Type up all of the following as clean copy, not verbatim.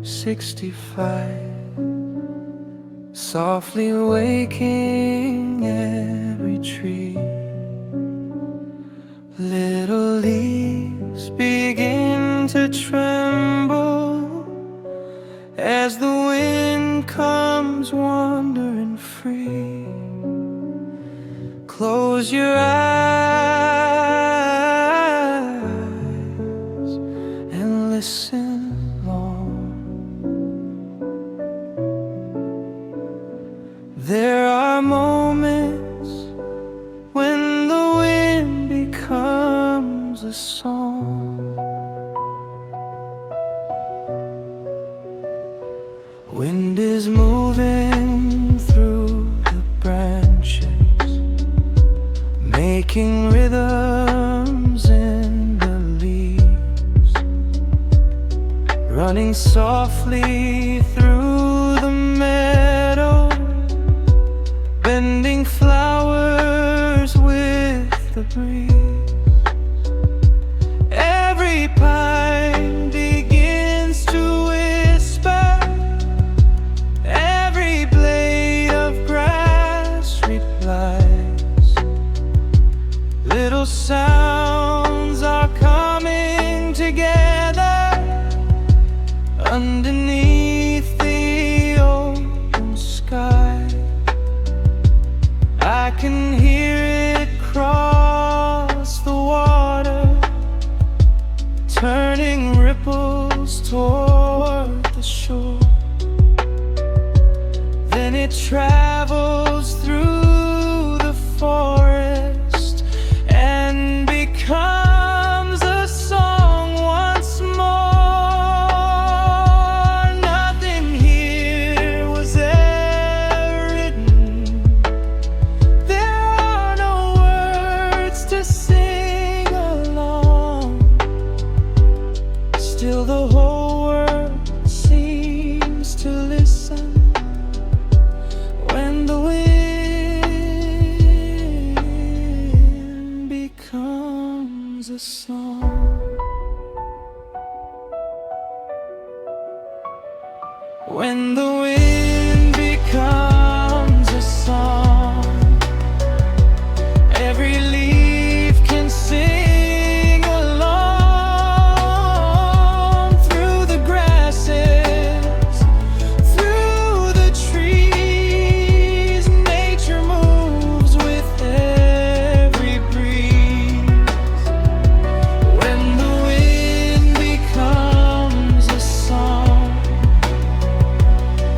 65, softly waking every tree. Little leaves begin to tremble as the wind comes wandering free. Close your eyes and listen long. There are moments when the wind becomes a song. Wind is moving through the branches, making rhythms in the leaves, running softly through the meadow, bending flowers with the breeze. Every pine begins to whisper, every blade of grass replies. Little sounds are coming together underneath the open sky. I can hear it cross the water, turning ripples toward the shore. Then it travels through the forest and becomes a song once more. Nothing here was ever written. There are no words to sing along. Still the whole world seems to listen when the wind becomes a song. When the wind becomes a song, every leaf can sing along. Through the grasses, through the trees, nature moves with every breeze. When the wind becomes a song,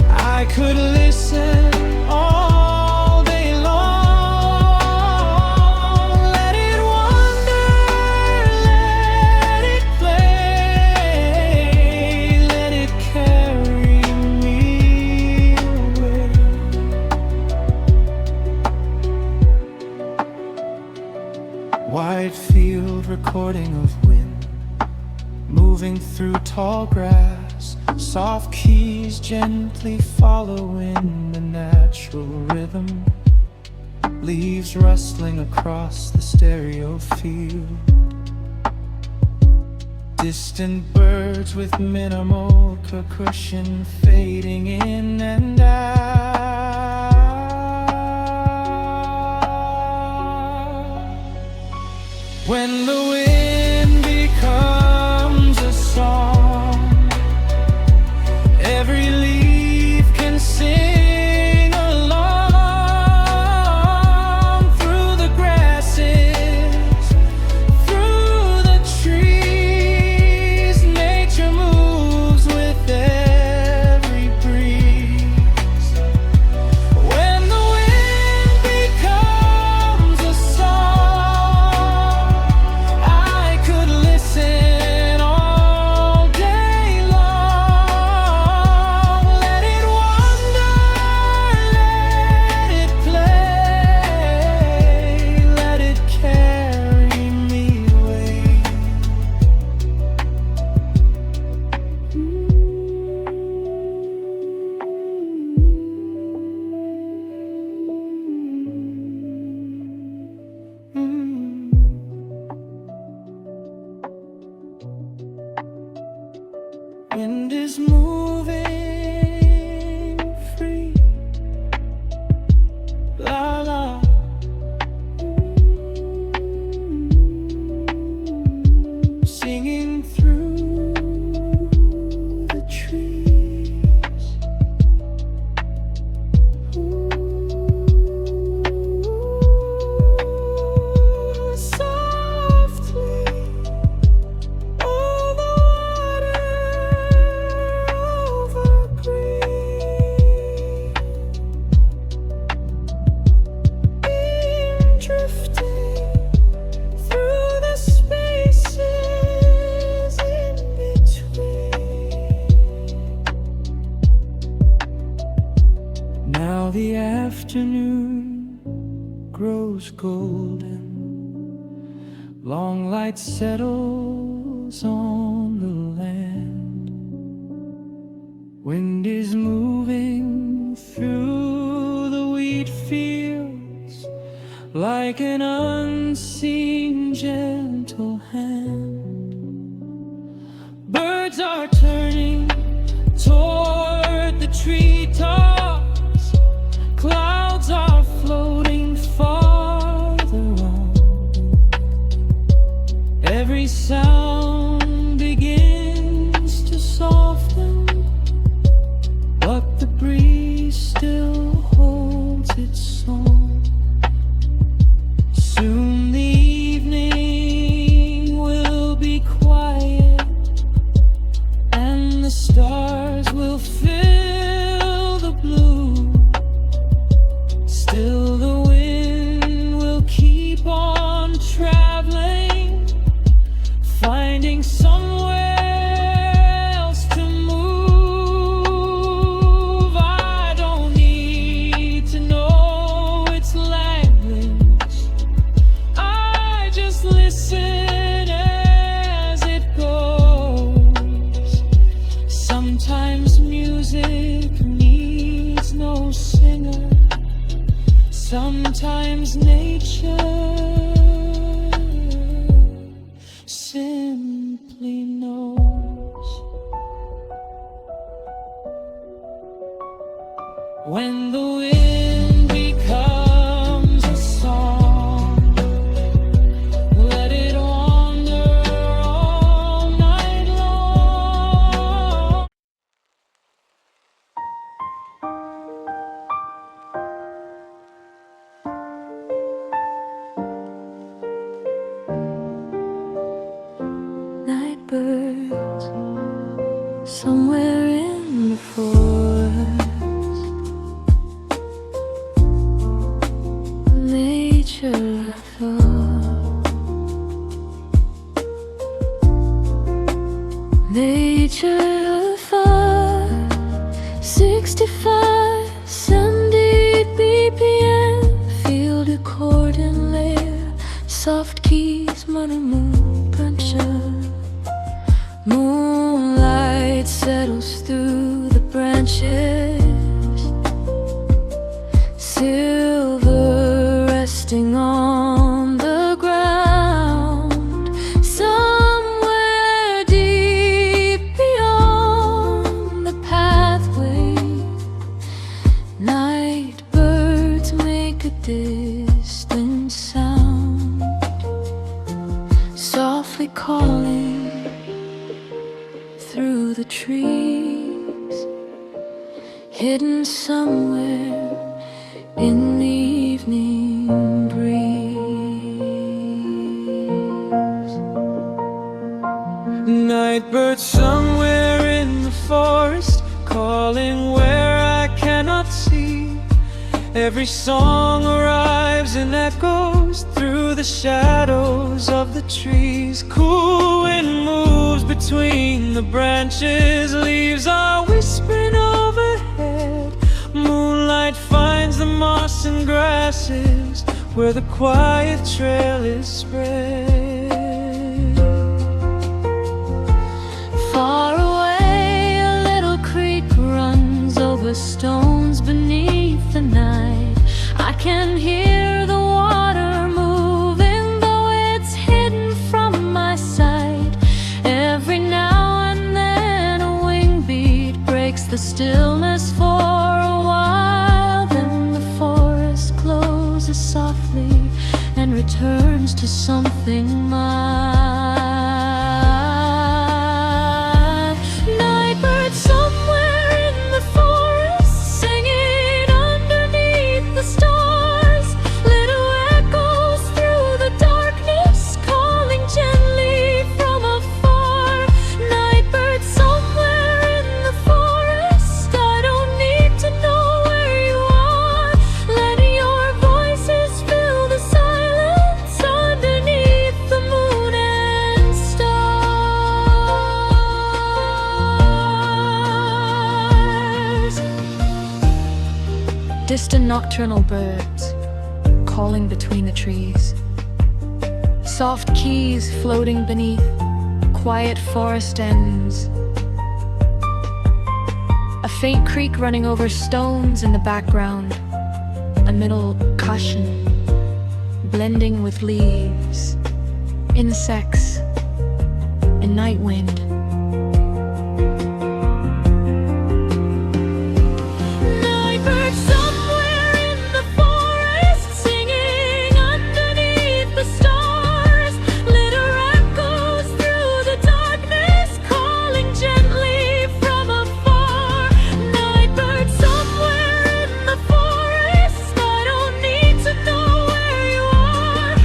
I could listen all day long. Let it wander, let it play, let it carry me away. Wide field recording of wind, moving through tall grass, soft keys gently following the natural rhythm, leaves rustling across the stereo field, distant birds with minimal percussion fading in and out. When the wind becomes a song, every leaf can sing along. Through the grasses, through the trees, nature moves with every breeze. Wind is moving free. La la. Singing through the trees. Softly, all the water over green, drifting through the spaces in between. Now the afternoon grows golden, long light settles on the land. Wind is moving through the wheat fields like an unseen gentle hand. Birds are turning toward the treetops. Clouds are floating farther on. Every sound begins to soften, but the breeze still holds its song. Soon the evening will be quiet, and the stars will fill the blue. Still the wind will keep on traveling, finding somewhere else to move. I don't need to know its language, I just listen as it goes. Sometimes music needs no singer, sometimes nature simply knows. When the wind becomes a song, let it wander all night long. Night birds somewhere in the forest. Nature, I thought. Nature, I thought. 65, 70 BPM. Feel the chord and layer. Soft keys, money moon, bunch of moonlight settles through the branches. Silver resting on the ground. Somewhere deep beyond the pathway, night birds make a distant sound, softly calling through the trees, hidden somewhere in the evening breeze. Night birds somewhere in the forest, calling where I cannot see. Every song arrives and echoes through the shadows of the trees. Cool wind moves between the branches, leaves are whispering overhead. Moonlight finds the moss and grasses where the quiet trail is spread. Far away, a little creek runs over stones beneath the night. I can hear the water moving, though it's hidden from my sight. Every now and then a the stillness for a while, then the forest closes softly and returns to something mild. Nightbird somewhere in the forest, singing underneath the stars. Little echoes through the darkness, calling gently from afar. Nightbird somewhere in the forest, I don't need to know where you are. Let your voices fill the silence underneath the moon and stars. Distant nocturnal birds calling between the trees. Soft keys floating beneath quiet forest ends. A faint creek running over stones in the background. A middle cushion blending with leaves, insects, and night wind. Nightbird somewhere in the forest, singing underneath the stars. Little echoes through the darkness, calling gently from afar. Nightbird somewhere in the forest, I don't need to know where you are.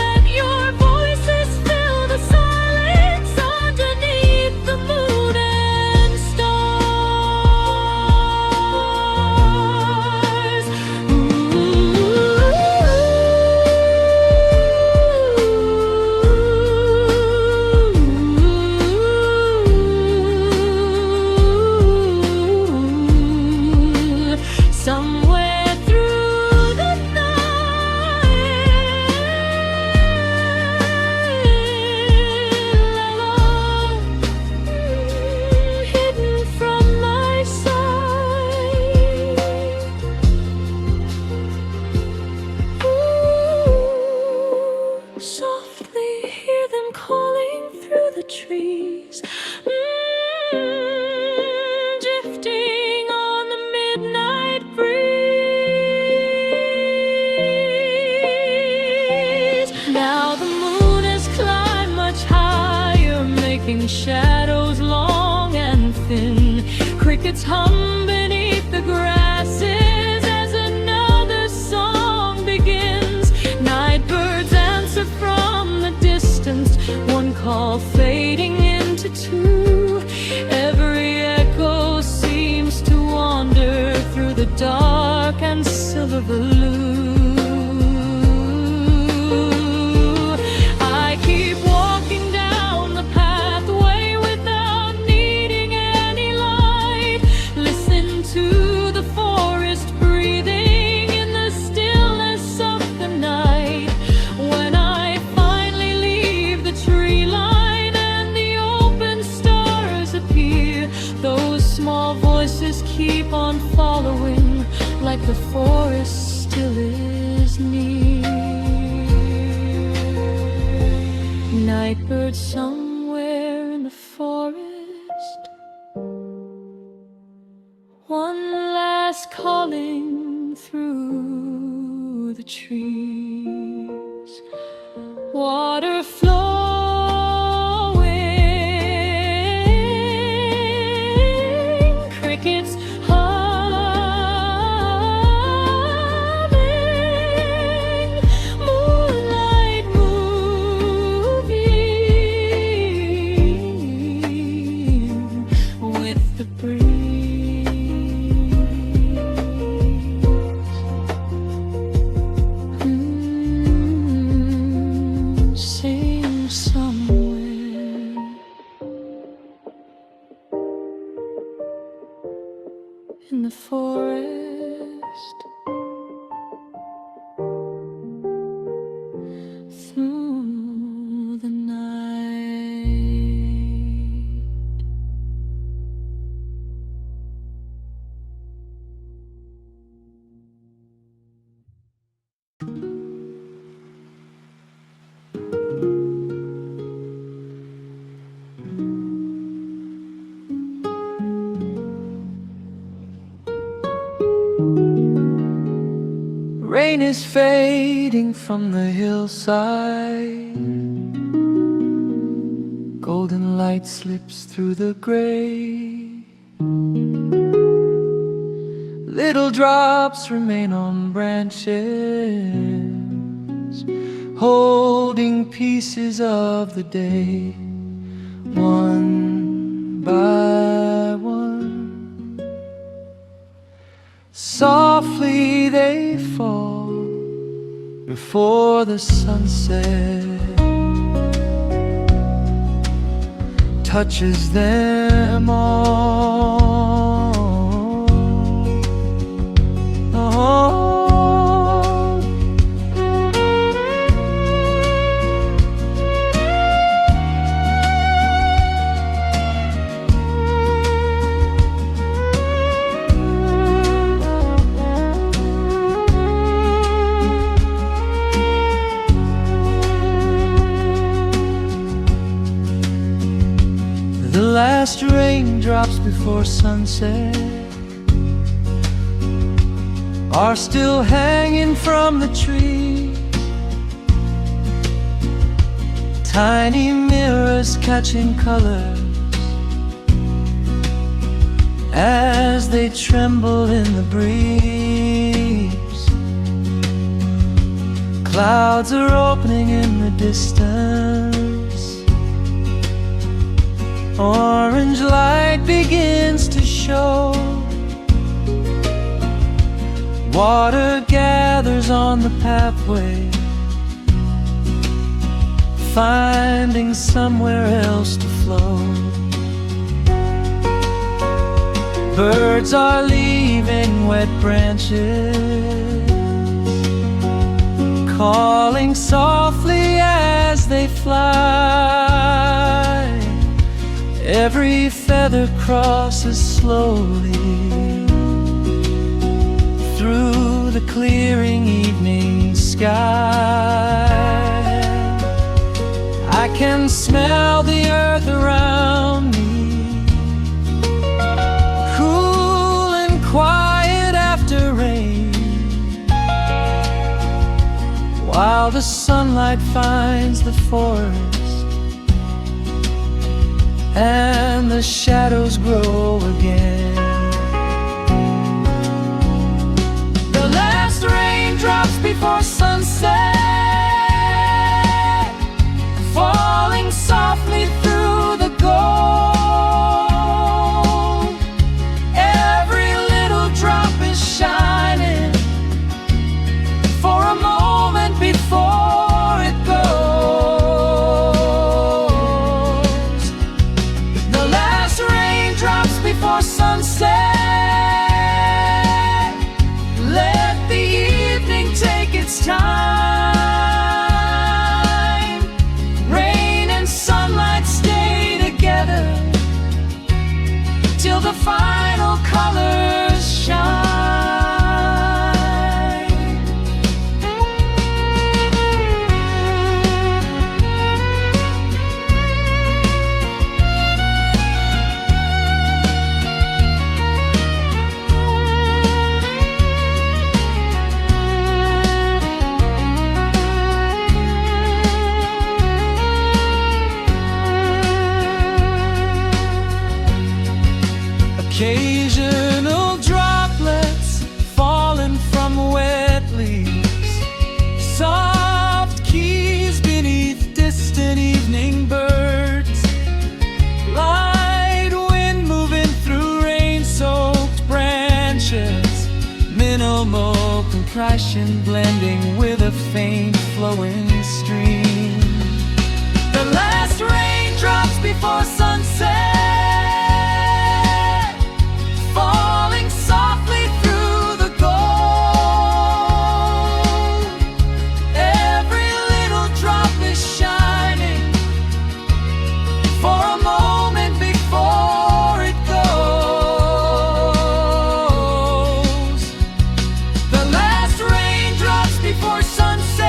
Let your voices fill the silence underneath the moon and stars. Somewhere through the night, hidden from my sight. Softly hear them calling through the trees. Drifting on the midnight breeze. Now the moon has climbed much higher, making shadows long and thin. Crickets hum beneath the grasses as another song begins. Nightbirds answer from the distance, one call fading into two. Every echo seems to wander through the dark and silver blue. I keep walking down the pathway without needing any light. Listen to the forest breathing in the stillness of the night. When I finally leave the tree line and the open stars appear, those small voices keep on following, like the forest still is near. Nightbird somewhere in the forest, one last calling through the trees. Water flowing, crickets humming, moonlight moving with the breeze. Sing somewhere in the forest, through the night. rain is fading from the hillside. Golden light slips through the gray. Little drops remain on branches, holding pieces of the day. One by one, softly they fall before the sunset touches them all. Oh. The last raindrops before sunset are still hanging from the tree. Tiny mirrors catching colors as they tremble in the breeze. Clouds are opening in the distance. Orange light begins to show. Water gathers on the pathway, finding somewhere else to flow. Birds are leaving wet branches, calling softly as they fly. Every feather crosses slowly through the clearing evening sky. I can smell the earth around me, cool and quiet after rain, while the sunlight finds the forest and the shadows grow again. The last raindrops before sunset, falling softly through the gold. Every little drop is shining for a moment before it goes. Before sunset, let the evening take its time. Rain and sunlight stay together till the final colors shine. Occasional droplets falling from wet leaves, soft keys beneath distant evening birds, light wind moving through rain-soaked branches, minimal compression blending with a faint flowing stream. The last raindrops before sunset, falling softly through the gold. Every little drop is shining for a moment before it goes. The last raindrops before sunset,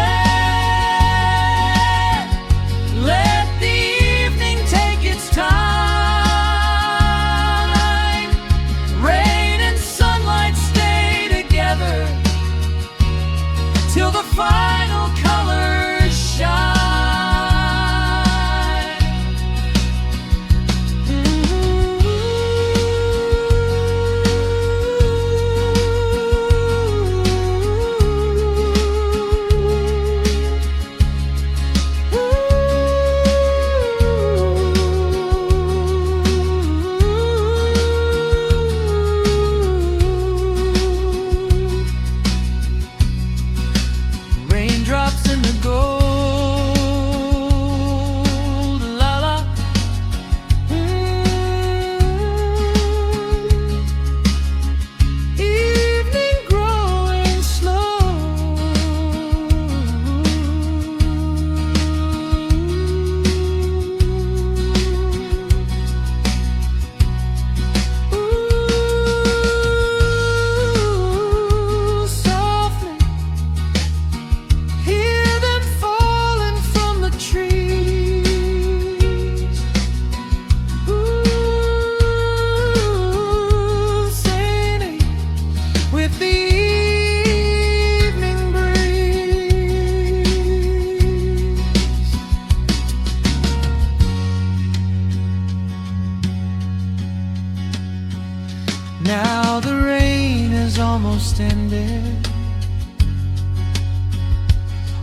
Now the rain is almost ended,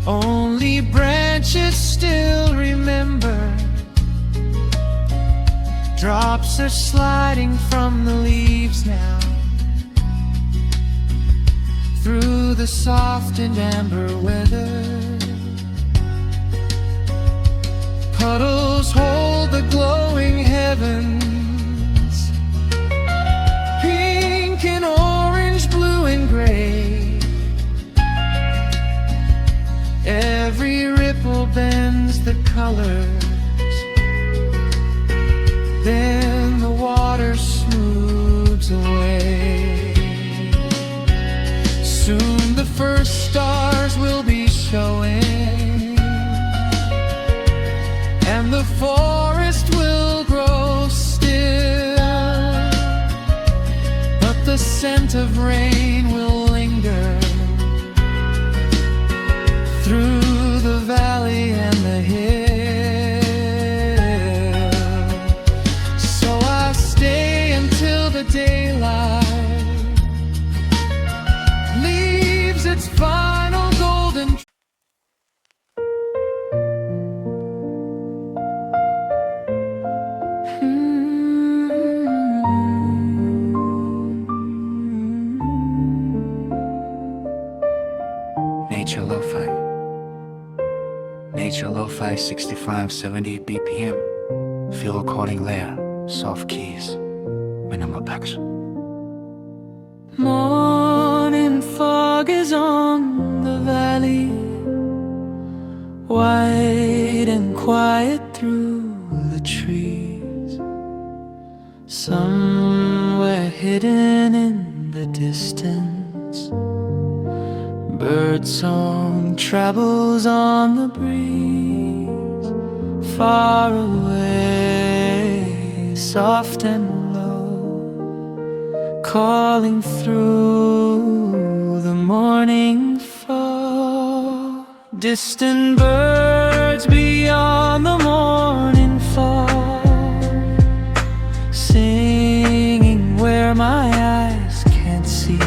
only branches still remember. Drops are sliding from the leaves now, through the soft and amber weather. Puddles hold the glowing heavens, pink and orange, blue and gray. Every ripple bends the colors, then the water smooths away. Soon the first stars will be showing, and the forest will grow still, but the scent of rain will linger through the valley and the hill. So I'll stay until the daylight leaves its final golden. Nature Lofi. Nature Lofi 65-70 BPM. Feel recording layer, soft keys, minimal percussion. Morning fog is on the valley, white and quiet through the trees. Somewhere hidden in the distance, birdsong travels on the breeze. Far away, soft and low, calling through the morning fog. Distant birds beyond the morning fog, singing where my eyes can't see.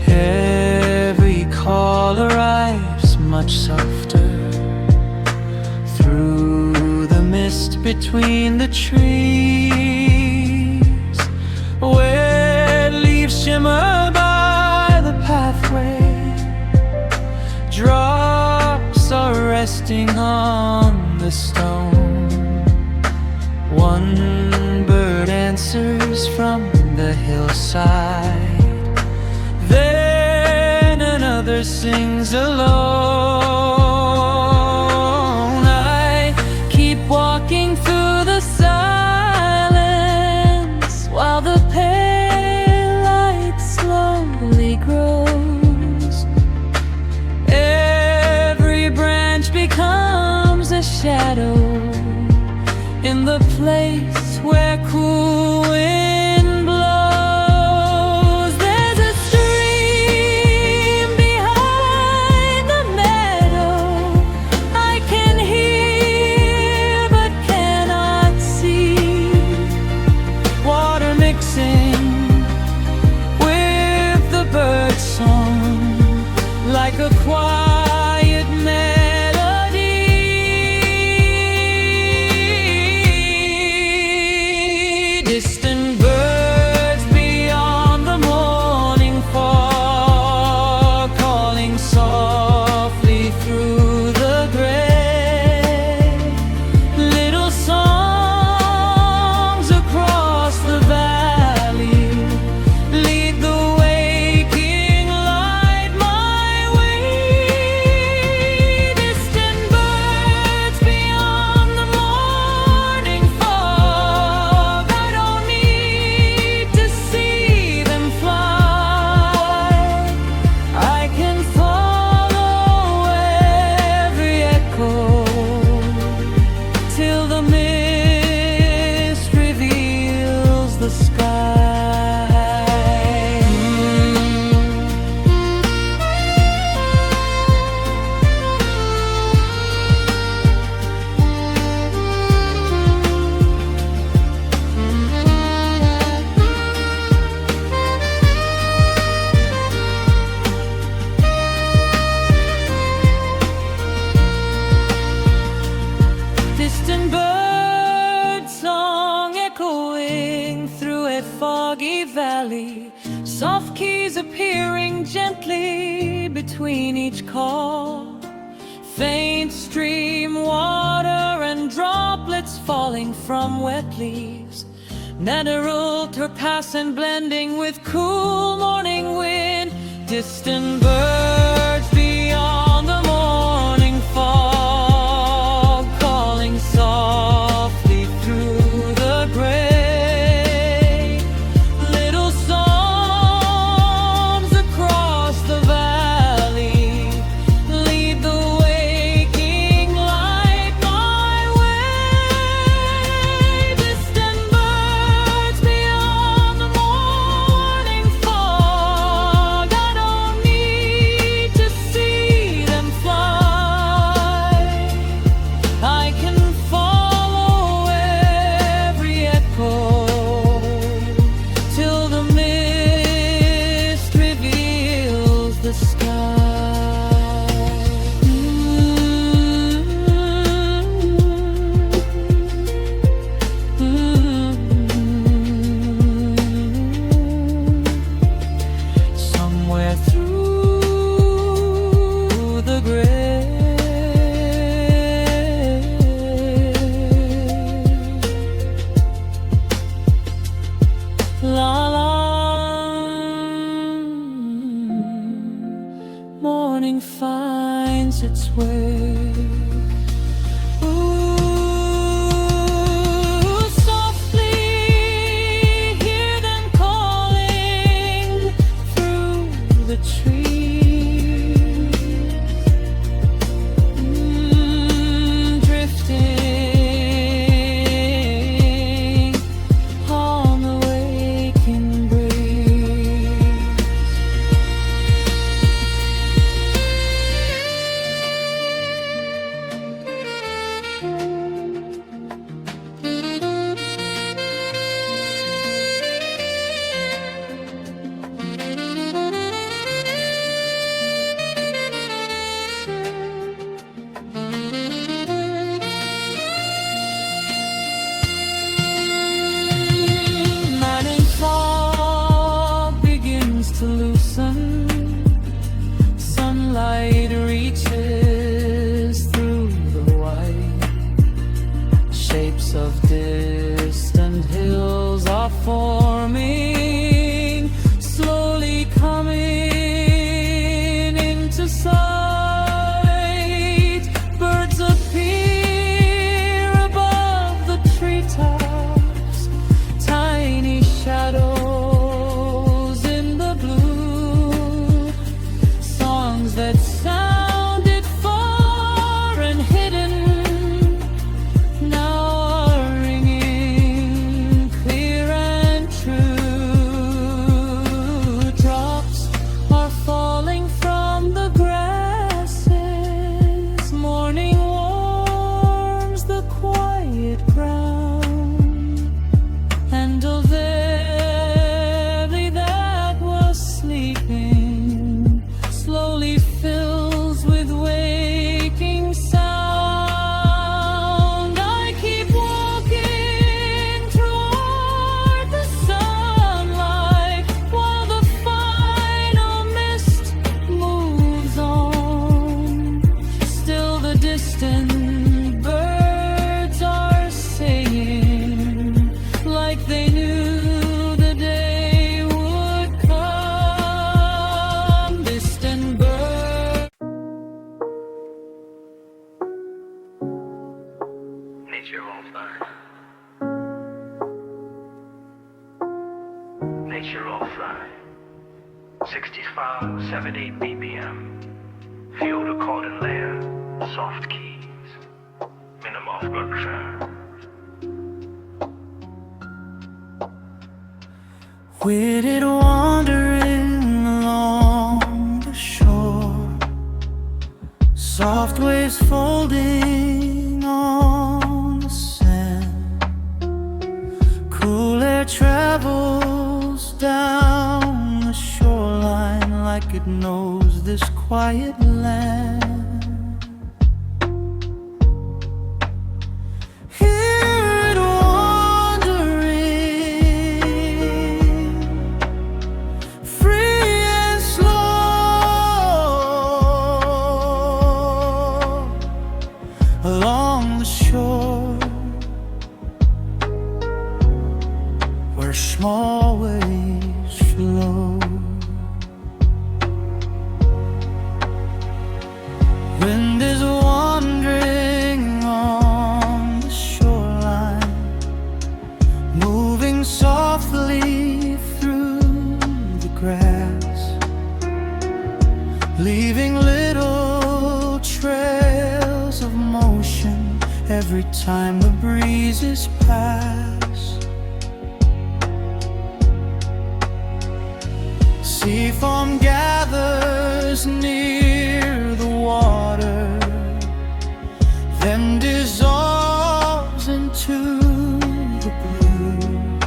Every call arrives much softer through the mist between the trees. Wet leaves shimmer by the pathway, drops are resting on the stone. One bird answers from the hillside, then another sings alone. I keep walking through the silence while the pale light slowly grows. Every branch becomes a shadow in the place where cool wind blows. There's a stream behind the meadow I can hear but cannot see, water mixing with the bird song like a quiet melody. Distant birds beyond the morning fog, calling softly through the gray. Little songs across the valley lead the waking light my way. Distant birds beyond the morning fog, I don't need to see them fly. I can follow every echo till the mist reveals the sky. foggy valley, soft keys appearing gently between each call. Faint stream water and droplets falling from wet leaves, netheril, turpacin blending with cool morning wind. Distant birds beyond the morning fog, calling softly through the gray. Little songs across the valley lead the waking light my way. Distant birds beyond the morning fog, I don't need to see them fly. I can follow every echo till the mist reveals the sky. Somewhere through the gray, la la, morning finds its way. Ooh, softly hear them calling through the trees, drifting on the waking breeze. Morning fog begins to loosen, sunlight reaches through the white. Shapes of distant hills are forming, slowly coming into sight. Birds appear above the treetops, tiny shadows in the blue. Songs that sounded far and hidden now are ringing clear and true. Drops are falling from the grasses, morning warms the quiet ground, and a valley that was sleeping slowly fills with waking sound. I keep walking toward the sunlight while the final mist moves on. Still the distant birds are singing like they knew the day would come. Distant birds. Nature offline. Nature offline. 65, 70 BPM. Field recording layer. Soft keys. Minimal percussion. Witted wandering along the shore, soft waves folding on the sand. Cool air travels down the shoreline like it knows this quiet land. Hear it wandering where small waves flow. Wind is wandering on the shoreline, moving softly through the grass, leaving little trails of motion every time the breezes pass. Sea foam gathers near the water, then dissolves into the blue.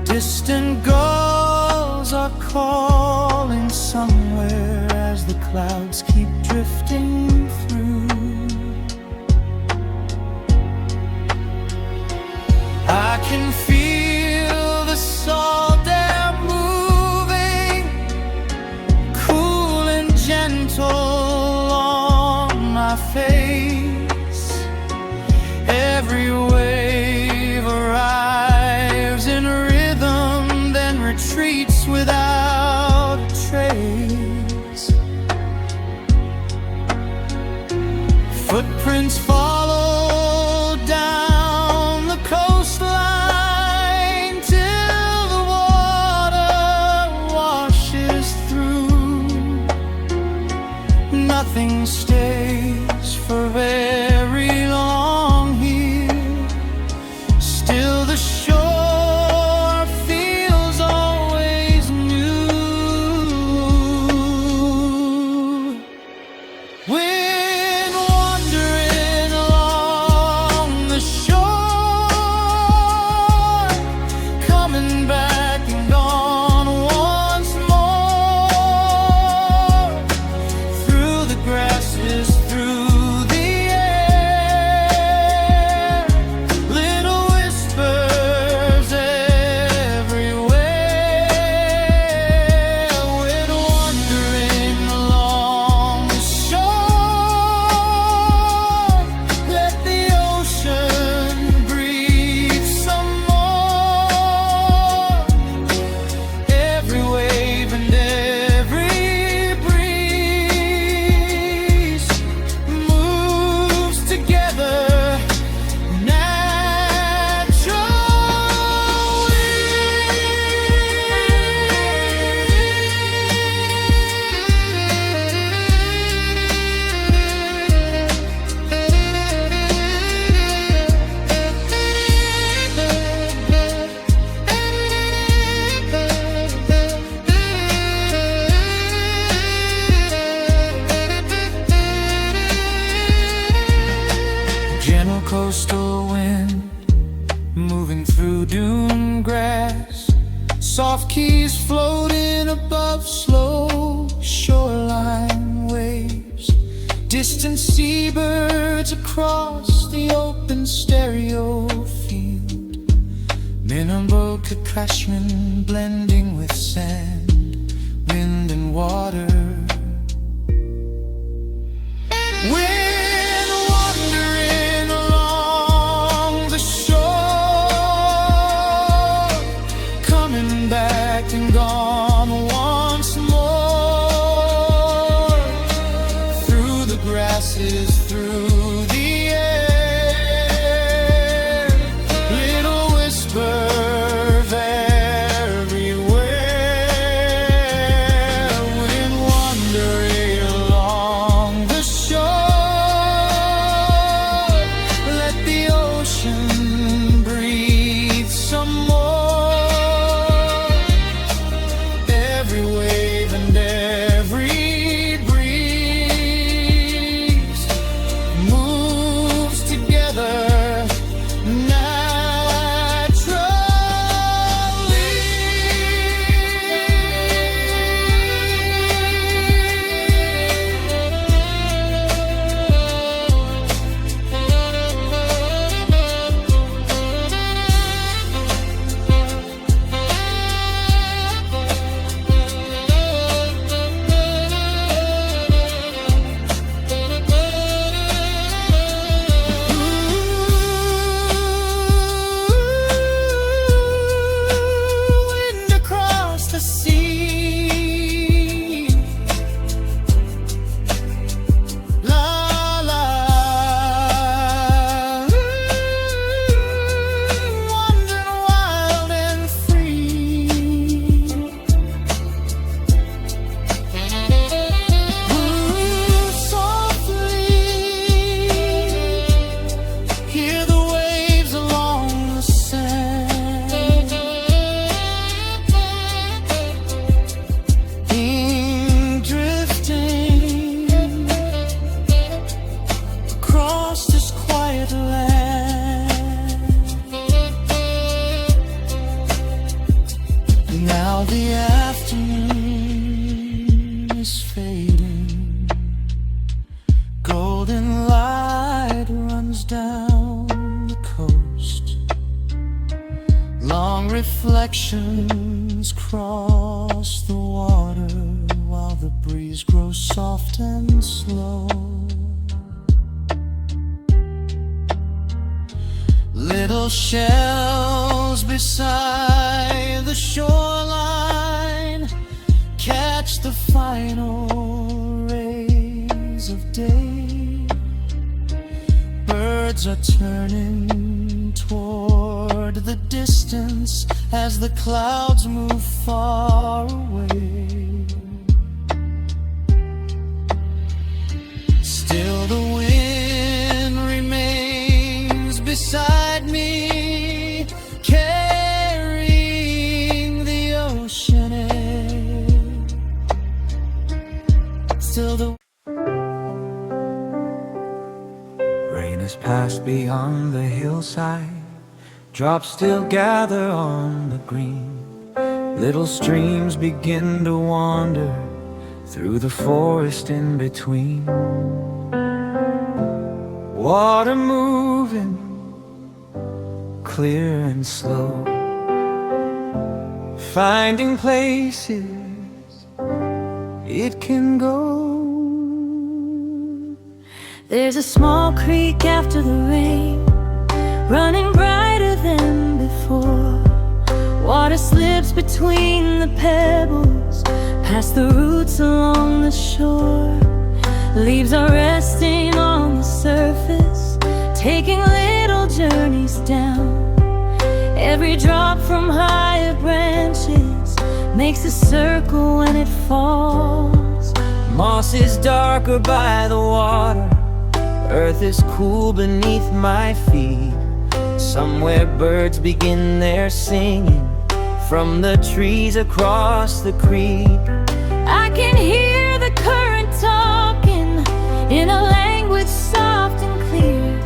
Distant gulls are calling somewhere as the clouds keep drifting through. I can feel the salt air moving, cool and gentle on my face. Every wave arrives in rhythm, then retreats without a trace. Footprints follow down the coastline till the water washes through. Nothing stays for very long here. Still the shore feels always new. Wind wandering along the shore, coming back and gone once more. Through the grasses, through the air, little whispers everywhere. Wind wandering along the shore, let the ocean breathe some more. Every wave and every breeze moves together gentle coastal wind moving through dune grass, soft keys floating above slow shoreline waves, distant seabirds across the open stereo field, minimal percussion blending with sand, wind and water. Wind wandering along the shore, coming back and gone once more. Through the grasses, through the air, little whispers everywhere. Wind While the afternoon is fading, golden light runs down the coast. Long reflections cross the water while the breeze grows soft and slow. Little shells beside the shoreline catch the final rays of day. Birds are turning toward the distance as the clouds move far away. Still the wind remains beside me, carrying the ocean air. Still the rain has passed beyond the hillside. Drops still gather on the green. Little streams begin to wander through the forest in between. Water moving, clear and slow, finding places it can go. There's a small creek after the rain, running brighter than before. Water slips between the pebbles, past the roots along the shore. Leaves are resting on the surface, taking little journeys down. Every drop from higher branches makes a circle when it falls. Moss is darker by the water, earth is cool beneath my feet. Somewhere birds begin their singing from the trees across the creek. I can hear the current talking in a language soft and clear,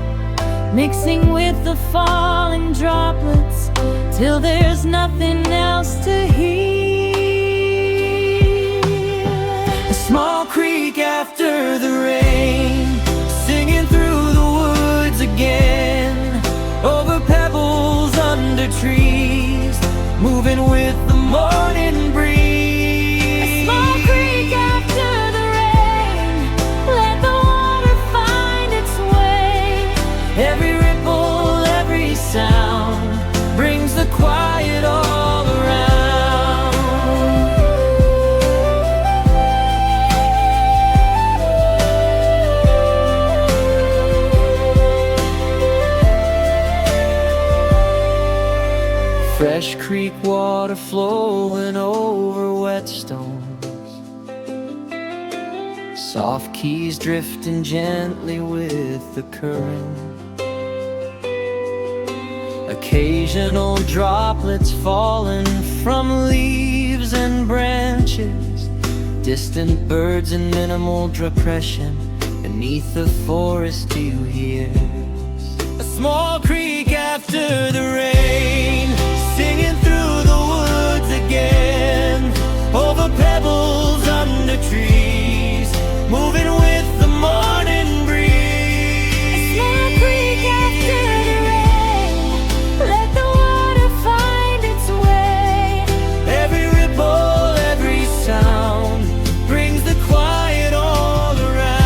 mixing with the falling droplets till there's nothing else to hear. A small creek after the rain, singing through the woods again, over pebbles under trees, moving with the morning breeze. A small creek after the rain, let the water find its way. Every ripple, every sound brings the quiet all around. Fresh creek water flowing over wet stones, soft keys drifting gently with the current. Occasional droplets falling from leaves and branches, distant birds in minimal depression beneath the forest you hear. A small creek after the rain, singing through the woods again, over pebbles under trees, moving with the morning breeze. A small creek after the rain, let the water find its way. Every ripple, every sound brings the quiet all around.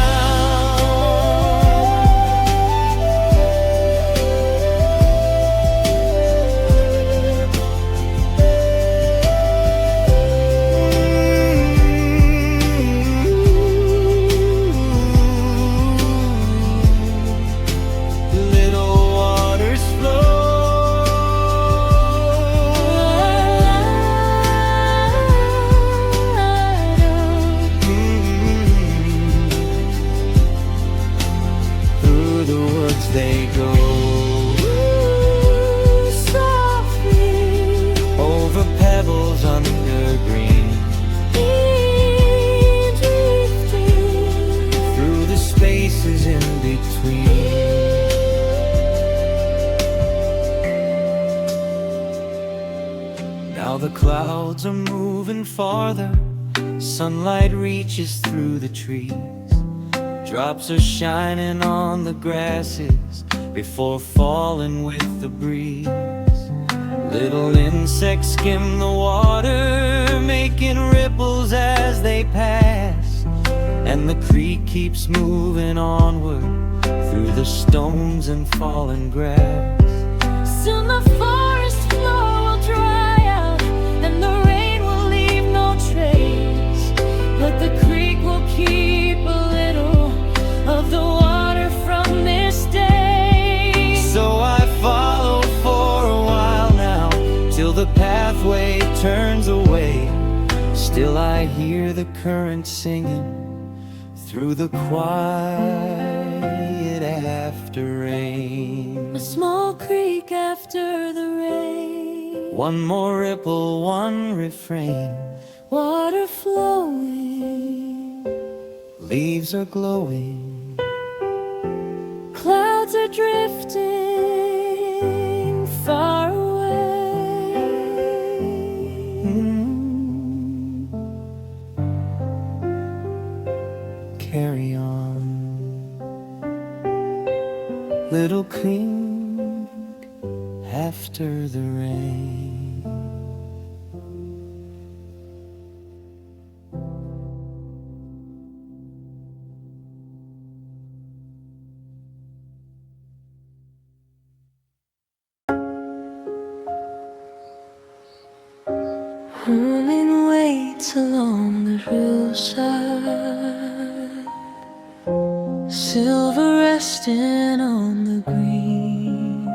Now the clouds are moving farther, sunlight reaches through the trees. Drops are shining on the grasses before falling with the breeze. Little insects skim the water, making ripples as they pass. And the creek keeps moving onward through the stones and fallen grass. Soon the forest floor will dry out, and the rain will leave no trace. But the creek will keep a little of the water from this day. So I follow for a while now, till the pathway turns away. Still I hear the current singing through the quiet after rain. A small creek after the rain, One more ripple, one refrain. water flowing, Leaves are glowing, clouds are drifting far away. carry on, little creek after the rain. Humming waits along the hillside, silver resting on the green.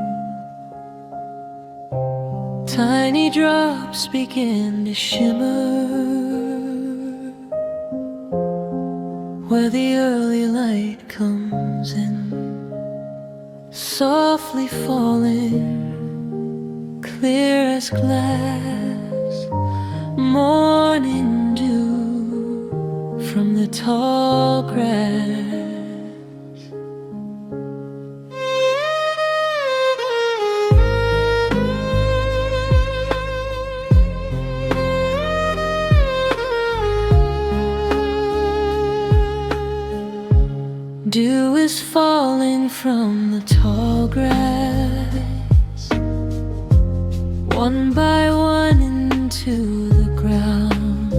Tiny drops begin to shimmer where the early light comes in, softly falling, clear as glass. Morning dew from the tall grass. Dew is falling from the tall grass, one by one into the ground.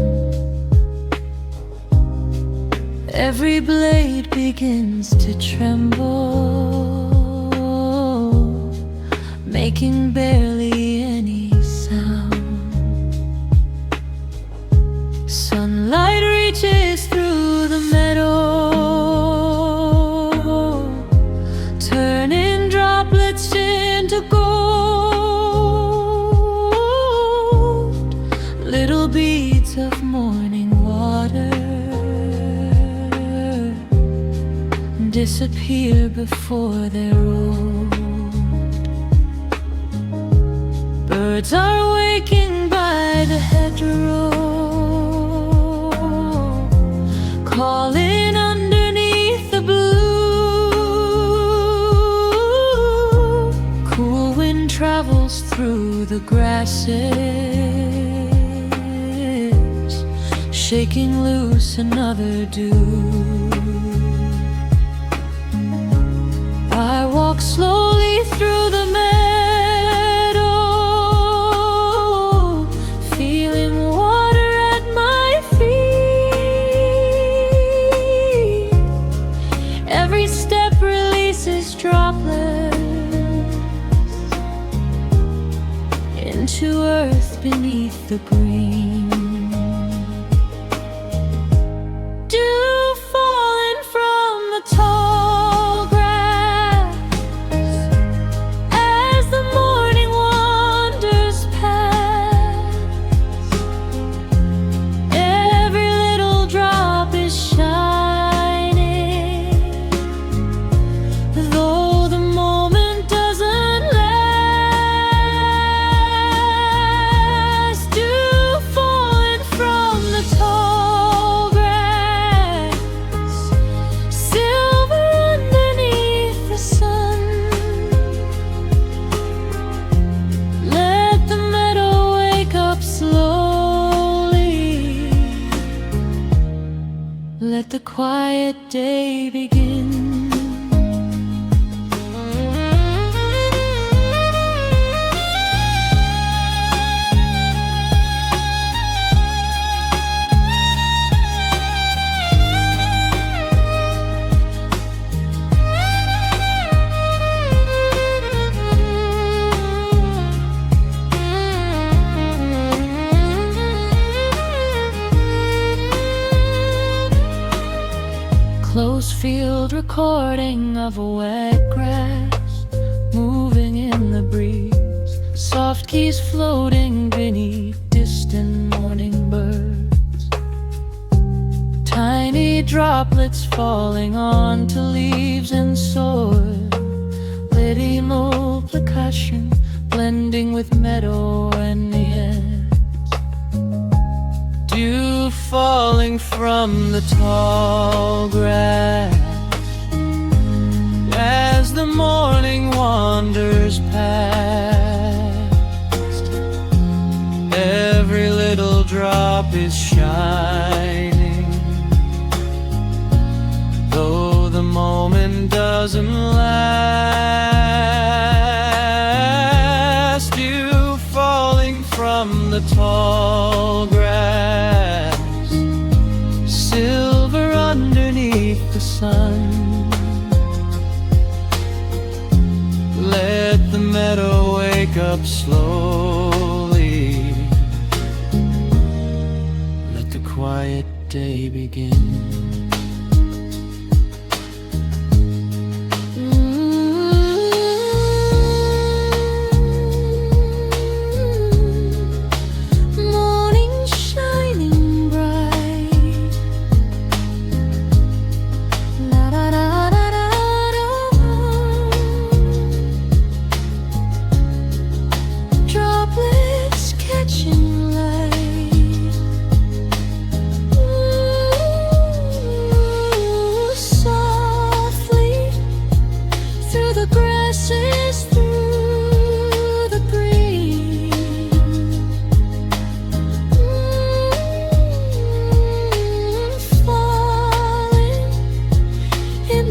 Every blade begins to tremble, making barely any sound. Sunlight reaches through the meadow, turning droplets into gold. Little beads of morning water disappear before they're old. Birds are waking by the hedgerow, calling underneath the blue. Cool wind travels through the grasses, shaking loose another dew. I walk slowly through the meadow, feeling water at my feet. Every step releases droplets into earth beneath the green. Dew falling from the tall grass as the morning wanders past. Every little drop is shining, though the moment doesn't last. Dew the quiet day begin. Close field recording of wet grass moving in the breeze, soft keys floating beneath distant morning birds, tiny droplets falling onto leaves and soil, little percussion blending with meadow and the end. Dew falling from the tall grass as the morning wanders past. Every little drop is shining, though the moment doesn't last. Dew falling from the tall grass, silver underneath the sun. Let the meadow wake up slowly. Let the quiet day begin.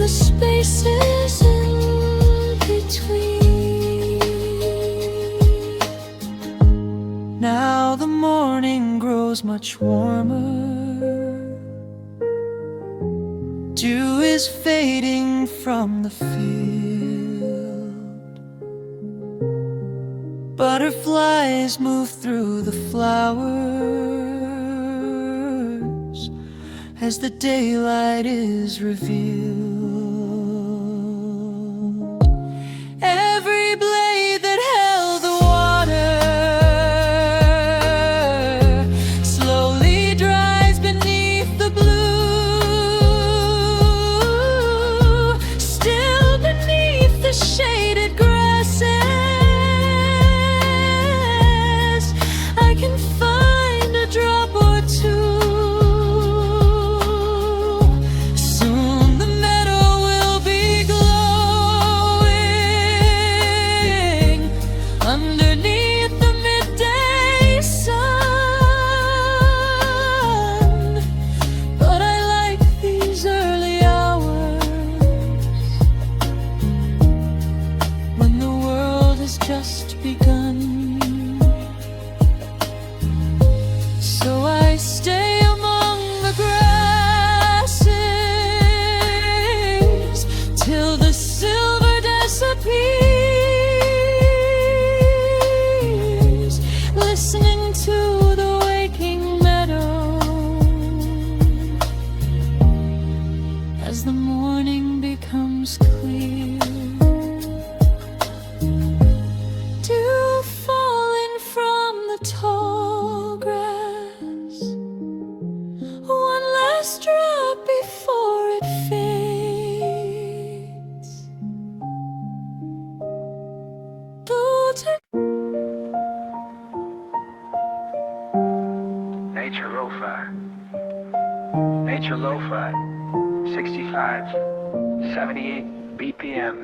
Spaces in between. Now the morning grows much warmer. Dew is fading from the field. Butterflies move through the flowers as the daylight is revealed. Every blade that held the water slowly dries beneath the blue. Still beneath the shaded grasses, I can find a drop or two. Underneath the midday sun, but I like these early hours when the world has just begun. So I stay among the grasses till the silver disappears, listening to the waking meadow as the morning becomes clear. Dew falling from the tall grass, one last drop before it fades. Birds are Nature Lofi. Nature Lofi. 65, 78 BPM.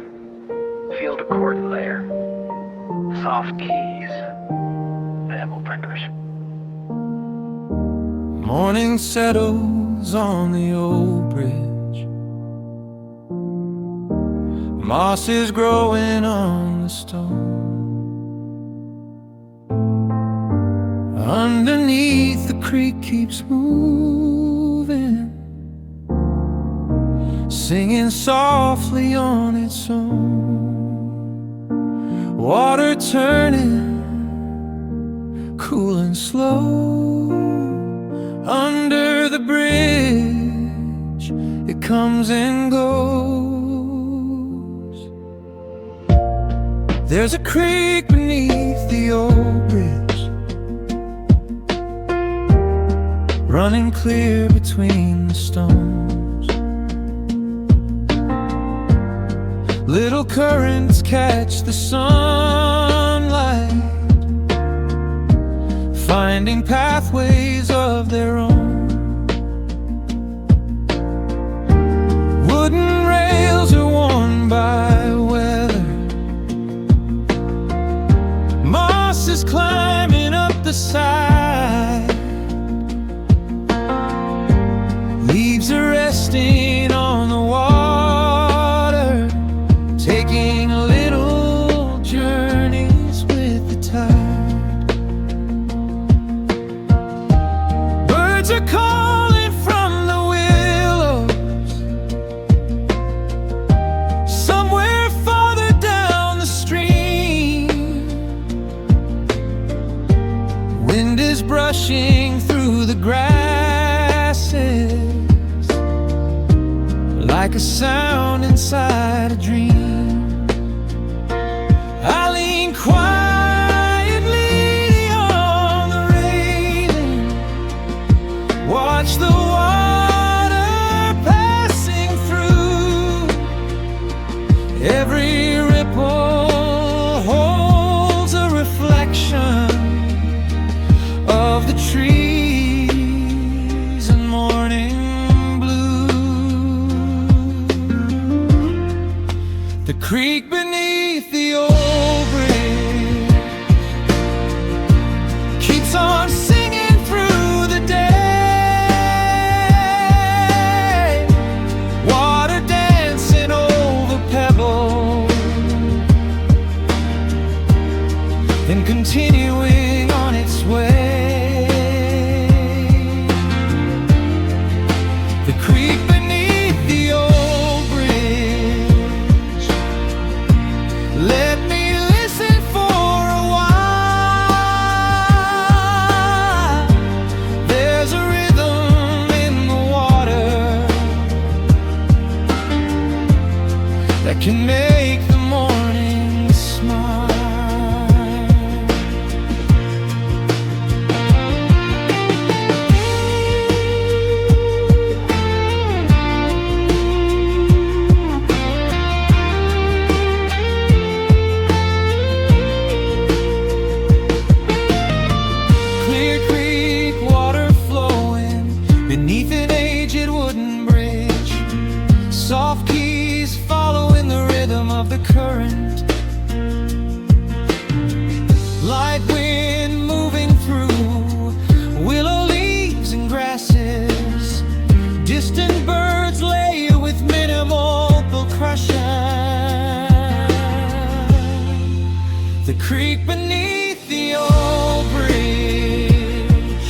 Feel the chord layer. Soft keys. Amble percussion. Morning settles swings on the old bridge. Moss is growing on the stone. Underneath, the creek keeps moving, singing softly on its own. Water turning, cool and slow. Under the bridge, it comes and goes. There's a creek beneath the old bridge, running clear between the stones. Little currents catch the sunlight, finding pathways of their own. Wooden rails are worn by weather. Moss is climbing up the side. Leaves are resting on the water, taking little journeys with the tide. Birds are calling from the willows, somewhere farther down the stream. Wind is brushing through the grasses, like a sound inside a dream. I lean quietly on the railing, watch the water passing through. Every ripple holds a reflection of the trees and morning blue. The creek beneath the old bridge keeps on singing through the day. Water dancing over pebbles, then continuing on its way. The creek beneath the old bridge, let me listen for a while. There's a rhythm in the water that can make the morning smile. Clear creek, water flowing beneath an aged wooden bridge. Soft keys following the rhythm of the current. Light wind moving through willow leaves and grasses. Distant birds lay with minimal percussion. The creek beneath the old bridge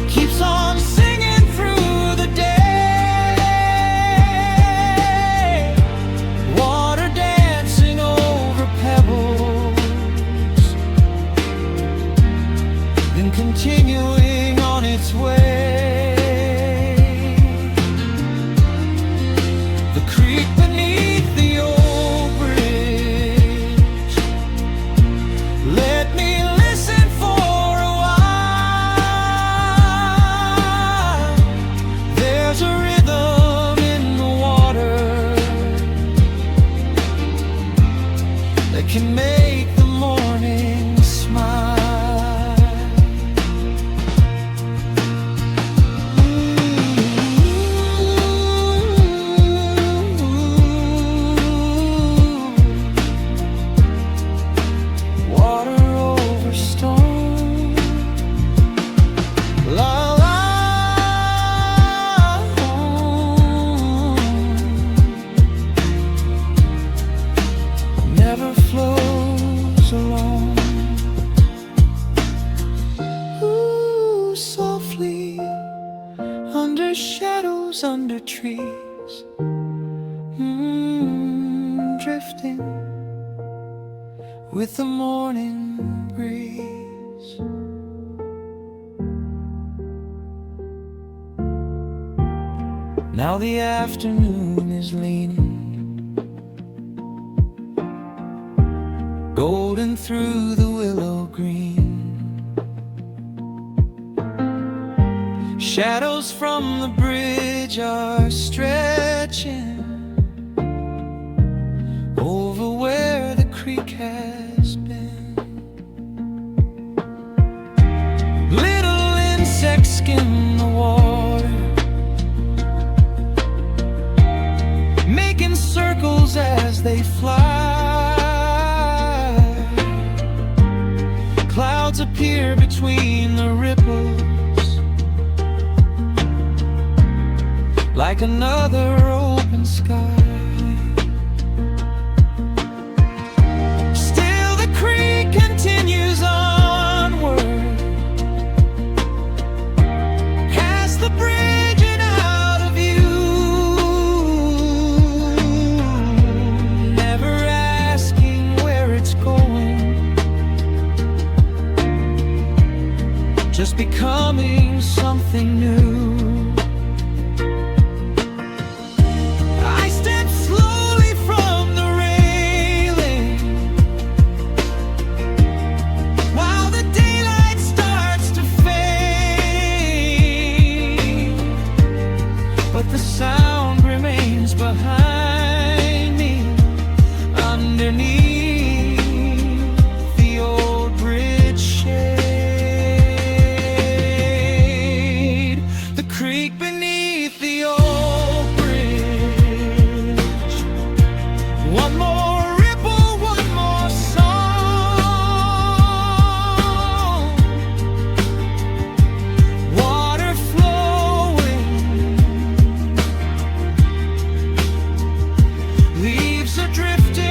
keeps on singing through the day. Water dancing over pebbles, then continuing on its way. The creek beneath the old bridge, let me listen for a while. There's a rhythm in the water that can make the morning smile. shadows under trees, drifting with the morning breeze. Now the afternoon is leaning golden through the willow green. Shadows from the bridge are stretching over where the creek has been. Little insects skim the water, making circles as they fly. Clouds appear between the ripples, like another open sky. Still the creek continues onward, past the bridge and out of view, never asking where it's going, just becoming something new. The sound remains behind me, underneath the old bridge shade. The creek beneath the old bridge. One more ripple, one more song. Water flowing, leaves are drifting.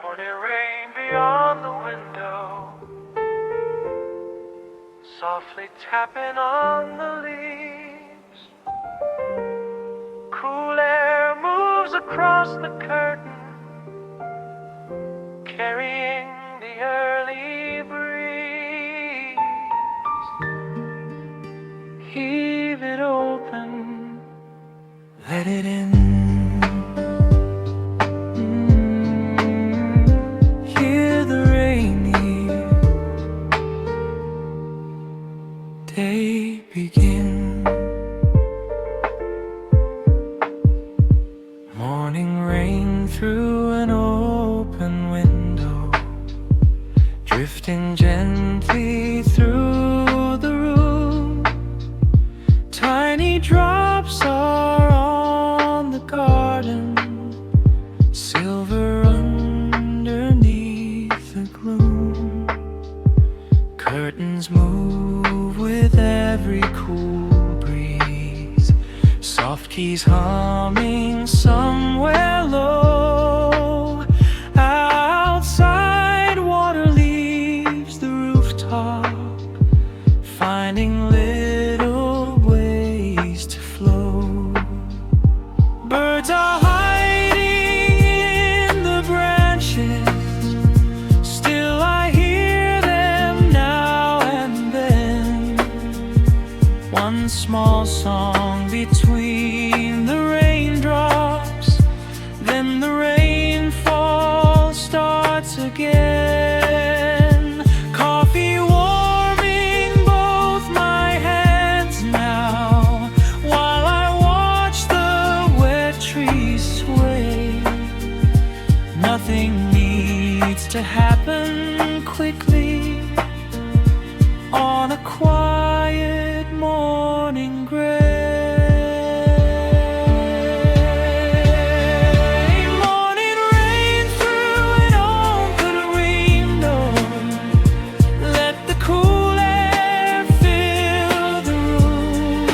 Morning rain beyond the window, softly tapping on the leaves. Cool air moves across the curtain, carrying the early breeze. Heave it open, let it in. Hear the rainy day begin. Morning rain through an open window, drifting gently through the room. Tiny drops are on the garden, silver underneath the gloom. Curtains move with every cool breeze, soft keys humming somewhere low. Outside, water leaves the rooftop, finding little ways to flow. Birds are hiding in the branches, still I hear them now and then. One small song between the raindrops, then the rainfall starts again. Coffee warming both my hands now, while I watch the wet trees sway. Nothing needs to happen quickly on a quiet morning gray. Morning rain through an open window, let the cool air fill the room.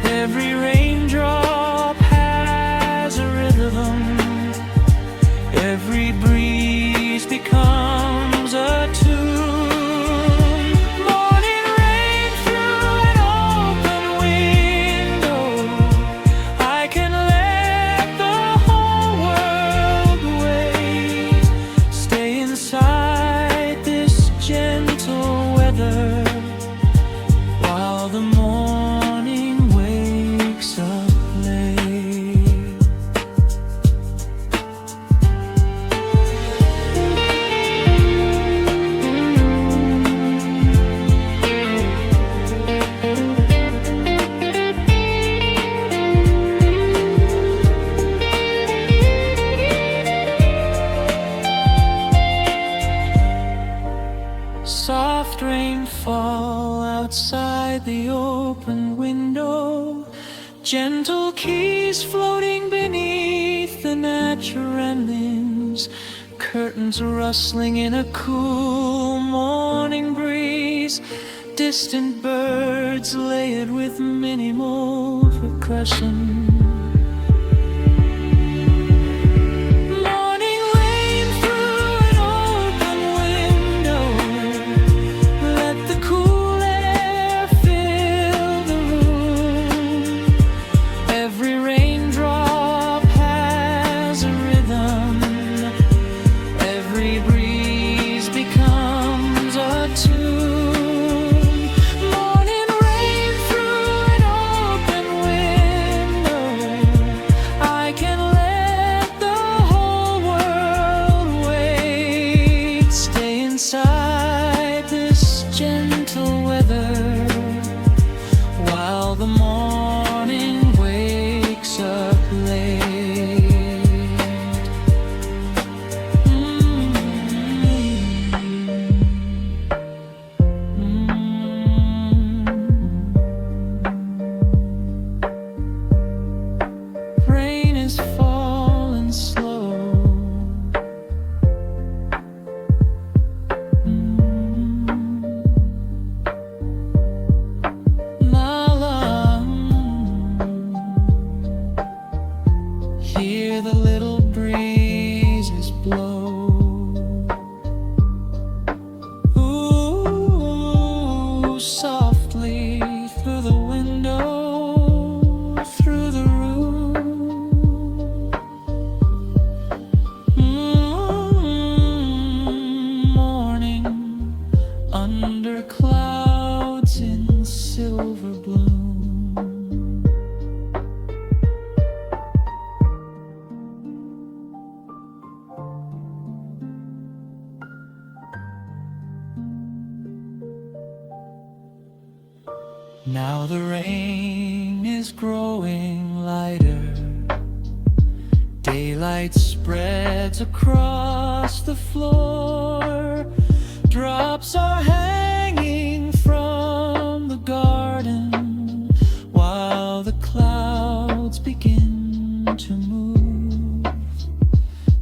Every raindrop has a rhythm, every Gentle keys floating beneath the natural endings, curtains rustling in a cool morning breeze, distant birds layered with minimal percussion. Morning rain through an open window, let the cool air fill the room. Every raindrop has a rhythm, every breeze becomes a tune. Morning rain through an open window, I can let the whole world wait. Stay inside this gentle weather while the morning wakes up late. Rain is falling slow. La la. Hear the little breezes blow. Ooh, softly through the window, through the room. Morning under clouds in silver bloom. Now the rain is growing lighter, daylight spreads across the floor, drops are hanging from the garden, while the clouds begin to move.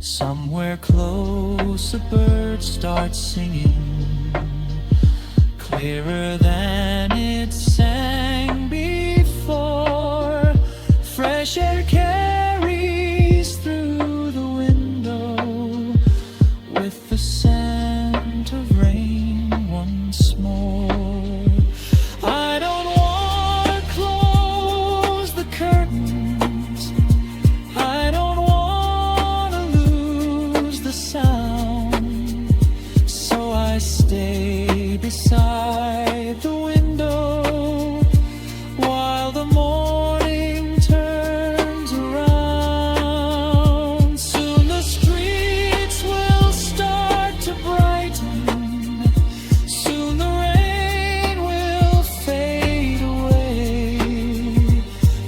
Somewhere close a bird starts singing, clearer than it sang before. Fresh air carries through the window with the scent of rain once more. I don't want to close the curtains, I don't want to lose the sound, so I stay beside the window while the morning turns around. Soon the streets will start to brighten, soon the rain will fade away,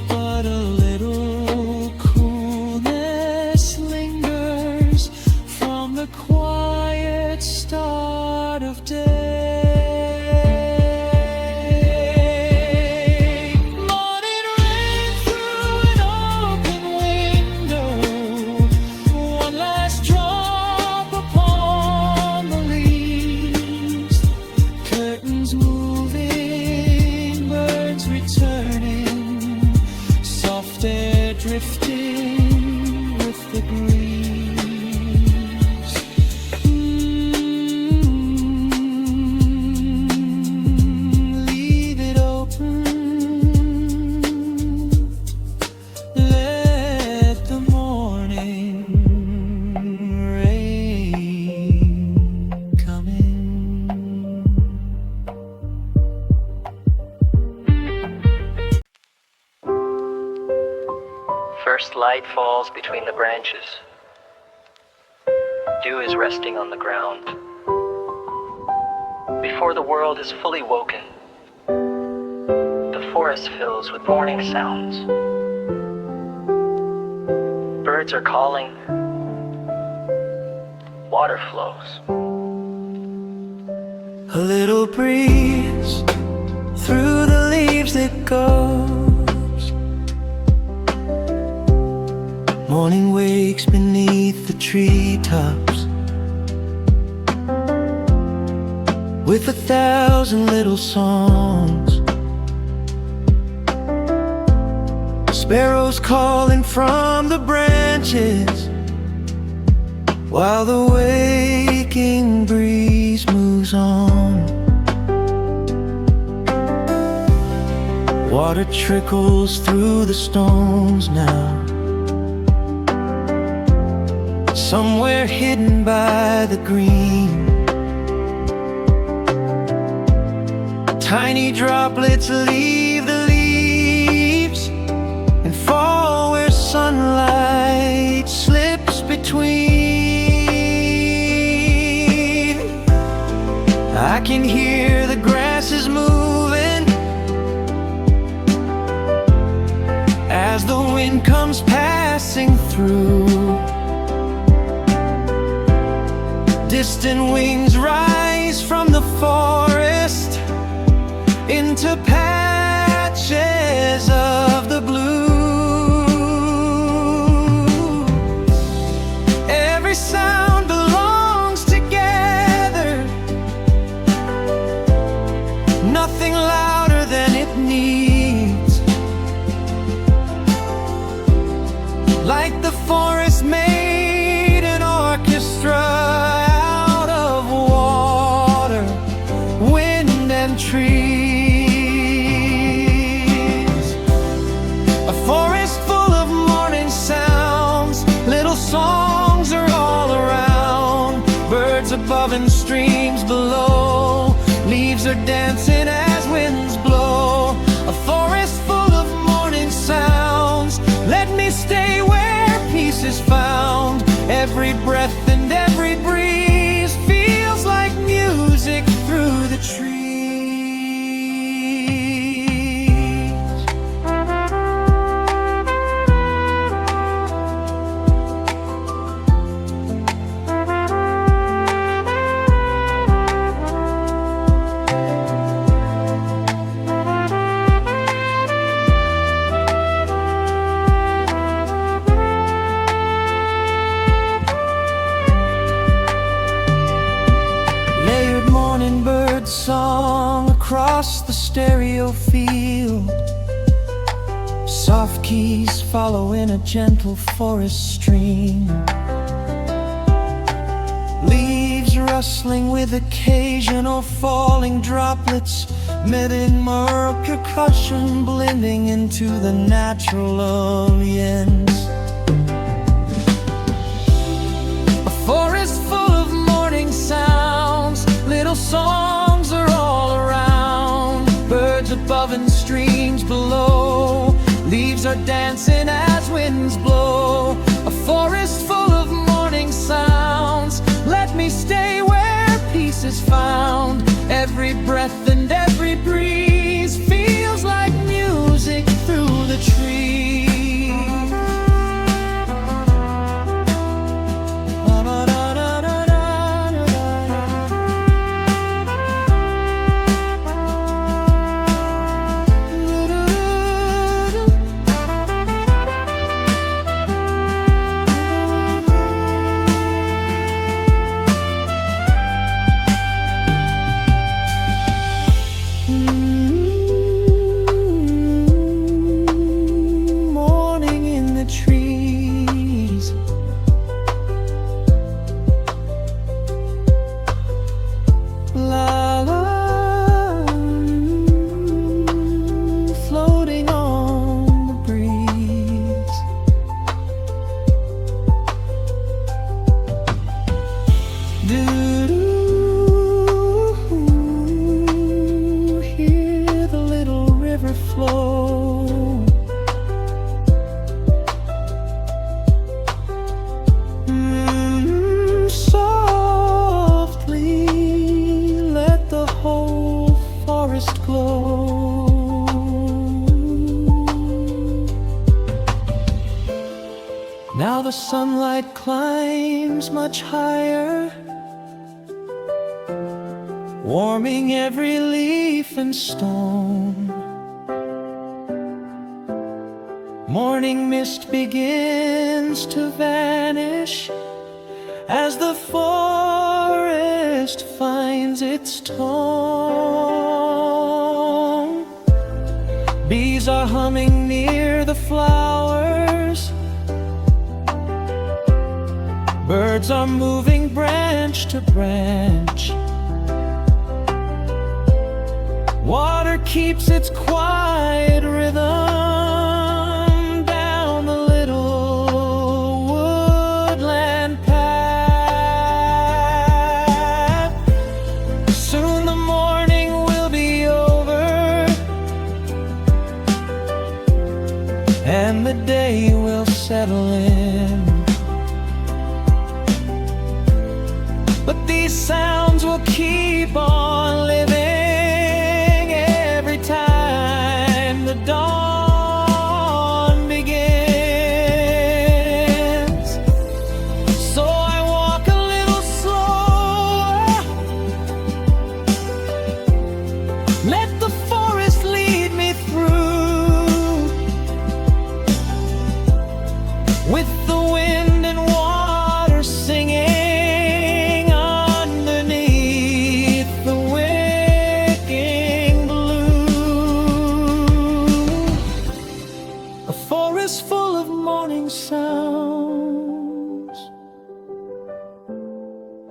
but a little coolness lingers from the quiet start of day. Morning rain through an open window, one last drop upon the leaves, curtains moving, birds returning, soft air drifting with the breeze. Leave it open, let the morning rain come in. First light falls between the branches. Dew is resting on the ground. Before the world is fully woken, the forest fills with morning sounds. Birds are calling. Water flows. A little breeze through the leaves it goes, Morning wakes beneath the treetops with 1,000 little songs. Sparrows calling from the branches while the waking breeze moves on. Water trickles through the stones now, somewhere hidden by the green. Tiny droplets leave the leaves and fall where sunlight slips between. I can hear the grasses moving as the wind comes passing through. Distant wings rise from the forest into patches of the blue. Every sound belongs together, nothing louder than it needs. Like the forest made an orchestra trees. A forest full of morning sounds, little songs are all around. Birds above and streams below, leaves are dancing as winds blow. A forest full of morning sounds, let me stay where peace is found. Every breath and every breeze feels like music through the trees. Song across the stereo field, soft keys follow in a gentle forest stream. Leaves rustling with occasional falling droplets, mid-murmur percussion blending into the natural ambience. A forest full of morning sounds, little songs are all around. Birds above and streams below, leaves are dancing as winds blow. A forest full of morning sounds, let me stay where peace is found. Every breath and every breeze feels like music through the trees. Hear the little river flow. Softly let the whole forest glow. Now the sunlight climbs much higher, warming every leaf and stone. Morning mist begins to vanish as the forest finds its tone. Bees are humming near the flowers. Birds are moving branch to branch. Water keeps its quiet rhythm down the little woodland path. Soon the morning will be over, and the day will settle in. But these sounds will keep on living every time the dawn begins. So I walk a little slower, let the forest lead me through, with the wind and water singing full of morning sounds,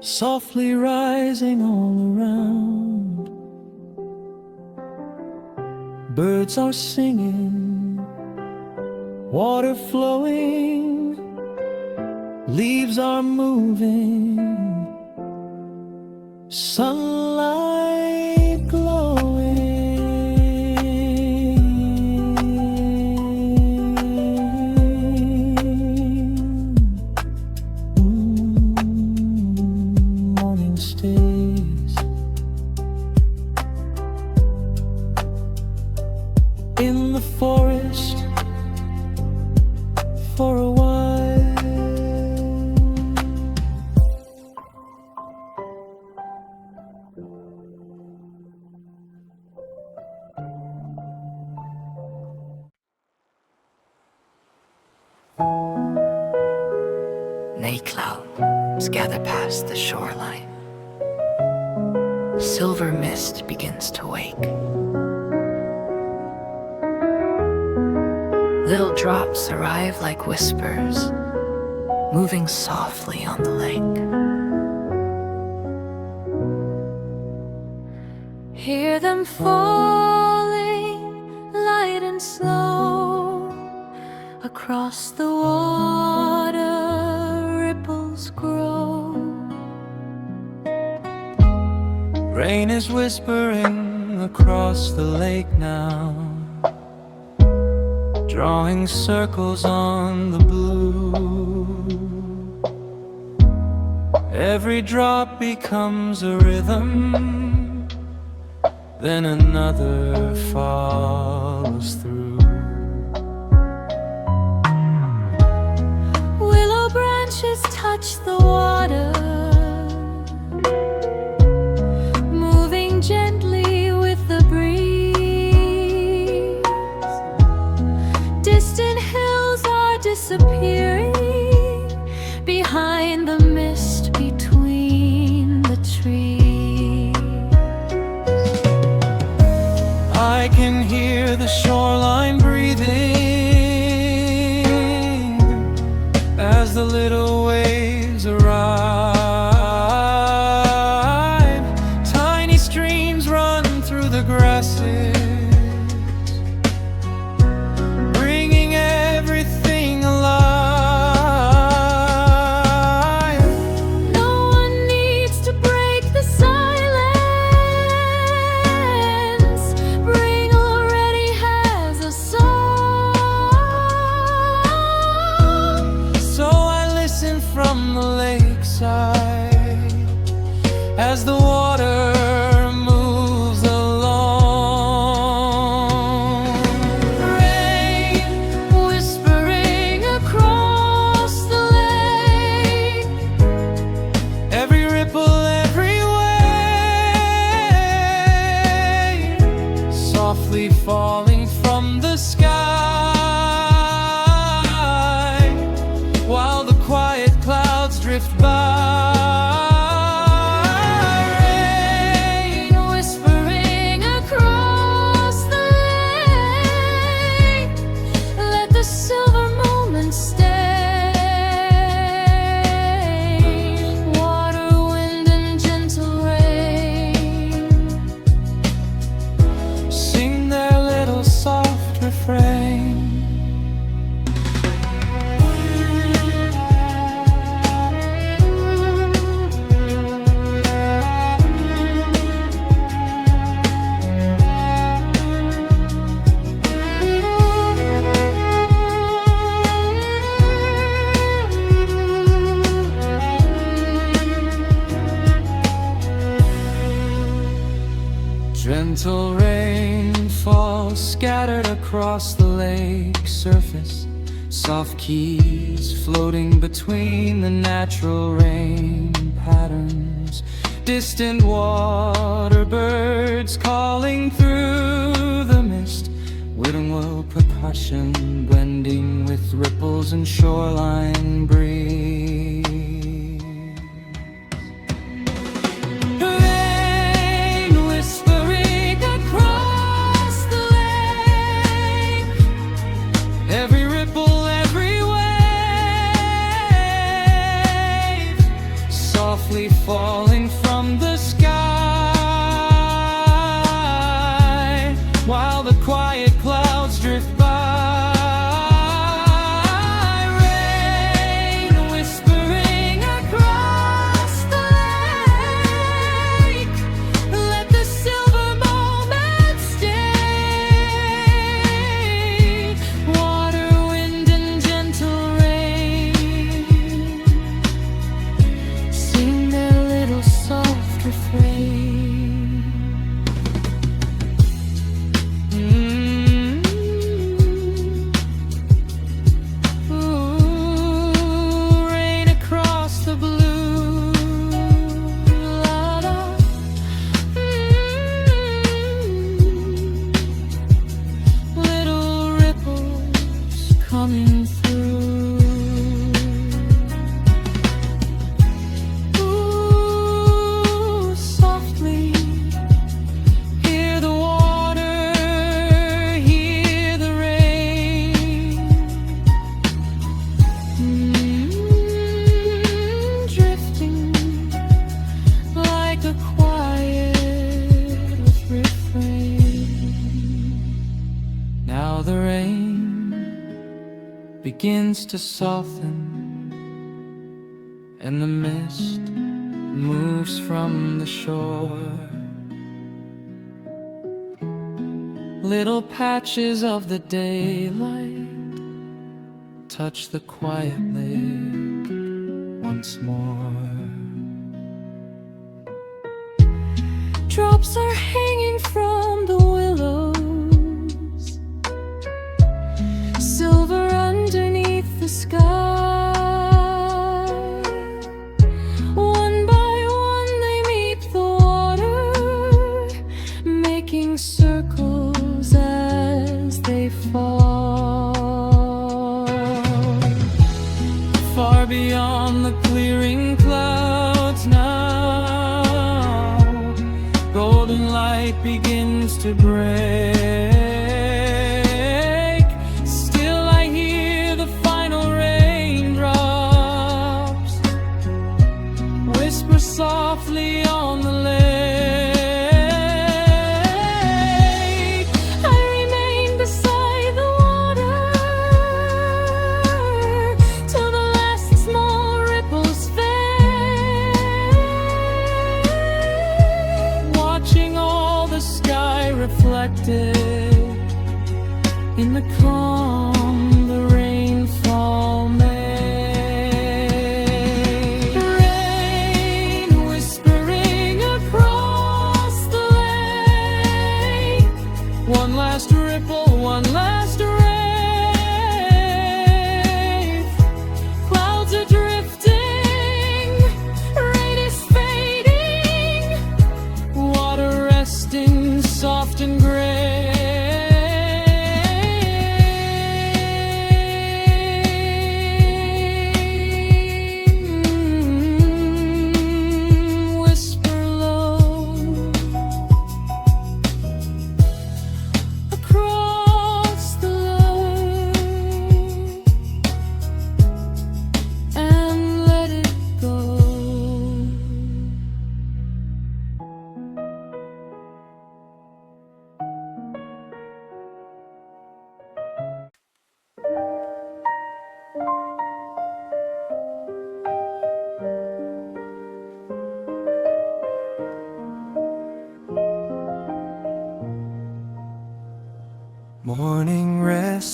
softly rising all around. Birds are singing, water flowing, leaves are moving, sunlight glowing. In the forest for a while. Night clouds gather past the shoreline. Silver mist begins to wake. Little drops arrive like whispers, moving softly on the lake. Hear them falling, light and slow. Across the water, ripples grow. Rain is whispering across the lake now, drawing circles on the blue. Every drop becomes a rhythm, then another follows through. Willow branches touch the water, moving gently with the breeze. Distant hills are disappearing behind the mist between the trees. I can hear the shoreline breathing as the little waves arrive. Tiny streams run through the grasses, bringing everything alive. No one needs to break the silence. Spring already has a song. So I listen from the lakeside as the water moves along. Rain whispering across the lake. Every ripple, every wave, softly falling from the sky. drift by. Rain whispering across the lake. Let the silver moment stay. Water, wind, and gentle rain Sing their little soft refrain. Gentle rain falls scattered across the lake surface. Soft keys floating between the natural rain patterns. Distant water birds calling through the mist. Whittle percussion blending with ripples and shoreline breeze. Every ripple, every wave, softly falling from the sky, while the quiet clouds drift by. Rain whispering across the lake. Let the silver moment stay. Water, wind, and gentle rain sing their little soft refrain. Ooh, rain across the blue. La, la. Little ripples coming through. Ooh, softly hear the water, hear the rain. Drifting like a quiet refrain. Now the rain begins to soften, and the mist moves from the shore. Little patches of the daylight touch the quiet lake once more. Drops are hanging from the willows, silver underneath the sky. One by one they meet the water, making circles as they fall. Far beyond the clearing clouds now, golden light begins to break. Still I hear the final raindrops whisper softly on the lake. I remain beside the water till the last small ripples fade, watching all the sky reflected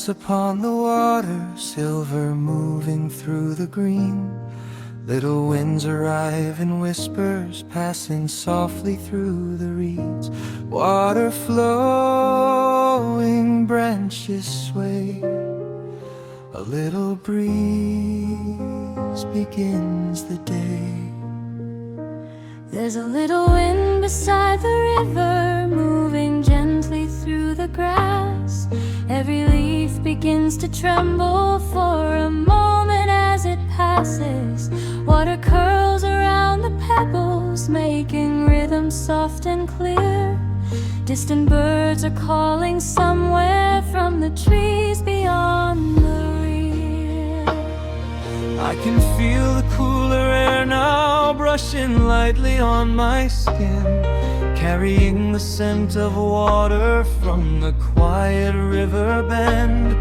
upon the water, silver moving through the green. Little winds arrive in whispers, passing softly through the reeds. Water flowing, branches sway. A little breeze begins the day. There's a little wind beside the river, moving gently through the grass. Every leaf begins to tremble for a moment as it passes. Water curls around the pebbles, making rhythm soft and clear. Distant birds are calling somewhere from the trees beyond the rear. I can feel the cooler air now, brushing lightly on my skin, carrying the scent of water from the quiet river bend.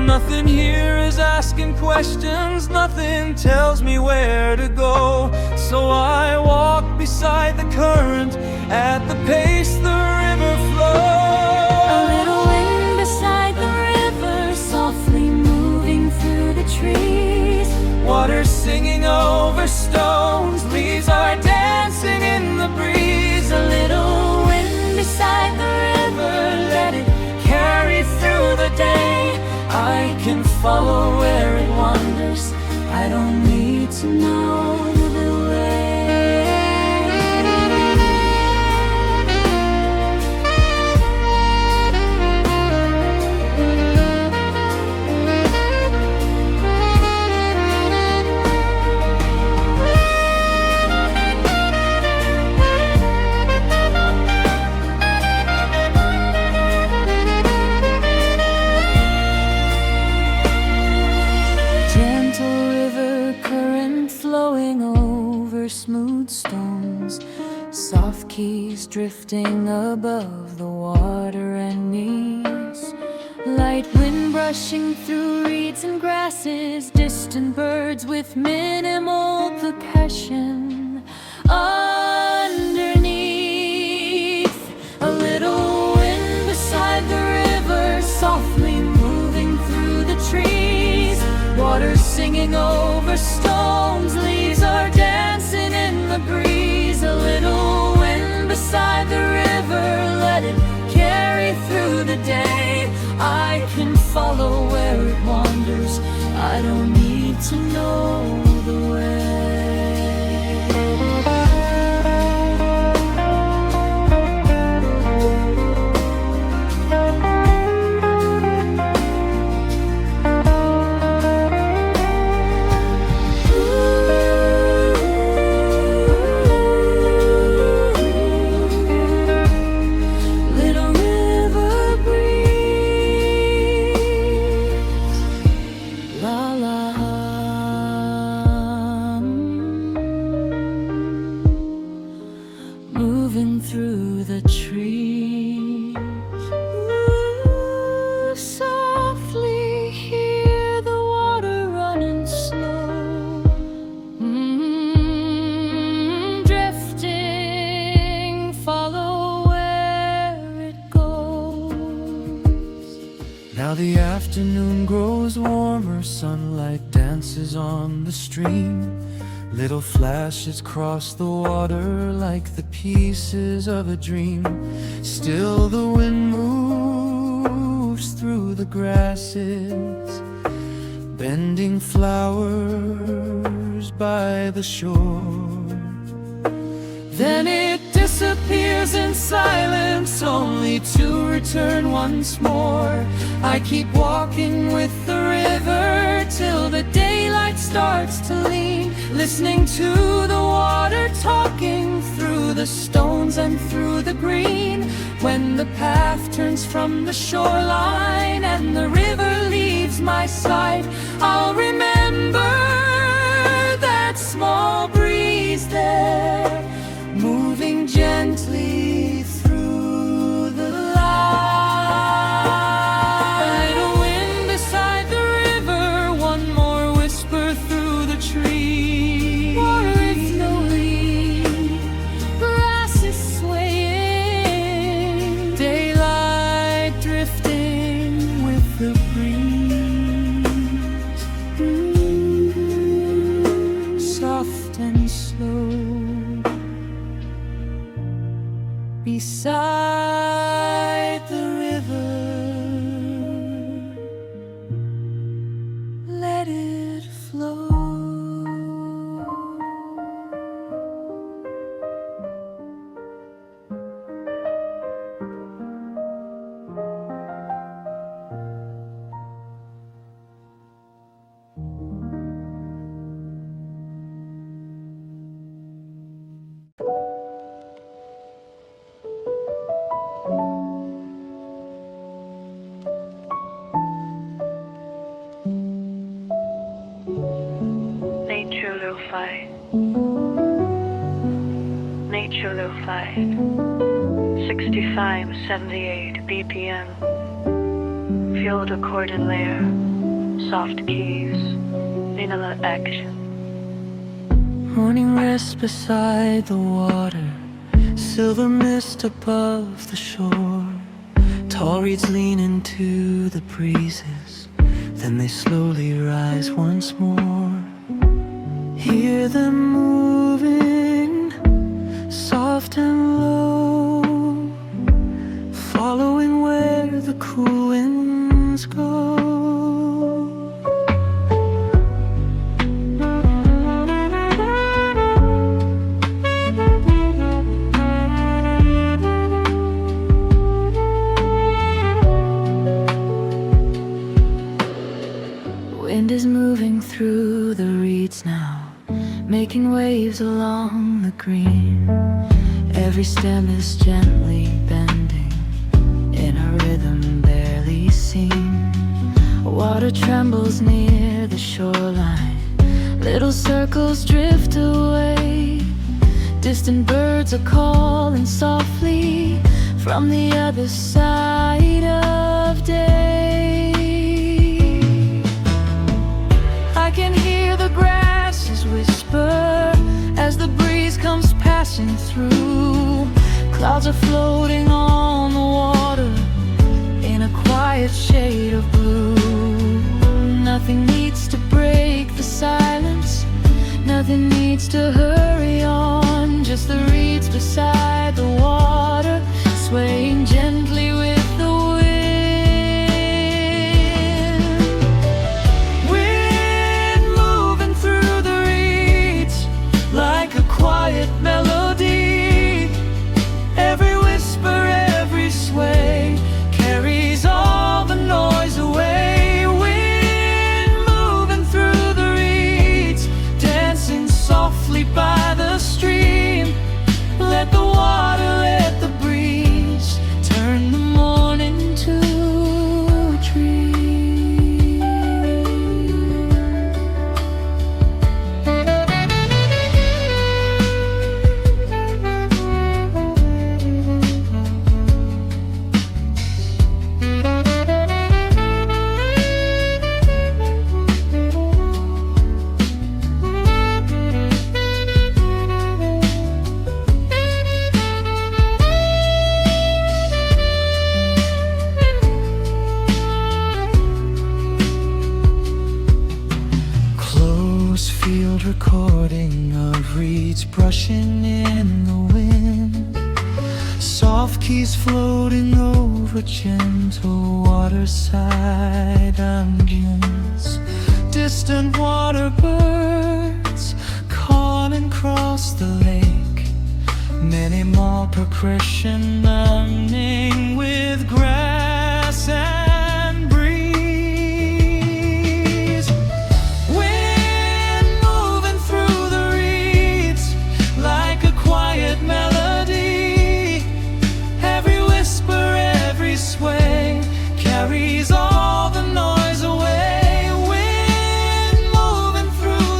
Nothing here is asking questions, nothing tells me where to go. So I walk beside the current at the pace the river flows. A little wind beside the river, softly moving through the trees. Water singing over stones, leaves are dancing in the breeze. A little wind beside the river, let it carry through the day. I can follow where it wanders, I don't need to know the way. Smooth stones, soft keys drifting above the water and knees. Light wind brushing through reeds and grasses, distant birds with minimal percussion. Underneath, a little wind beside the river, softly moving through the trees. Water singing over stones, leaves are dancing in the breeze. A little wind beside the river, let it carry through the day. I can follow where it wanders, I don't need to know the way. Moving through the trees. Ooh, softly hear the water running slow. Drifting, follow where it goes. Now the afternoon grows warmer, sunlight dances on the stream. Little flashes cross the water like the pieces of a dream. Still the wind moves through the grasses, bending flowers by the shore. Then it disappears in silence, only to return once more. I keep walking with the river till the daylight starts to lean, listening to the water talking through the stones and through the green. When the path turns from the shoreline and the river leaves my sight, I'll remember that small breeze there, moving gently through the light. A wind beside the river, one more whisper through the trees. Water is no lead, grass is swaying, Daylight drifting with the breeze. flow. Nature Lofi. Nature Lofi. 65-78 BPM. Field recorded layer. Soft keys. Vanilla action. Morning rest beside the water, silver mist above the shore. Tall reeds lean into the breezes, then they slowly rise once more. Hear them moving, soft and low, following where the cool winds go. Wind is moving through the reeds now, making waves along the green. Every stem is gently bending in a rhythm barely seen. Water trembles near the shoreline, little circles drift away. Distant birds are calling softly from the other side of day. I can hear the grasses whisper as the breeze comes passing through. Clouds are floating on the water in a quiet shade of blue. Nothing needs to break the silence, nothing needs to hurry on. Just the reeds beside the water, swaying gently with the wind. Like a quiet melody, every whisper, every sway carries all the noise away. Wind moving through the reeds, dancing softly by the stream. Let the water, let the breeze turn the morning to a dream. Field recording of reeds brushing in the wind. Soft keys floating over gentle waterside ambience. Distant water birds calling across the lake. Many more percussion numbing with grass and breeze. Quiet melody, every whisper, every sway carries all the noise away. Wind moving through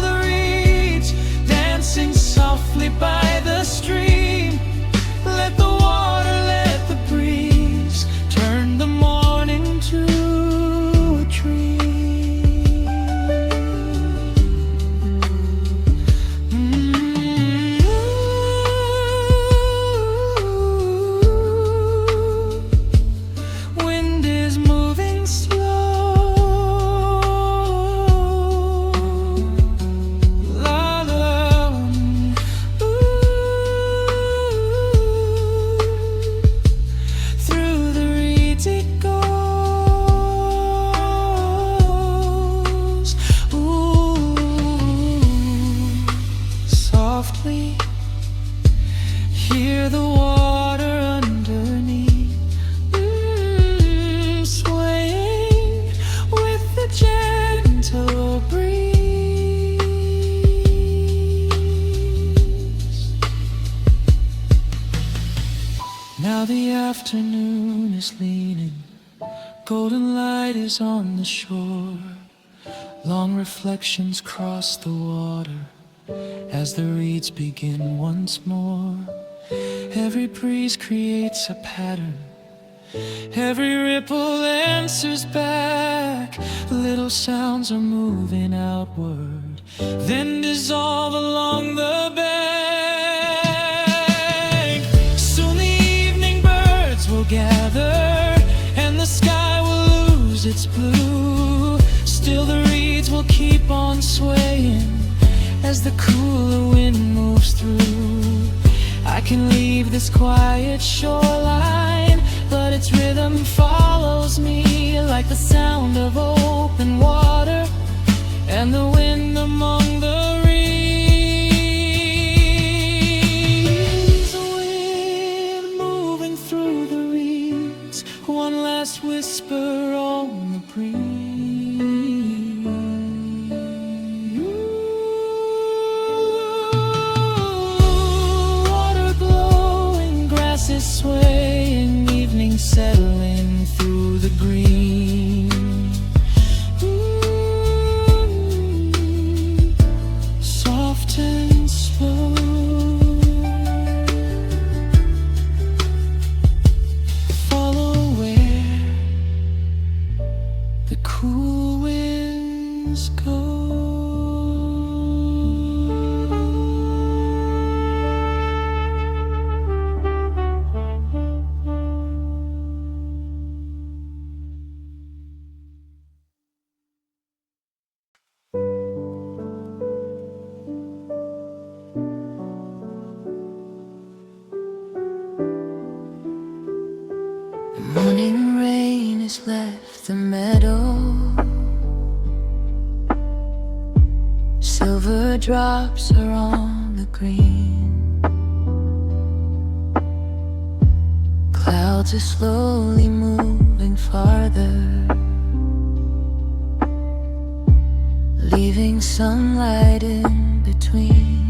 afternoon is leaning, golden light is on the shore. Long reflections cross the water as the reeds begin once more. Every breeze creates a pattern, every ripple answers back. Little sounds are moving outward, then dissolve along the bank. Soon the evening birds will gather, and the sky will lose its blue. Still the reeds will keep on swaying as the cooler wind moves through. I can leave this quiet shoreline, but its rhythm follows me like the sound of open water and the wind among the reeds. The wind moving through the reeds, one last whisper on the breeze. Water glowing, grasses swaying, evening settling through the green. Soft and slow, follow where the cool winds go. Morning rain has left the meadow, silver drops are on the green. Clouds are slowly moving farther, leaving sunlight in between.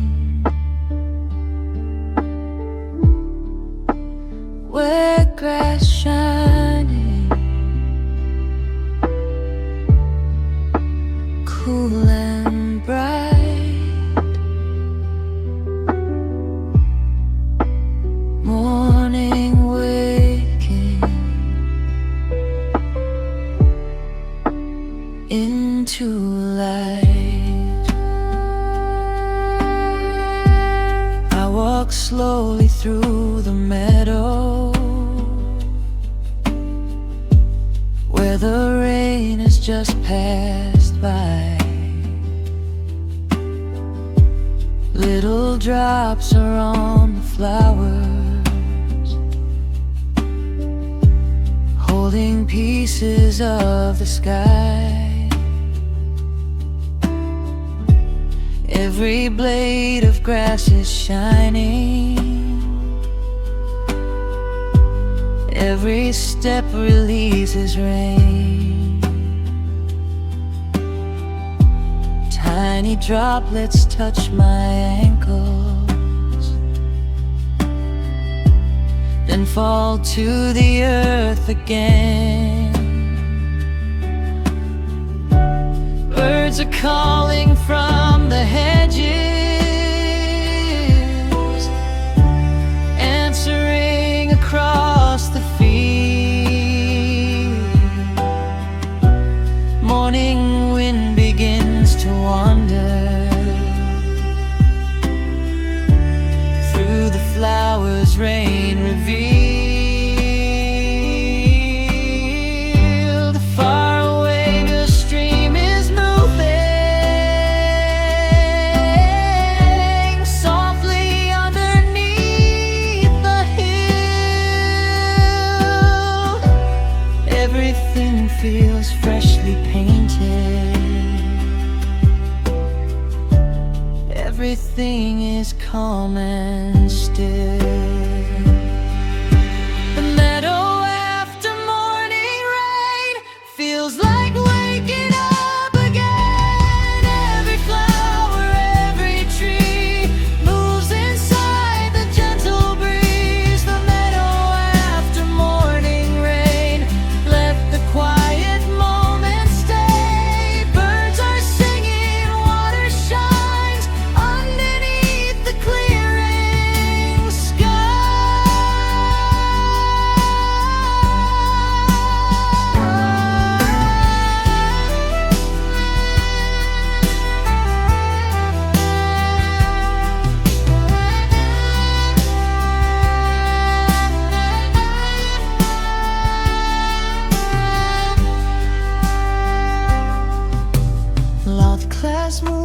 Where grass shining, cool and bright, morning waking into light. I walk slowly through the meadow where the rain has just passed by. Little drops are on the flowers, holding pieces of the sky. Every blade of grass is shining, every step releases rain. Tiny droplets touch my ankles, then fall to the earth again. Birds are calling from the hedges, answering across the field. Morning wind begins to wander through the flowers rain revealed. Far away the stream is moving softly underneath the hill. Everything feels freshly painted, everything is calm and still. The meadow after morning rain feels like waking up again. Every flower, every tree moves inside the gentle breeze. The meadow after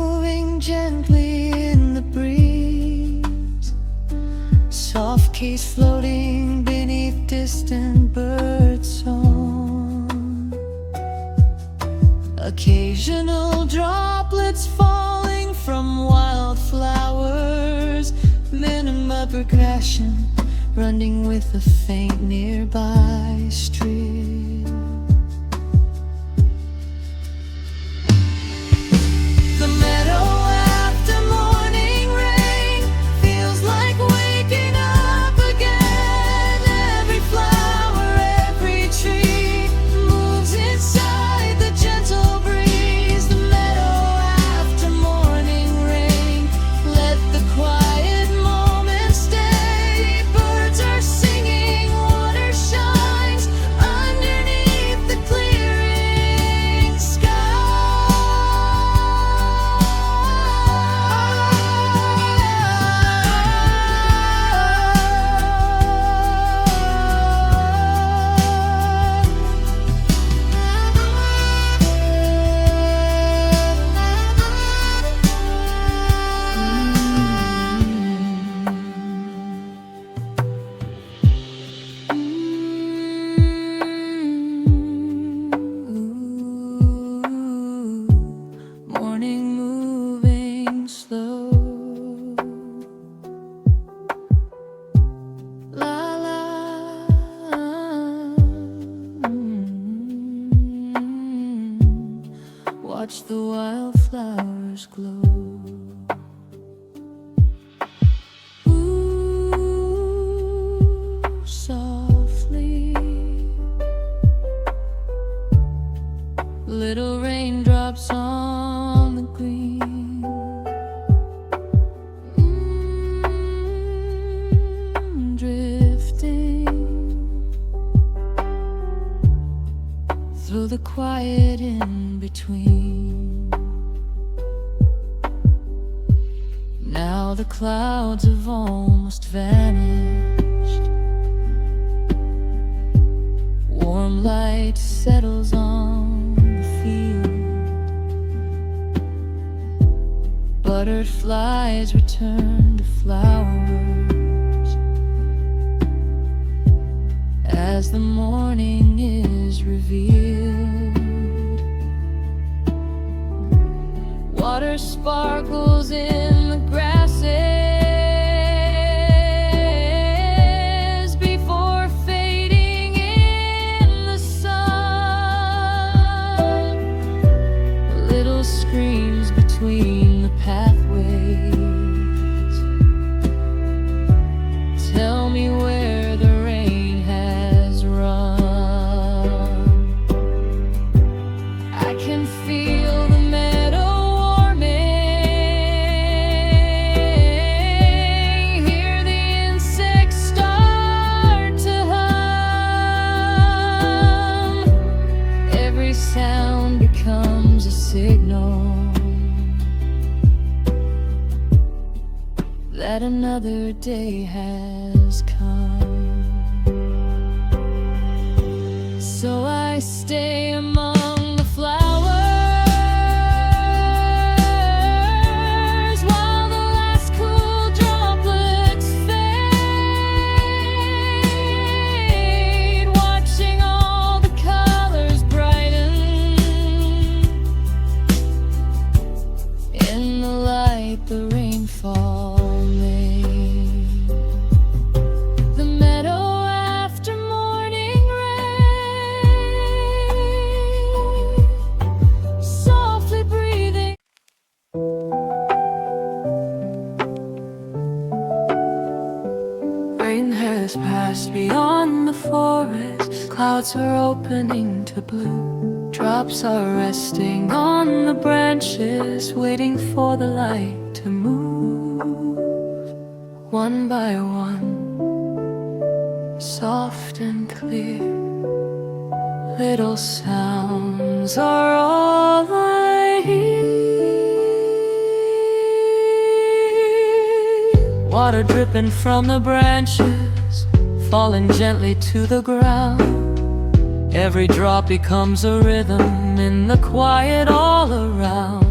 moving gently in the breeze, soft keys floating beneath distant bird song, occasional droplets falling from wildflowers, minima percussion running with a faint nearby stream. The meadow after morning rain feels like waking up again. Every flower, every tree moves inside the gentle breeze. The meadow after morning rain, let the quiet moments stay. Birds are singing, water shines underneath the clearing sky. Morning moving slow. La la. Watch the wildflowers glow. Ooh, softly. Little raindrops on the green. Drifting through the quiet in between. Now the clouds have almost vanished. Warm light settles on the field. Buttered flies return to flowers as the morning is revealed. Water sparkles in the grasses before fading in the sun. Little screams between the pathways tell me where the rain has run. I can feel the meadow warming, hear the insects start to hum. Every sound becomes a signal that another day has come. So I stay among the flowers while the last cool droplets fade, watching all the colors brighten in the light the rainfall made. The meadow after morning rain, softly breathing. Rain has passed beyond the forest, clouds are opening to blue. Drops are resting on the branches, waiting for the light to move. One by one, soft and clear, little sounds are all I hear. Water dripping from the branches, falling gently to the ground. Every drop becomes a rhythm in the quiet all around.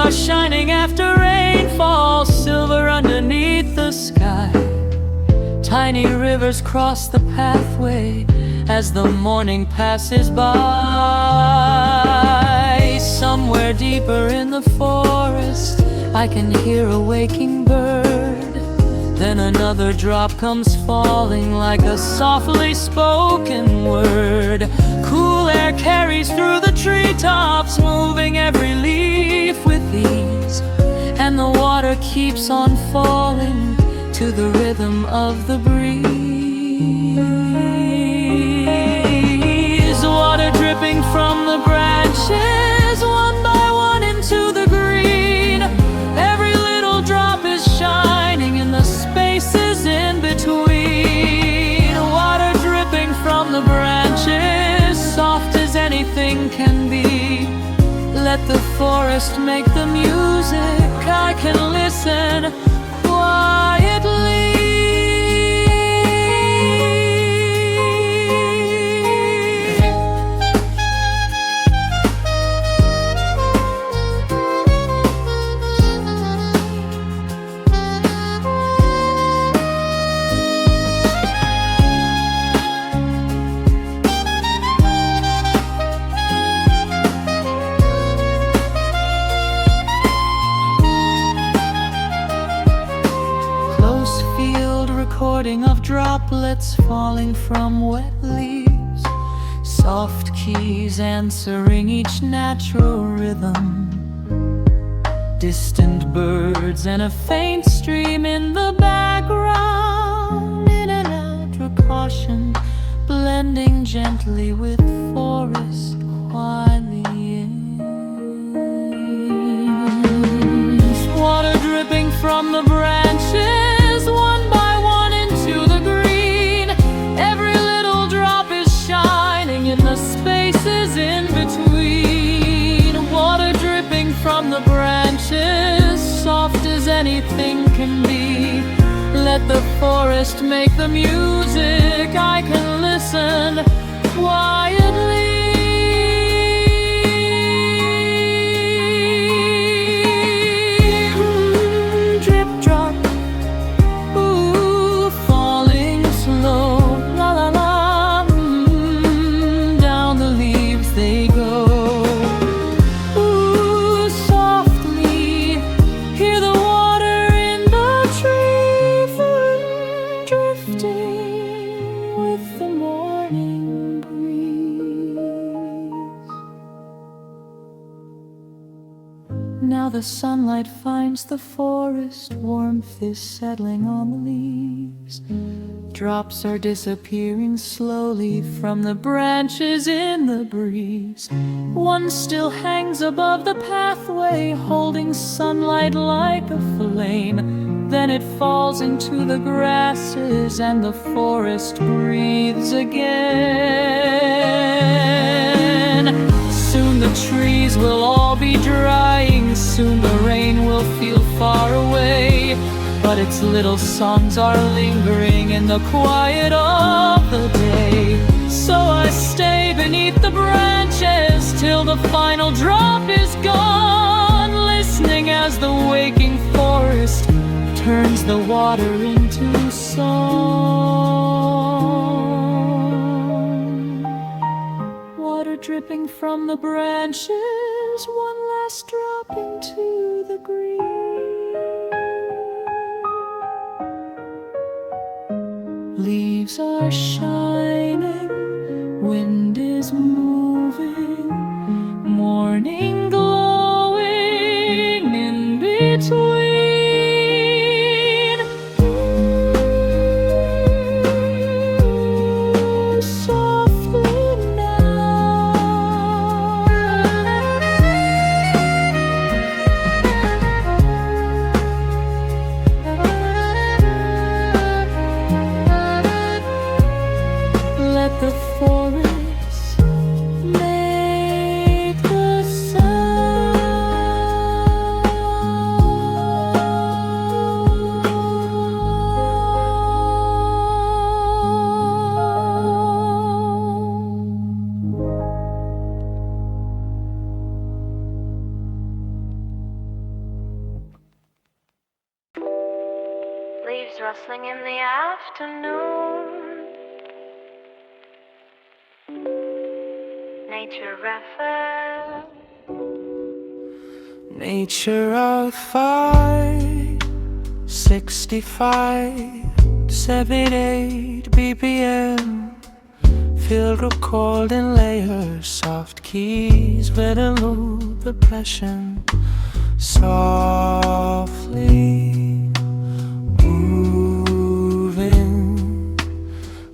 stars shining after rainfall, silver underneath the sky. Tiny rivers cross the pathway as the morning passes by. Somewhere deeper in the forest, I can hear a waking bird. Then another drop comes falling like a softly spoken word. Cool air carries through the treetops, moving every leaf with ease. And the water keeps on falling to the rhythm of the breeze. Water dripping from the branches, one by one into the green. Every little drop is shining in the spaces in between. Water dripping from the branches, soft as anything can be. Let the forest make the music, I can listen quietly. Recording of droplets falling from wet leaves, soft keys answering each natural rhythm. Distant birds and a faint stream in the background, in and out percussion, blending gently with forest quietly in. Water dripping from the branches, one by one into the green. Every little drop is shining in the spaces in between. Water dripping from the branches, soft as anything can be. Let the forest make the music, I can listen quietly. Now the sunlight finds the forest, warmth is settling on the leaves. Drops are disappearing slowly from the branches in the breeze. One still hangs above the pathway, holding sunlight like a flame. Then it falls into the grasses and the forest breathes again. Soon the trees will all be drying, soon the rain will feel far away. But its little songs are lingering in the quiet of the day. So I stay beneath the branches till the final drop is gone, listening as the waking forest turns the water into song. Water dripping from the branches, one last drop into the green. Leaves are shining, wind is moving, morning glowing in between. Softly now, let the forest make the sound. Leaves rustling in the afternoon. Nature reference. Nature of 565-78 BPM. Field recording layers, soft keys, red and loop percussion. Softly moving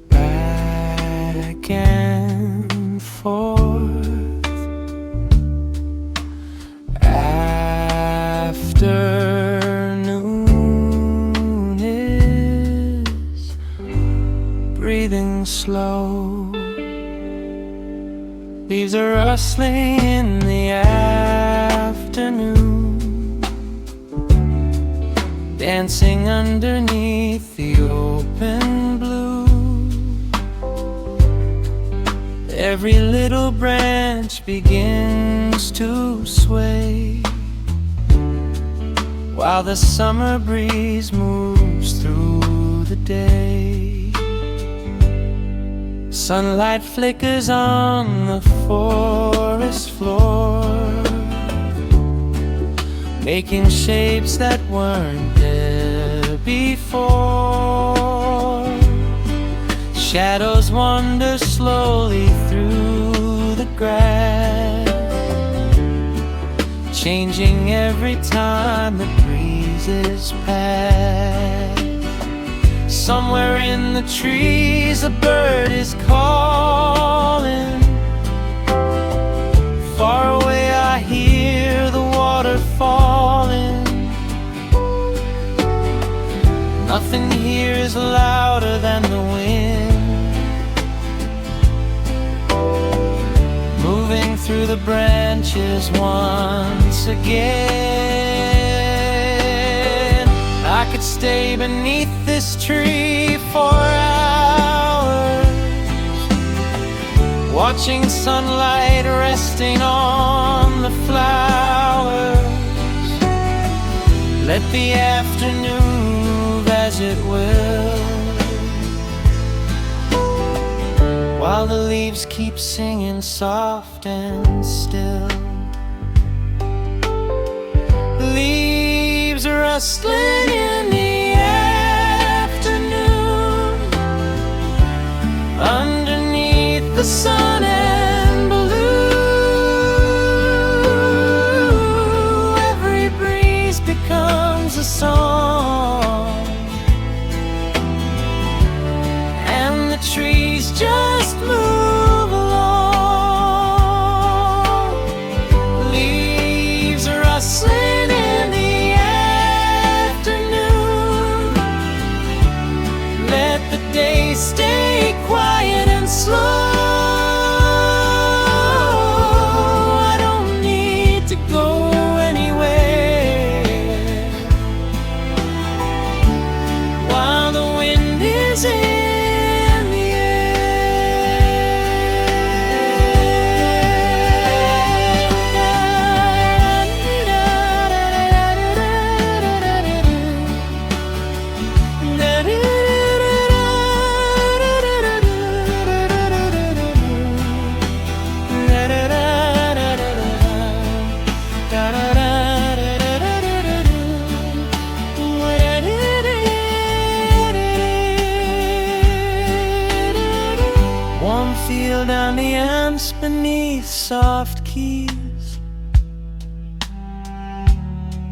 back and forth. Afternoon is breathing slow. Leaves are rustling in the afternoon, dancing underneath the open blue. Every little branch begins to sway, while the summer breeze moves through the day. Sunlight flickers on the forest floor, making shapes that weren't there before. Shadows wander slowly through the grass, changing every time the breezes pass. Somewhere in the trees a bird is calling. Far away I hear the water falling. Nothing here is louder than the wind, moving through the branches once again. I could stay beneath this tree for hours, watching sunlight resting on the flowers. Let the afternoon move as it will, while the leaves keep singing soft and still. Leaves rustling in the afternoon, underneath the sun and blue. Every breeze becomes a song, and the trees just move along. Leaves rustling in the afternoon. Let the day stay quiet and slow. I don't need to go anywhere while the wind is in the warm field ambience beneath soft keys,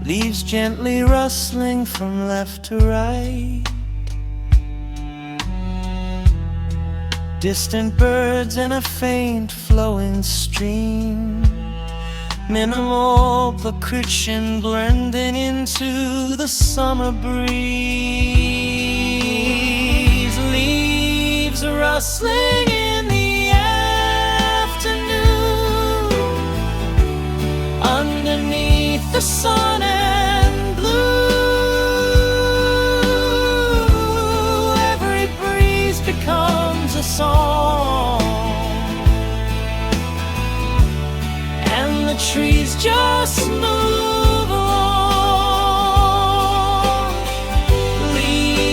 leaves gently rustling from left to right. Distant birds and a faint flowing stream, minimal percussion blending into the summer breeze. Leaves rustling in the afternoon, underneath the sun and blue. Every breeze becomes a song, and the trees just move along. Leaves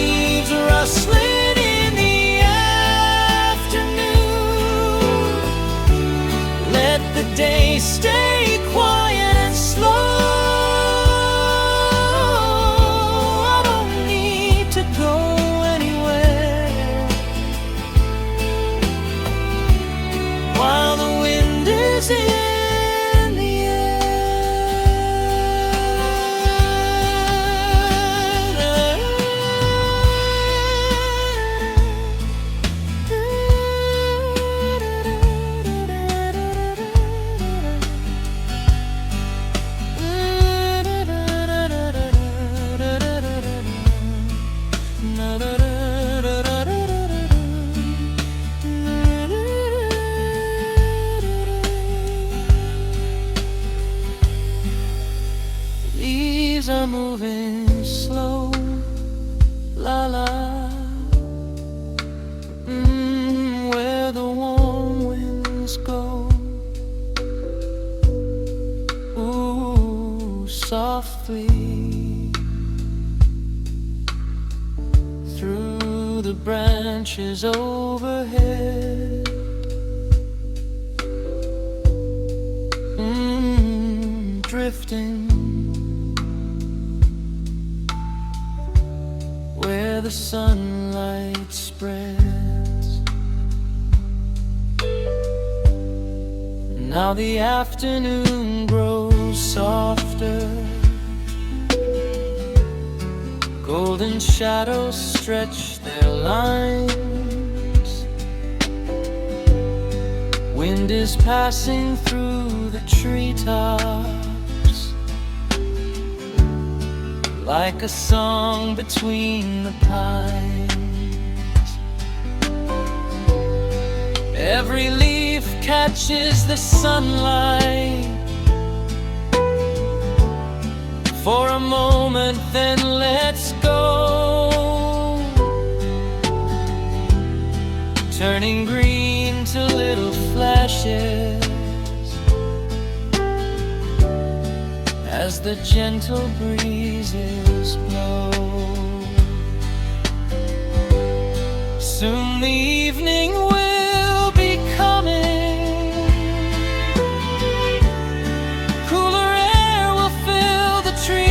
trees are moving slow, la la. Where the warm winds go, ooh, softly through the branches overhead. Drifting where the sunlight spreads. Now the afternoon grows softer, golden shadows stretch their lines. Wind is passing through the treetops, like a song between the pines. Every leaf catches the sunlight for a moment, then lets go, turning green to little flashes as the gentle breezes blow. Soon the evening will be coming, cooler air will fill the trees,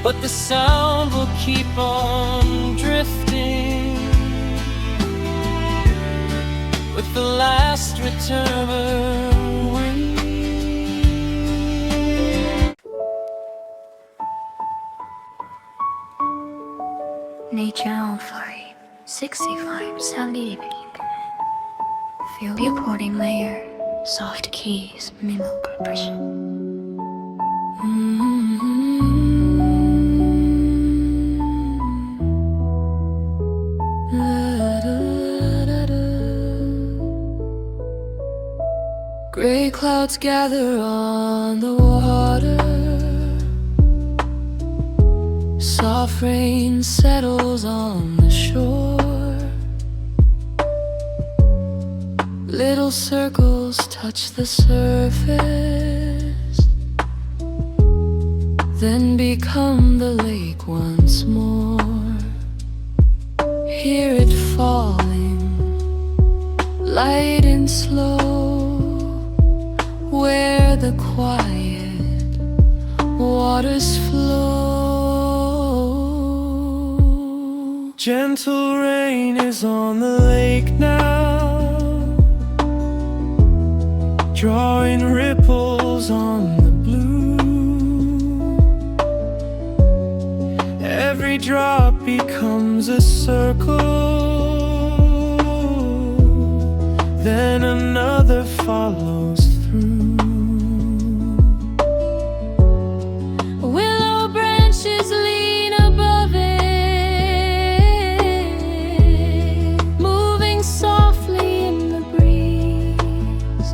but the sound will keep on drifting with the last return. Nature on fire, 65-70 BPM. Feel the recording layer, soft keys, minimal percussion. Gray clouds gather on the water, soft rain settles on the shore. Little circles touch the surface, then become the lake once more. Hear it falling, light and slow, where the quiet waters flow. Gentle rain is on the lake now, drawing ripples on the blue. Every drop becomes a circle, then another follows through. Willow branches lean above it, moving softly in the breeze.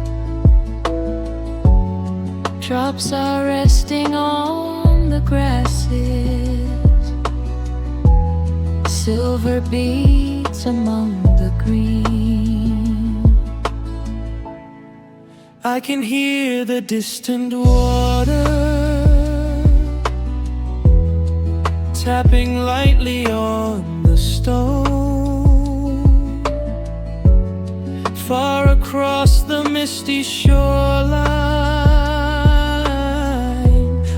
Drops are resting on the grasses, silver beads among the green. I can hear the distant water tapping lightly on the stone. Far across the misty shoreline,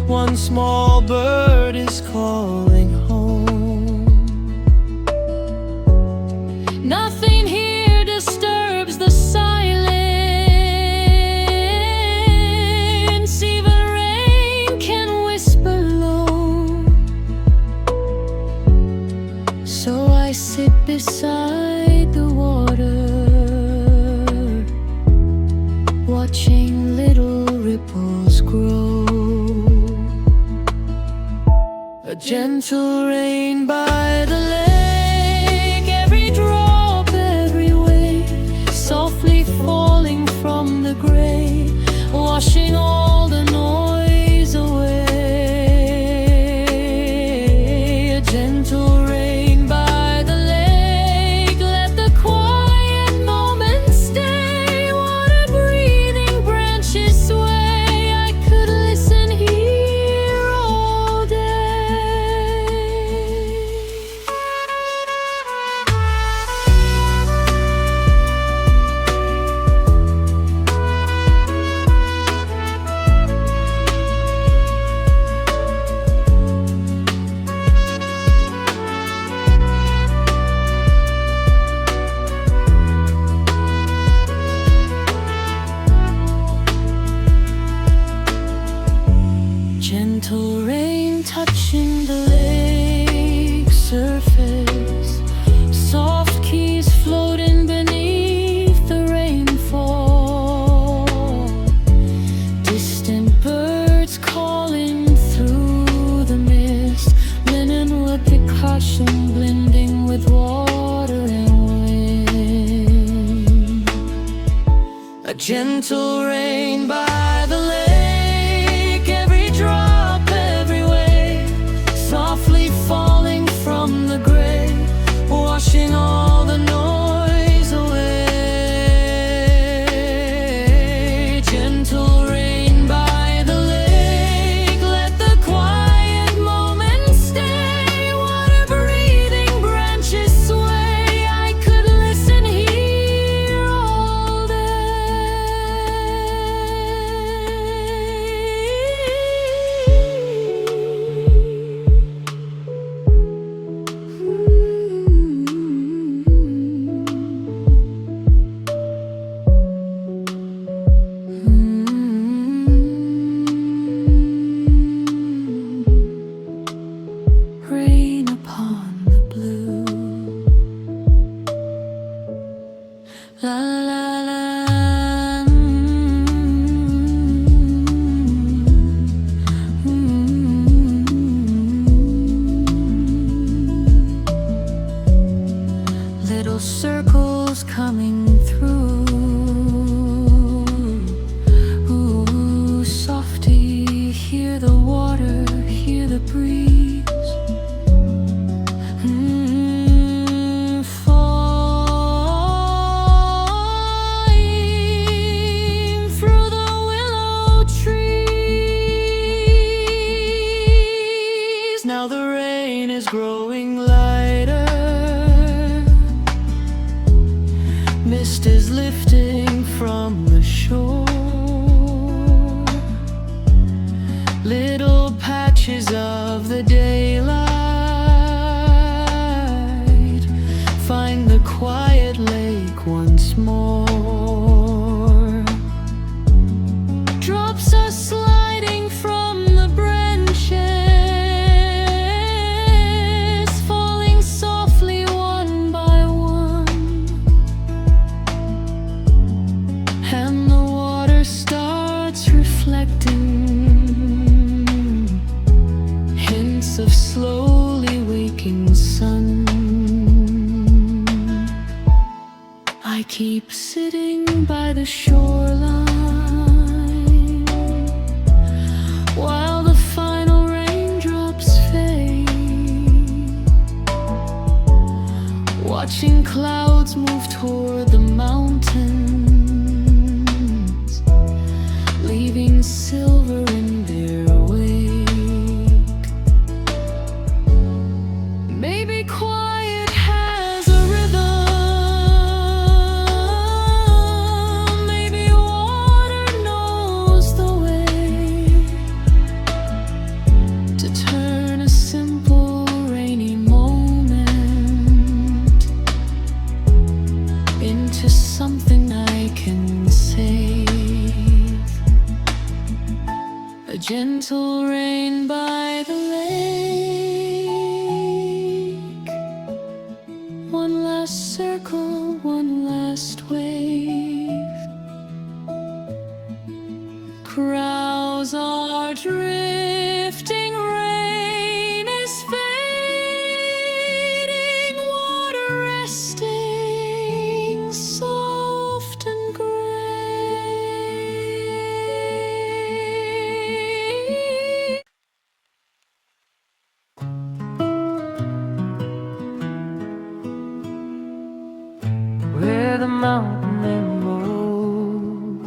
one small bird is calling home. Nothing here disturbs the silence, even rain can whisper low. So I sit beside the water, watching little ripples grow. A gentle rain by the lake, every drop, every wave, Softly falling from the gray, washing all rain touching the lake surface, soft keys floating beneath the rainfall, distant birds calling through the mist, linen wood percussion blending with water and wind. A gentle rain by the lake, every drop, every wave, softly falling from the gray, washing all the noise away. Gentle rain by the lake, let the quiet moments stay. Water breathing, branches sway, I could listen here all rain upon the blue. La la la. Little circles coming through. Ooh, softy, hear the water, hear the breeze. Falling through the willow trees. Now the rain is growing lighter, mist is lifting from the shore. Little patches of the daylight find the quiet lake once more. Drops are sliding from the branches, falling softly one by one, and the water starts reflecting hints of slowly waking sun. I keep sitting by the shoreline while the final raindrops fade, watching clouds move toward the mountains, leaving silver in their wake. Maybe quiet has a rhythm, maybe water knows the way to turn a simple rainy moment into something I can save. A gentle rain by the lake, one last circle, one last wave. Crows are drifting, rain is fading, water resting, soft and gray. Where the mountain emeralds,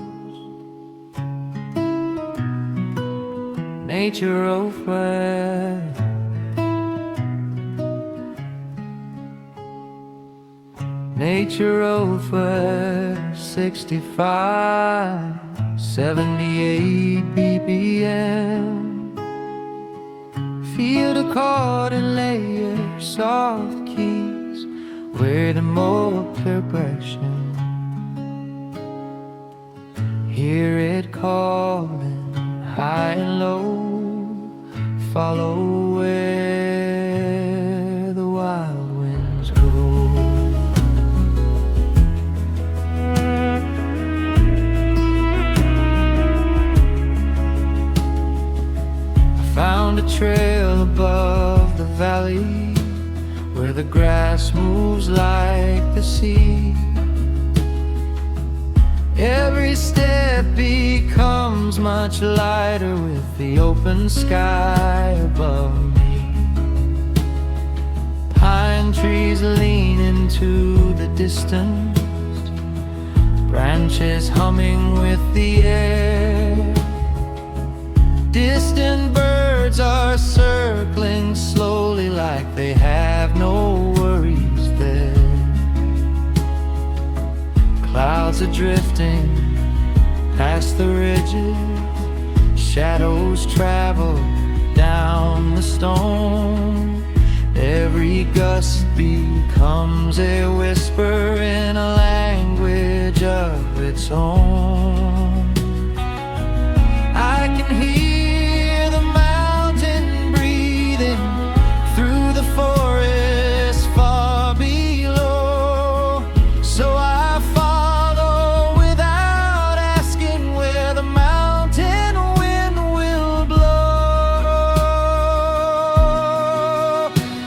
nature over, nature over 65, 78 BPM. Feel the chord and layer, soft keys, where the more percussion. Hear it calling high and low, follow where the wild winds go. Found a trail above the valley where the grass moves like the sea. Every step becomes much lighter with the open sky above me. Pine trees lean into the distance, branches humming with the air. Distant birds are circling slowly like they have no worries there. Clouds are drifting past the ridges, shadows travel down the stone. Every gust becomes a whisper in a language of its own. I can hear the mountain breathing through the forest far below. So I follow without asking where the mountain wind will blow.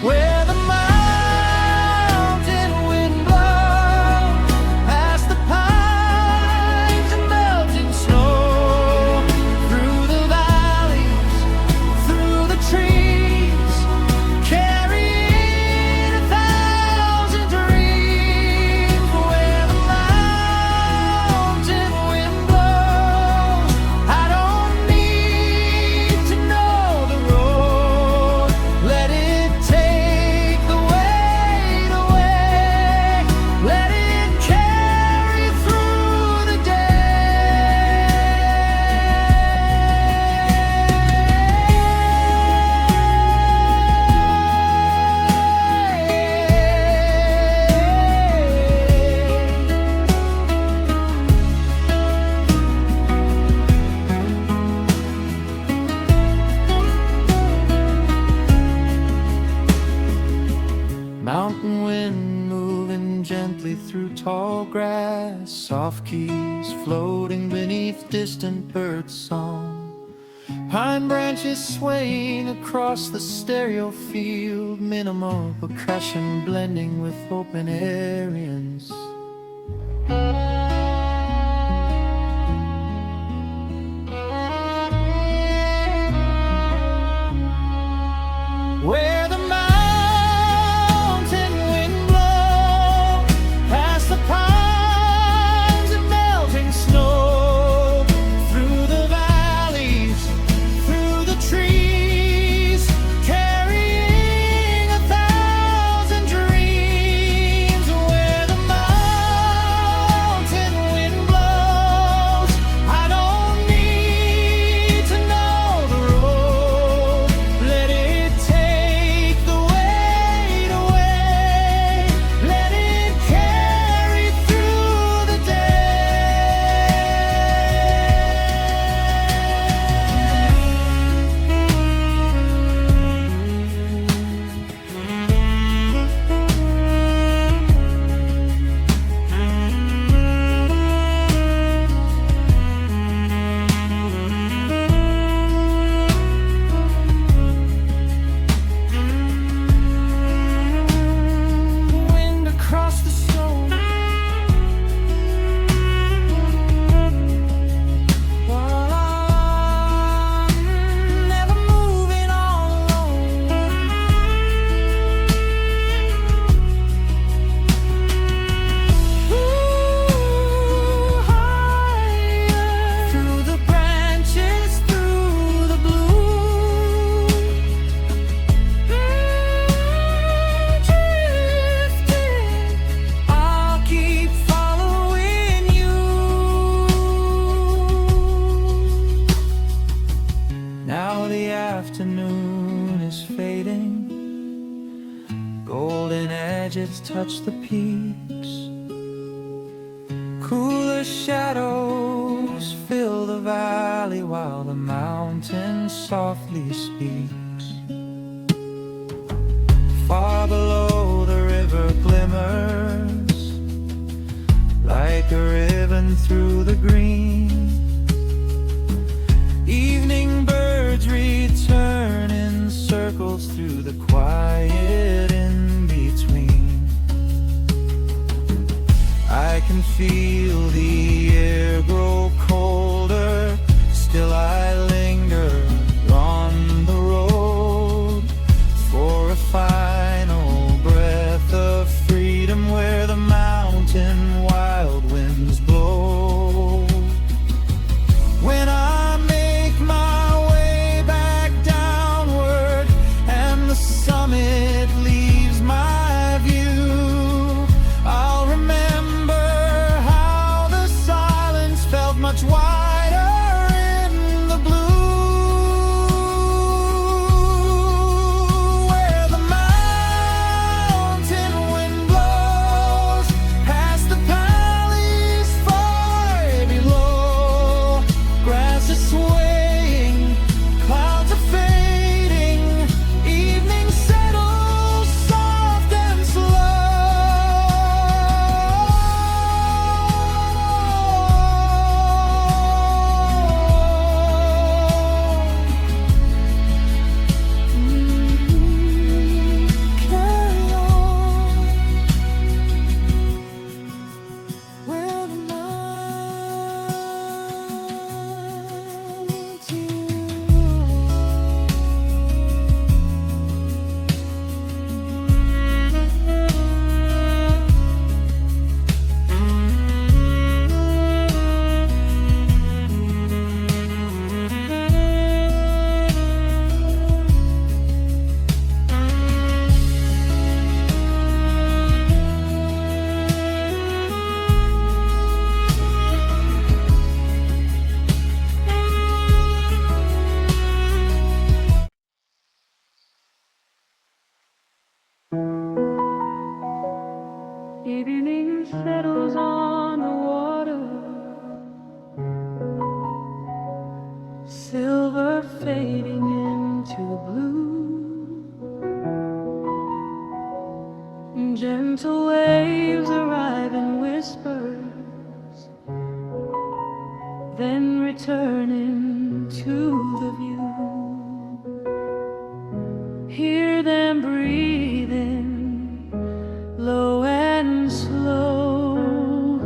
Where the mountain wind blows past the pines and melting snow. Through the valleys, through the trees, carrying 1,000 dreams. Where the mountain wind blows, I don't need to know the road. Let it take the weight away. Let it carry through the Mountain wind moving gently through tall grass, soft keys floating beneath distant bird song. Pine branches swaying across the stereo field, minimal percussion blending with open areas. Where the mountain wind blows past the pines and melting snow. Through the valleys, through the trees, carrying 1,000 dreams. Where the mountain wind blows, I don't need to know the road. Let it take the weight away. Let it carry through the wind across the snow. While I'm never moving all alone. Ooh, higher through the branches, through the blue. Drifting, I'll keep following you. Now the afternoon is fading, golden edges touch the peaks. Cooler shadows fill the valley while the mountain softly speaks. Far below the river glimmers like a ribbon through the green. Evening birds return in circles through the quiet in between. I can feel the air grow colder, still I linger on the road for a final breath of freedom where the mountain wild winds blow. When I make my way back downward and the summit leaves my view, I'll remember how the silence felt much wider in the blue, where the mountain wind blows past the valleys far below. Grass is swaying, clouds are fading, evening settles soft and slow. Carry on, where the evening settles on the water, silver fading into blue. Gentle waves arrive in whispers, then return into the view. Hear them breathing, low and slow,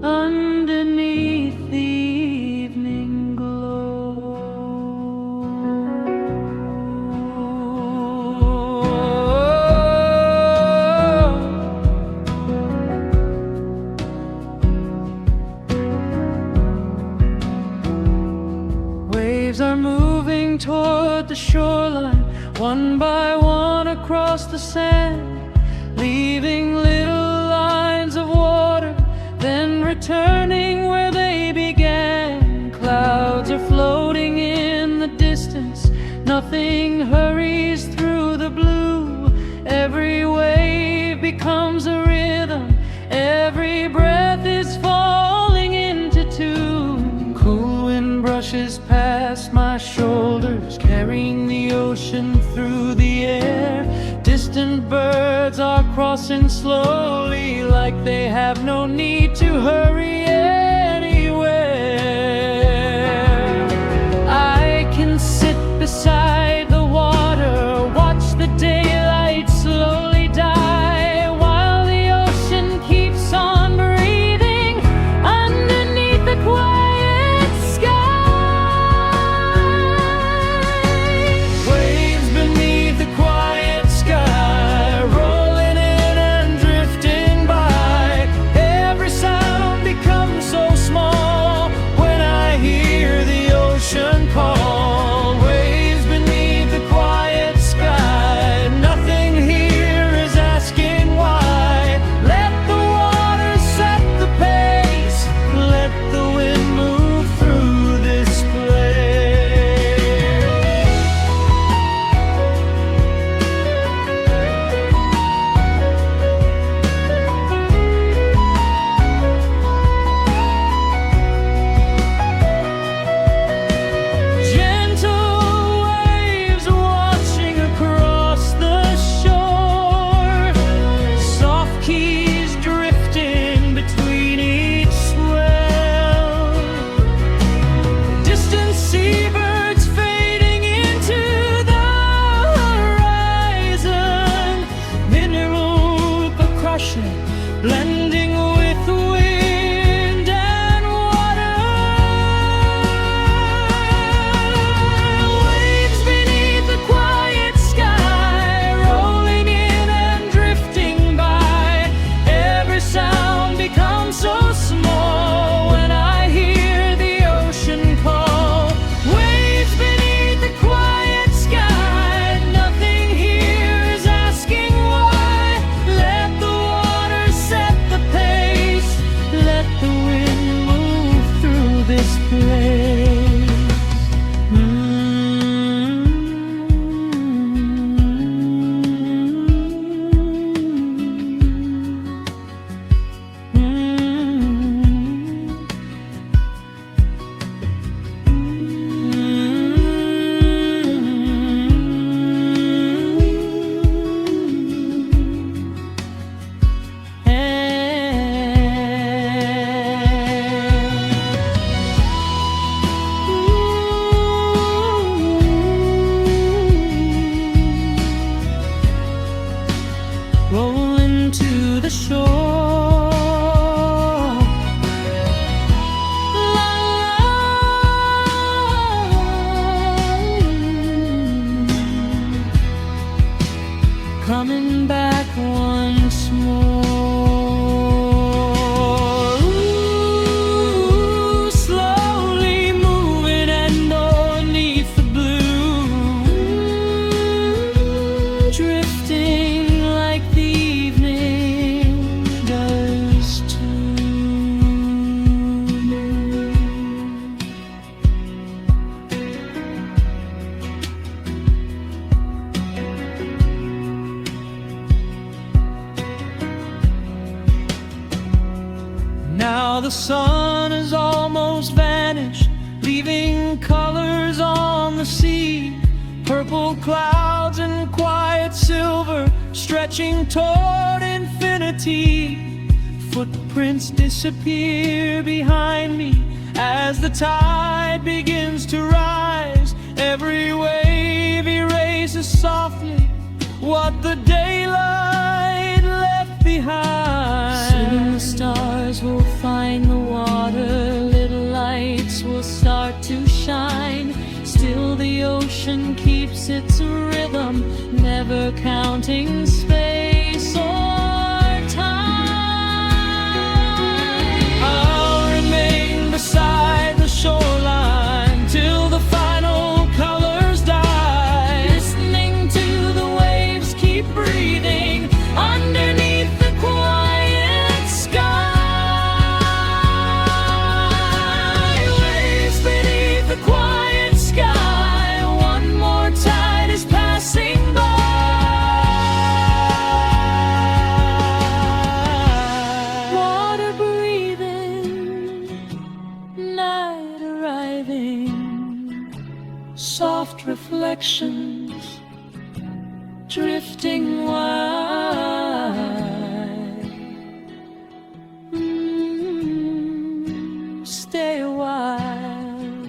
underneath the evening glow. Waves are moving toward the shoreline, one by one across the sand, leaving little lines of water, then returning where they began. Clouds are floating in the distance, nothing hurries through the blue. Every wave becomes a rhythm, every breath is falling into tune. Cool wind brushes past my shoulders, carrying the ocean through the air. Distant birds are crossing slowly, like they have no need to hurry anywhere. I can sit beside the water, watch the daylight slowly die, while the ocean keeps on breathing underneath the quiet sky. Waves beneath the quiet sky, rolling in and drifting by. Every sound becomes the sun has almost vanished, leaving colors on the sea. Purple clouds and quiet silver stretching toward infinity. Footprints disappear behind me as the tide begins to rise. Every wave erases softly what the daylight left behind. Soon the stars will find the water, little lights will start to shine. Still the ocean keeps its rhythm, never counting space or time. I'll remain beside the shoreline till the final colors die, Listening to the waves keep breathing underneath the quiet sky. waves beneath the quiet sky. One more tide is passing by. Water breathing, night arriving, Soft reflections drifting wide. Stay a while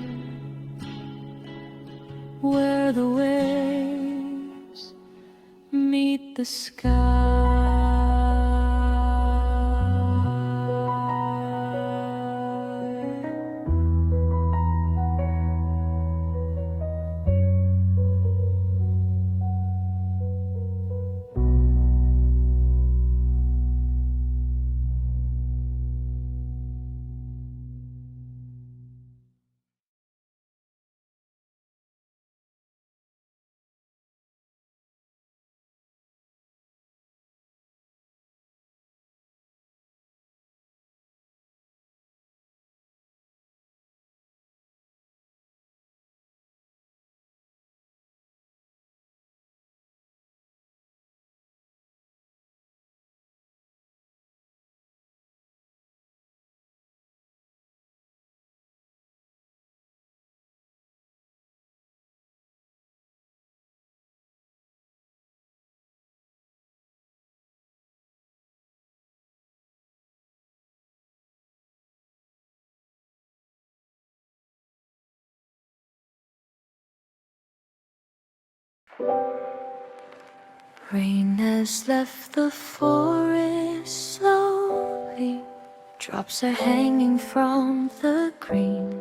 where the waves meet the sky. Rain has left the forest slowly. Drops are hanging from the green.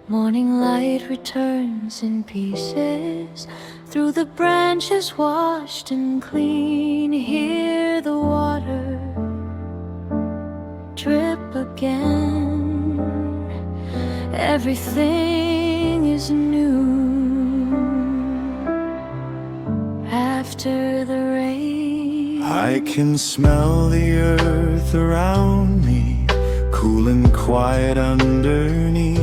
Morning light returns in pieces through the branches, washed and clean. Hear the water drip again. Everything is new after the rain. I can smell the earth around me, cool and quiet underneath.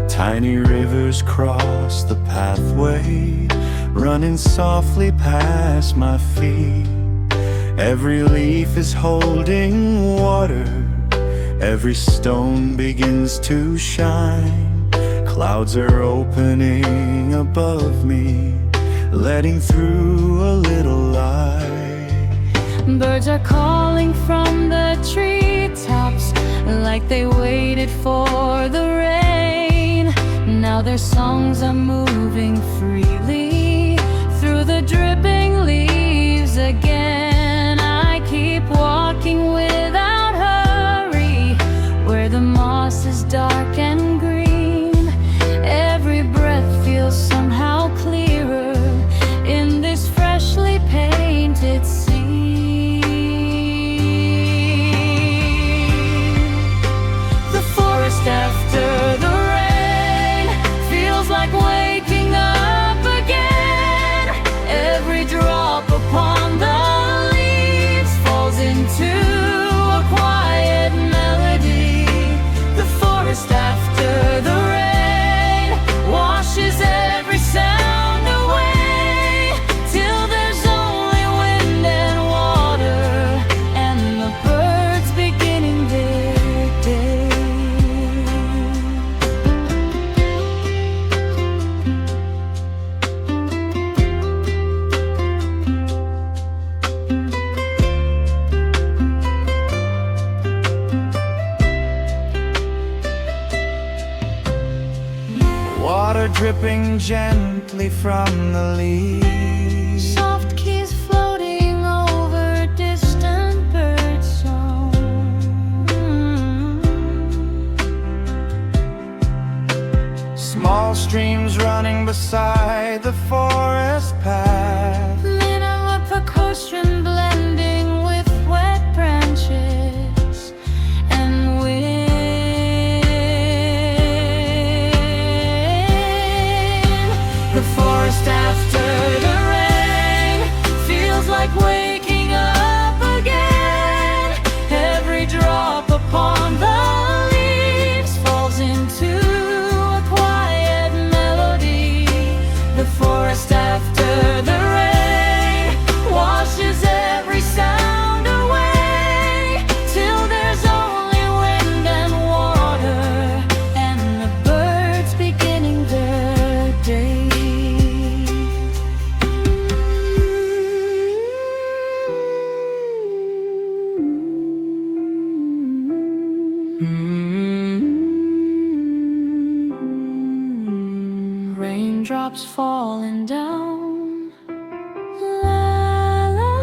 Tiny rivers cross the pathway, running softly past my feet. Every leaf is holding water, every stone begins to shine. Clouds are opening above me, letting through a little light. Birds are calling from the treetops, like they waited for the rain. Now their songs are moving freely through the dripping leaves again. I keep walking without hurry, where the moss is dark and green. Every breath feels somehow clearer in this freshly painted sea. The forest after the rain feels like waking up again. Every drop upon the leaves falls into dripping gently from the leaves. Soft keys floating over distant bird song. Small streams running beside the forest path. Minimal percussion blending with wet branches and wind. The forest after the rain feels like waking up again. Every drop upon the leaves falls into a quiet melody. The forest after the rain washes every sound away, till there's only wind and water and the birds beginning their day. Raindrops falling down. La, la.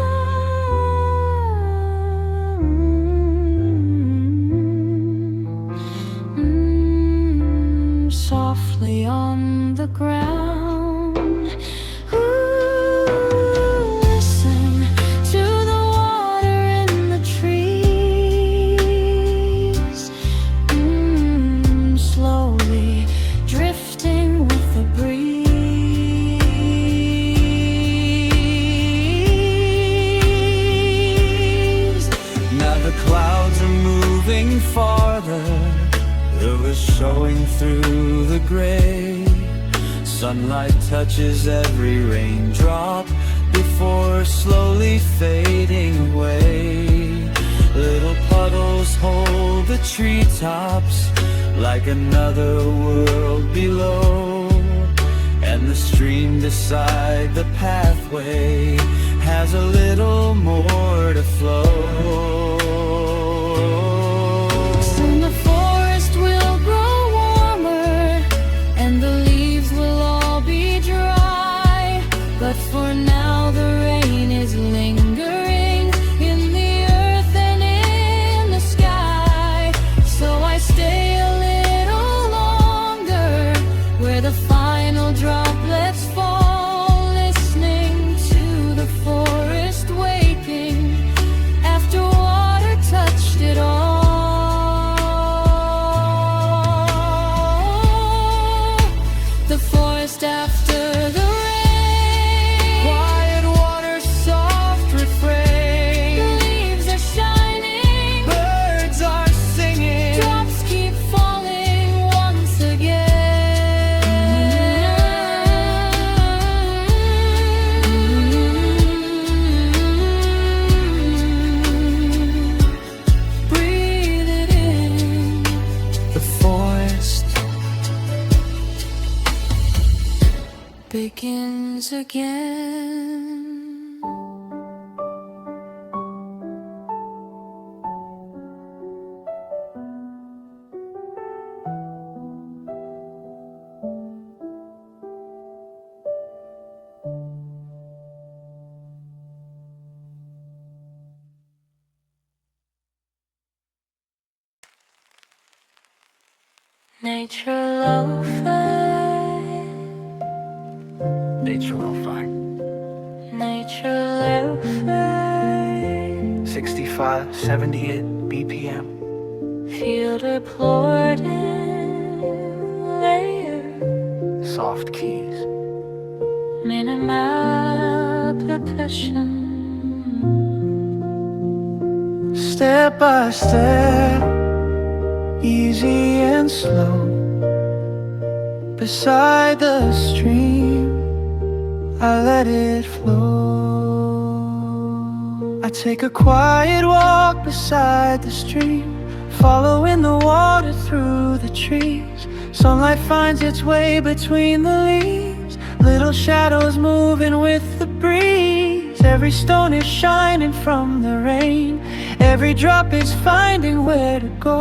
Softly on the ground. Ooh, listen to the water in the trees. Slowly drifting with the breeze. Now the clouds are moving farther, the was showing through the gray. Sunlight touches every raindrop before slowly fading away. Little puddles hold the treetops like another world below, and the stream beside the pathway has a little more to flow. Soon the forest will grow warmer and the leaves will all be dry, but for now the rain is lingering in the earth and in the sky. So I stay a little longer where the final droplets fall, listening to the forest waking after water touched it all. The forest after the rain. Quiet water, soft refrain. The leaves are shining. Birds are singing. Drops keep falling once again. Breathe it in. The forest Begins again. Nature Lofi. Nature Lofi. Nature Lofi. 65, 78 BPM. Feel deplored in layer. Soft keys. Minimal percussion. Step by step, easy and slow, beside the stream, I let it flow. I take a quiet walk beside the stream, following the water through the trees. Sunlight finds its way between the leaves, little shadows moving with the breeze. Every stone is shining from the rain, every drop is finding where to go.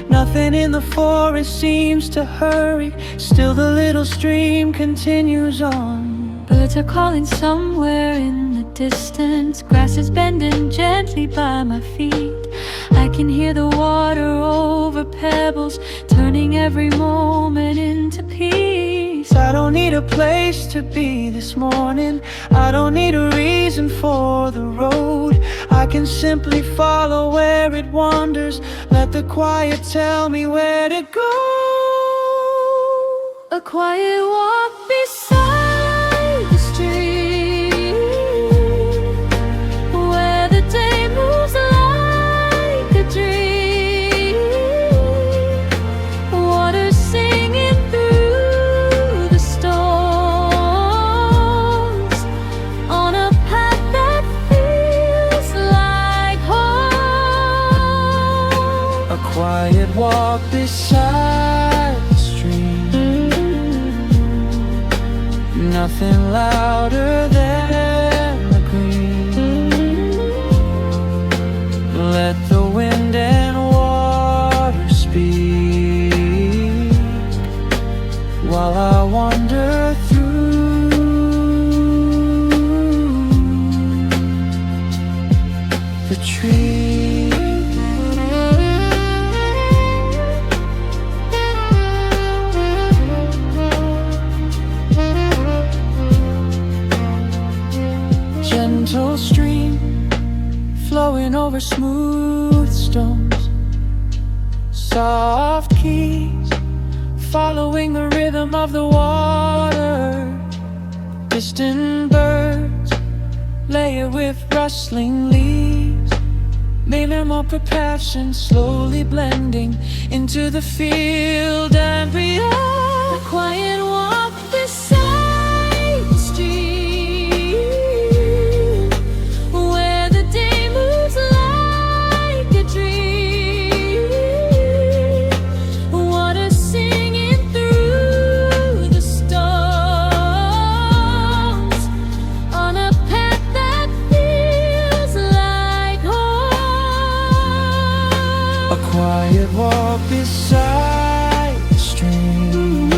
Nothing in the forest seems to hurry. Still the little stream continues on. Birds are calling somewhere in the distance. Grass is bending gently by my feet. I can hear the water over pebbles, turning every moment into peace. I don't need a place to be this morning. I don't need a reason for the road. I can simply follow where it wanders. Let the quiet tell me where to go. A quiet walk beside the stream, where the day moves like a dream. Water singing through the stones, on a path that feels like home. A quiet walk beside the stream. Nothing louder than the green. Let the wind and water speak while I wander through the trees. Gentle stream flowing over smooth stones, soft keys following the rhythm of the water. Distant birds layer with rustling leaves, minimal percussion slowly blending into the field and beyond. A quiet walk beside the stream, where the day moves like a dream. Water singing through the stones, on a path that feels like home. A quiet walk beside the stream.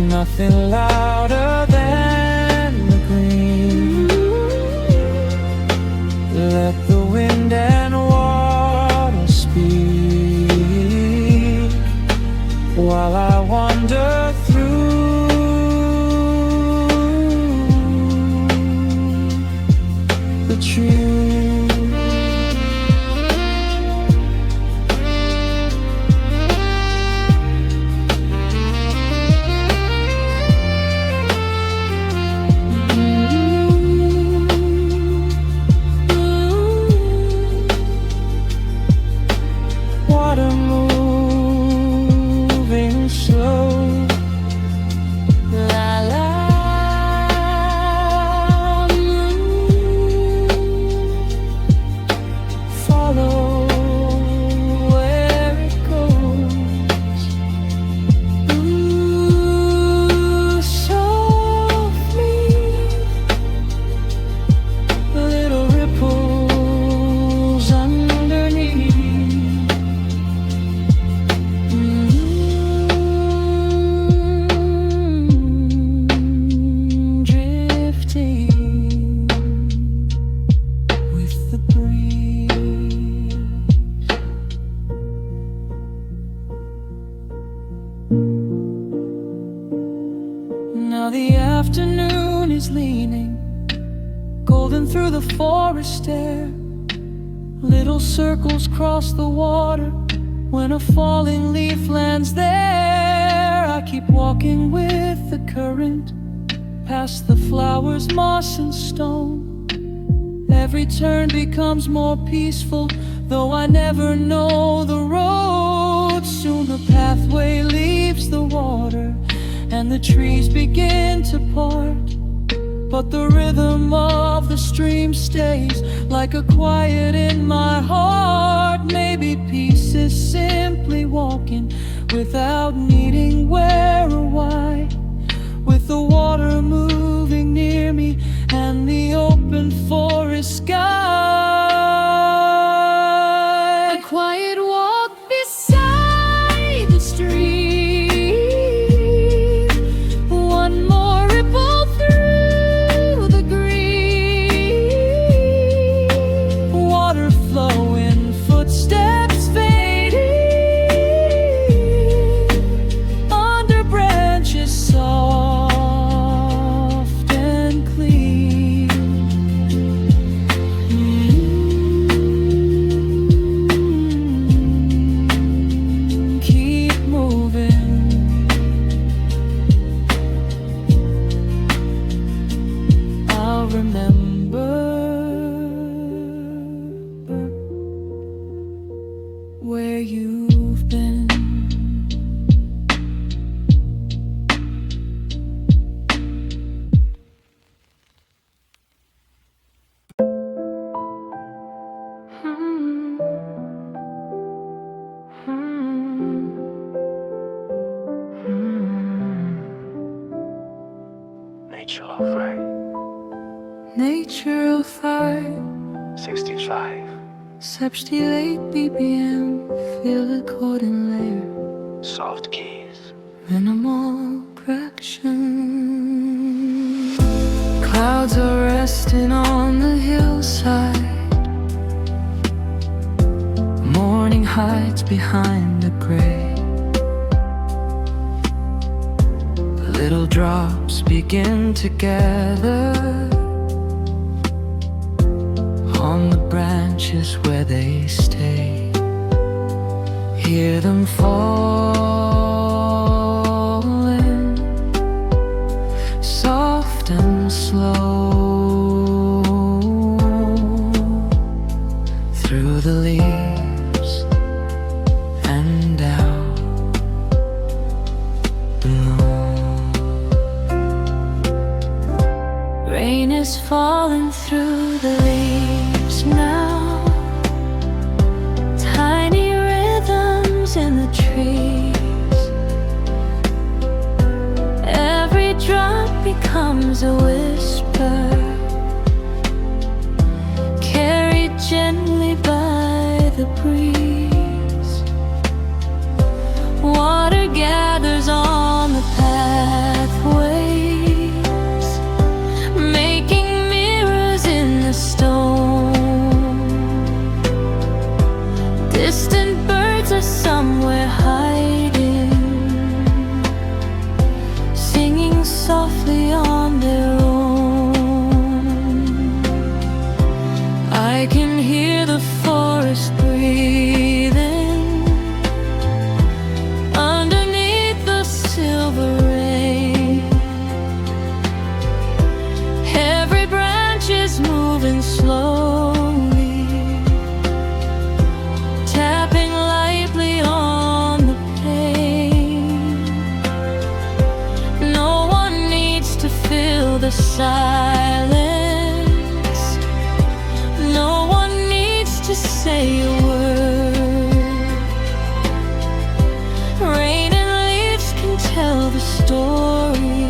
Nothing louder than the green. Let the wind and water speak while I wander through the trees. Water moving slow. La la. Follow where it goes. Softly, little ripples underneath. Drifting with the breeze. Now the afternoon is leaning golden through the forest air. Little circles cross the water when a falling leaf lands there. I keep walking with the current, past the flowers, moss and stone. Every turn becomes more peaceful, though I never know the road. Soon the pathway leaves the water, and the trees begin to part. But the rhythm of the stream stays, like a quiet in my heart. Maybe peace is simply walking without needing where or why, with the water moving near me and the open forest sky. A quiet walk Nature Lofi. Nature Lofi, 65. 78 BPM. Feel the chord and layer, Soft keys. minimal percussion. Clouds are resting on the hillside. Morning hides behind the gray. Little drops begin to gather on the branches where they stay. Hear them falling, soft and slow, through the leaves and out below. Rain is falling through the leaves now. Tiny rhythms in the trees. Every drop becomes a whisper, carried gently by the breeze. Water gathers on the pathways, making mirrors in the stone. Distant birds are somewhere hiding, singing softly on their own. I can hear the forest breathing underneath the silver rain. Every branch is moving slowly, tapping lightly on the pane. No one needs to fill the silence. No one needs to say a word. Rain and leaves can tell the story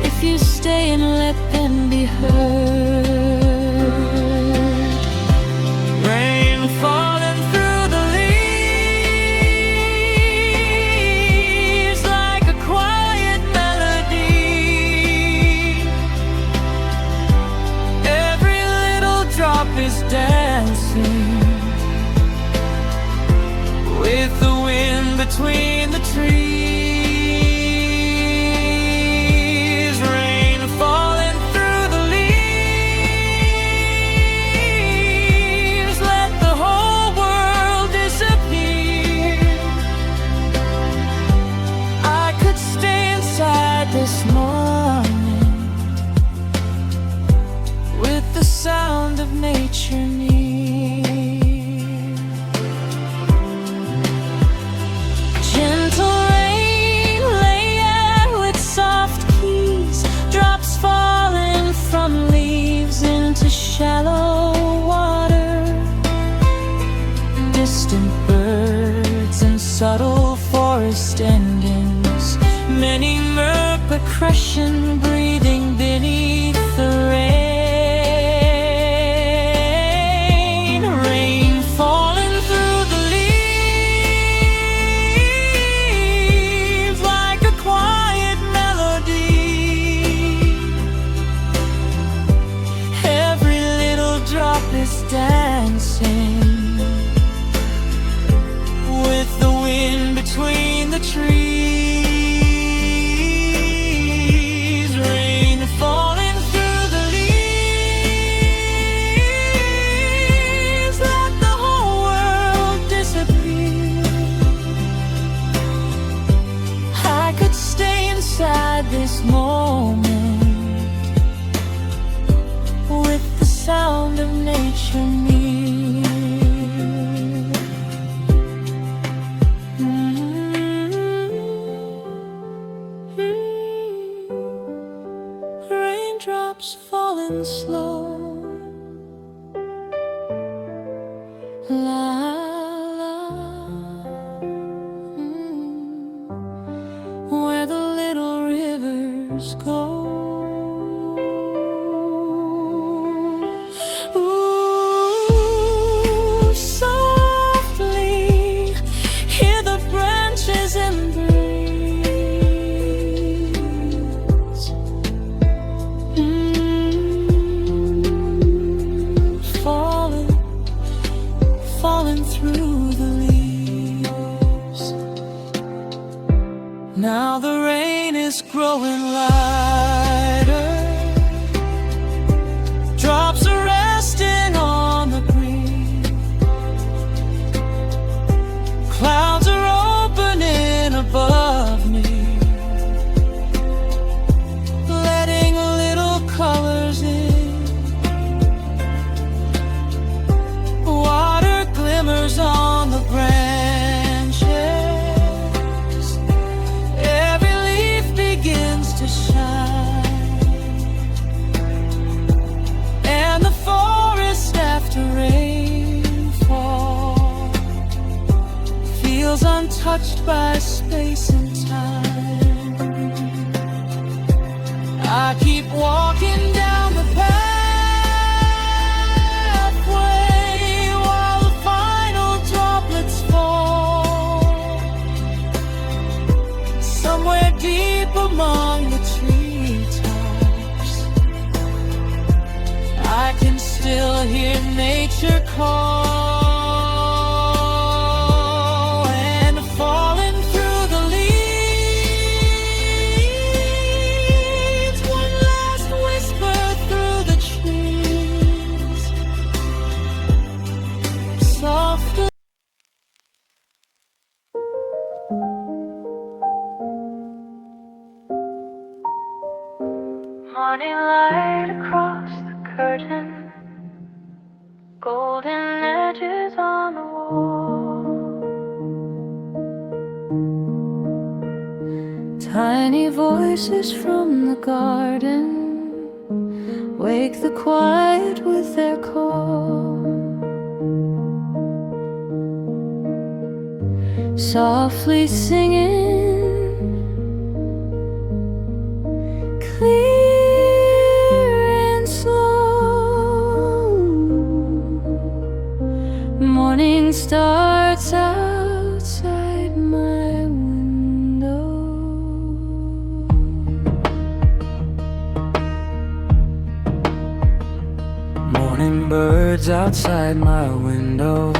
if you stay and let them be heard. Rain falling through the leaves like a quiet melody. Every little drop is dancing with the wind between the trees. Rain falling through the leaves, let the whole world disappear. I could stay inside this morning with the sound of nature near. Gentle rain layered with soft keys, drops falling from leaves into shallow water. Distant birds and subtle forest endings, many murk percussion breathing beneath the rain. Rain falling through the leaves like a quiet melody. Every little drop is dancing with the wind between the trees. Rain falling through the leaves, let the whole world disappear. I could stay inside this moment with the sound of nature near. Raindrops falling slow, la la, where the little river flowers go. Ooh, softly hear the branches and breeze. Falling through the leaves. Now the rain is growing lighter. Drops are resting on the green. Clouds are opening above me, letting little colors in. Water glimmers on the branches. Every leaf begins to shine, and the forest after rainfall feels untouched by space and time. I keep walking down the pathway while the final droplets fall. Somewhere deep among the treetops, I can still hear nature call, and falling through the leaves, one last whisper through the trees, softly. Morning light across the curtain, golden edges on the wall. Tiny voices from the garden wake the quiet with their call. Softly singing, clear and slow. Morning starts outside my window. Morning birds outside my window,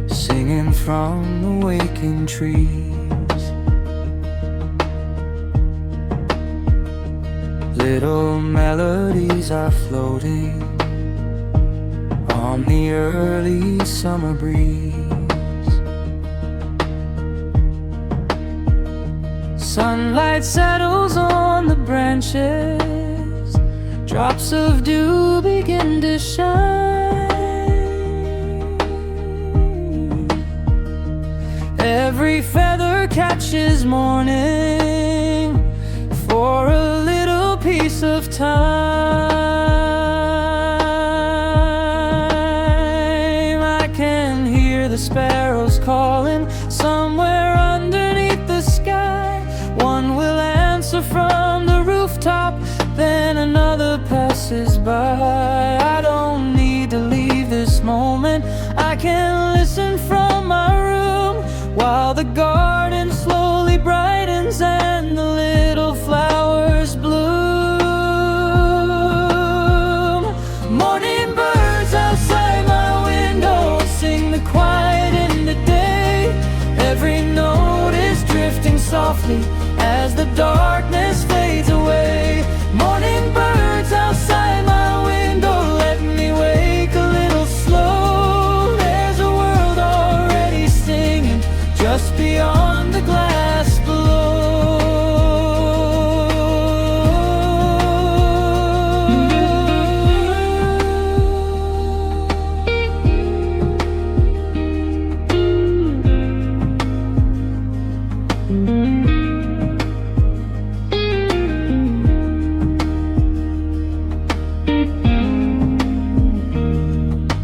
singing from the waking trees. Little melodies are floating on the early summer breeze. Sunlight settles on the branches, drops of dew begin to shine. Every feather catches morning for a little piece of time. I can hear the sparrows calling somewhere underneath the sky. One will answer from the rooftop, then another passes by. I don't need to leave this moment, I can listen from my room while the garden slowly brightens and the little flowers bloom. Morning birds outside my window sing the quiet in the day. Every note is drifting softly as the darkness fades away. Morning birds outside my window, let me wake a little slow. There's a world already singing just beyond the glass below.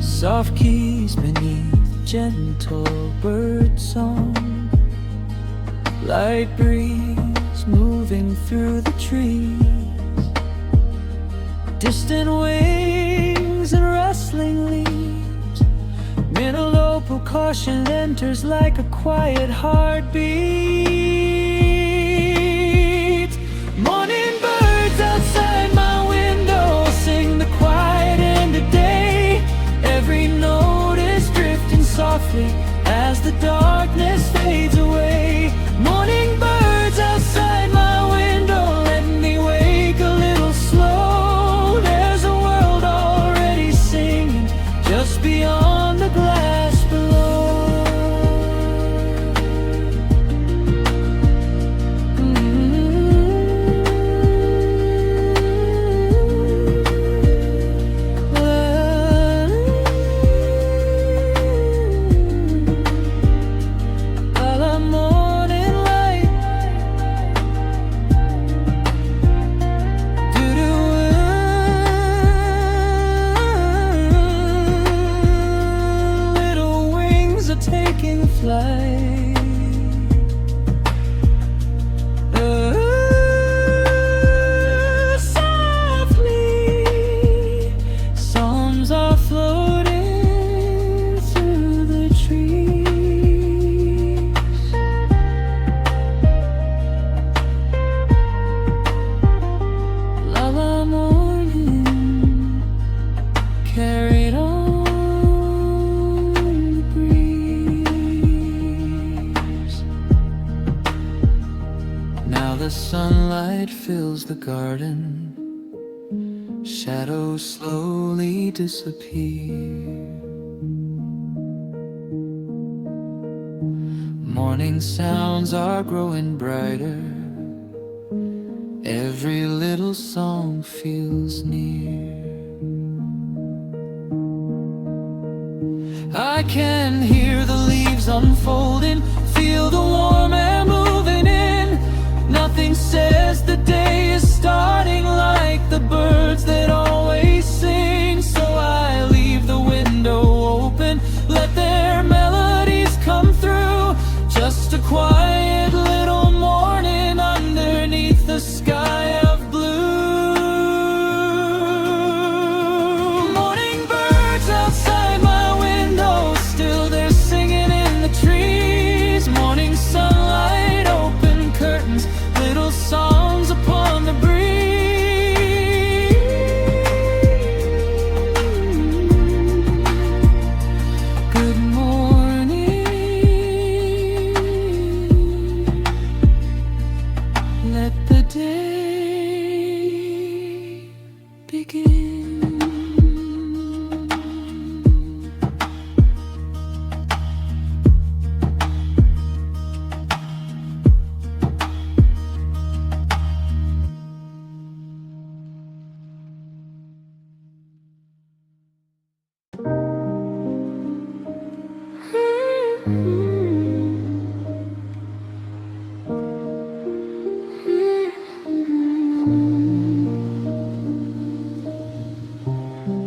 Soft keys beneath gentle bird song, light breeze moving through the trees. Distant wings and rustling leaves. Mineral caution enters like a quiet heartbeat. Morning birds outside my window sing the quiet end of day. Every note is drifting softly as the darkness fades away. Morning birds outside my window, let me wake a little slow. There's a world already singing just beyond the glass below. Taking flight. Softly, psalms are floating through the trees. Lullaby morning carried on. The sunlight fills the garden, shadows slowly disappear. Morning sounds are growing brighter, every little song feels near. I can hear the leaves unfolding, feel the warm air moving in. Nothing says the day is starting like the birds that always sing. So I leave the window open, let their melodies come through. Just a quiet little morning underneath the sky of blue. Morning birds outside my window, still they're singing in the trees. Morning sunlight, open curtains, little songs upon the breeze. Good morning, let the day begin.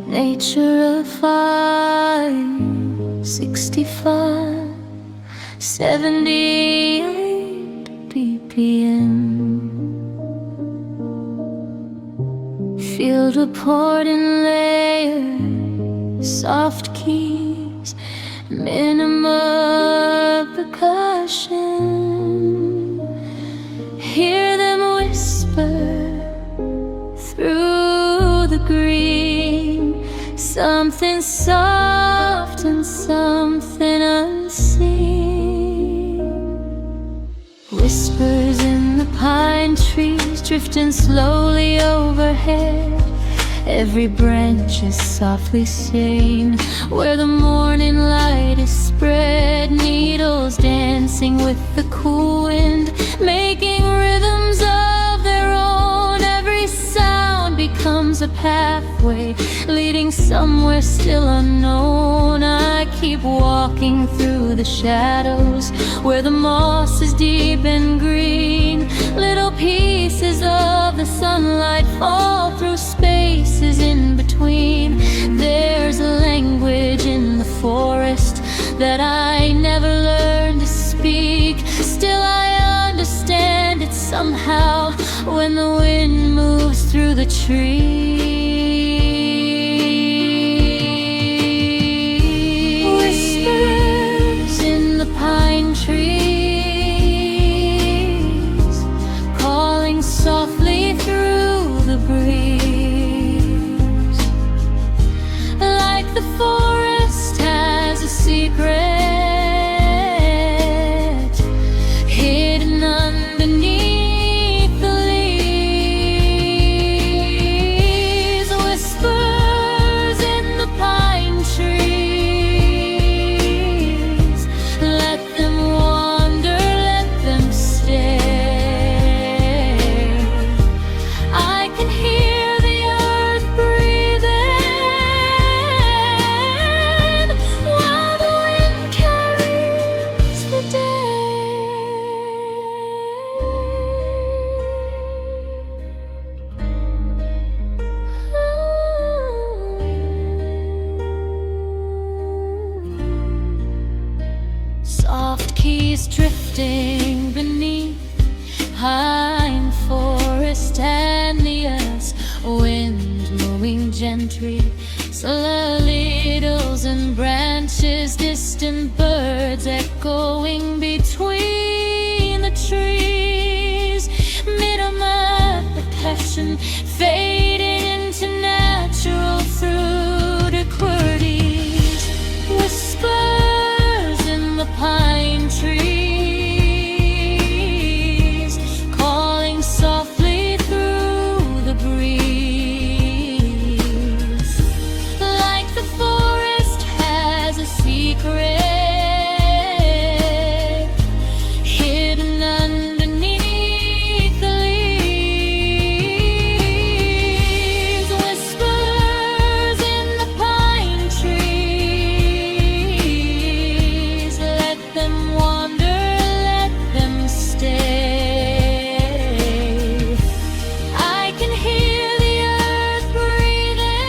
Nature of 565, 78 BPM. Field reporting layer, soft keys, minimal percussion. Hear them whisper through the green, something soft and something unseen. Whispers in the pine trees, drifting slowly overhead. Every branch is softly saying where the morning light is spread. Needles dancing with the cool wind, making rhythms of their own. Every sound becomes a pathway, leading somewhere still unknown. I keep walking through the shadows, where the moss is deep and green. Little pieces of the sunlight fall through spaces in between. There's a language in the forest that I never learned to speak. Still I understand its somehow when the wind moves through the trees. Whispers in the pine trees, calling softly through the breeze, like the forest has a secret hidden underneath the leaves. Whispers in the pine trees, let them wander, let them stay. I can hear the earth breathing while the wind carries the day. Soft keys drifting beneath pine forest and the earth's wind moving gently. Slow littles and branches, distant birds echoing between the trees. Middle percussion fading into natural through the QWERTYs. Whispers in the pine trees, calling softly through the breeze, like the forest has a secret hidden underneath the leaves. Whispers in the pine trees, let them wander, let them stay. I can hear the earth breathing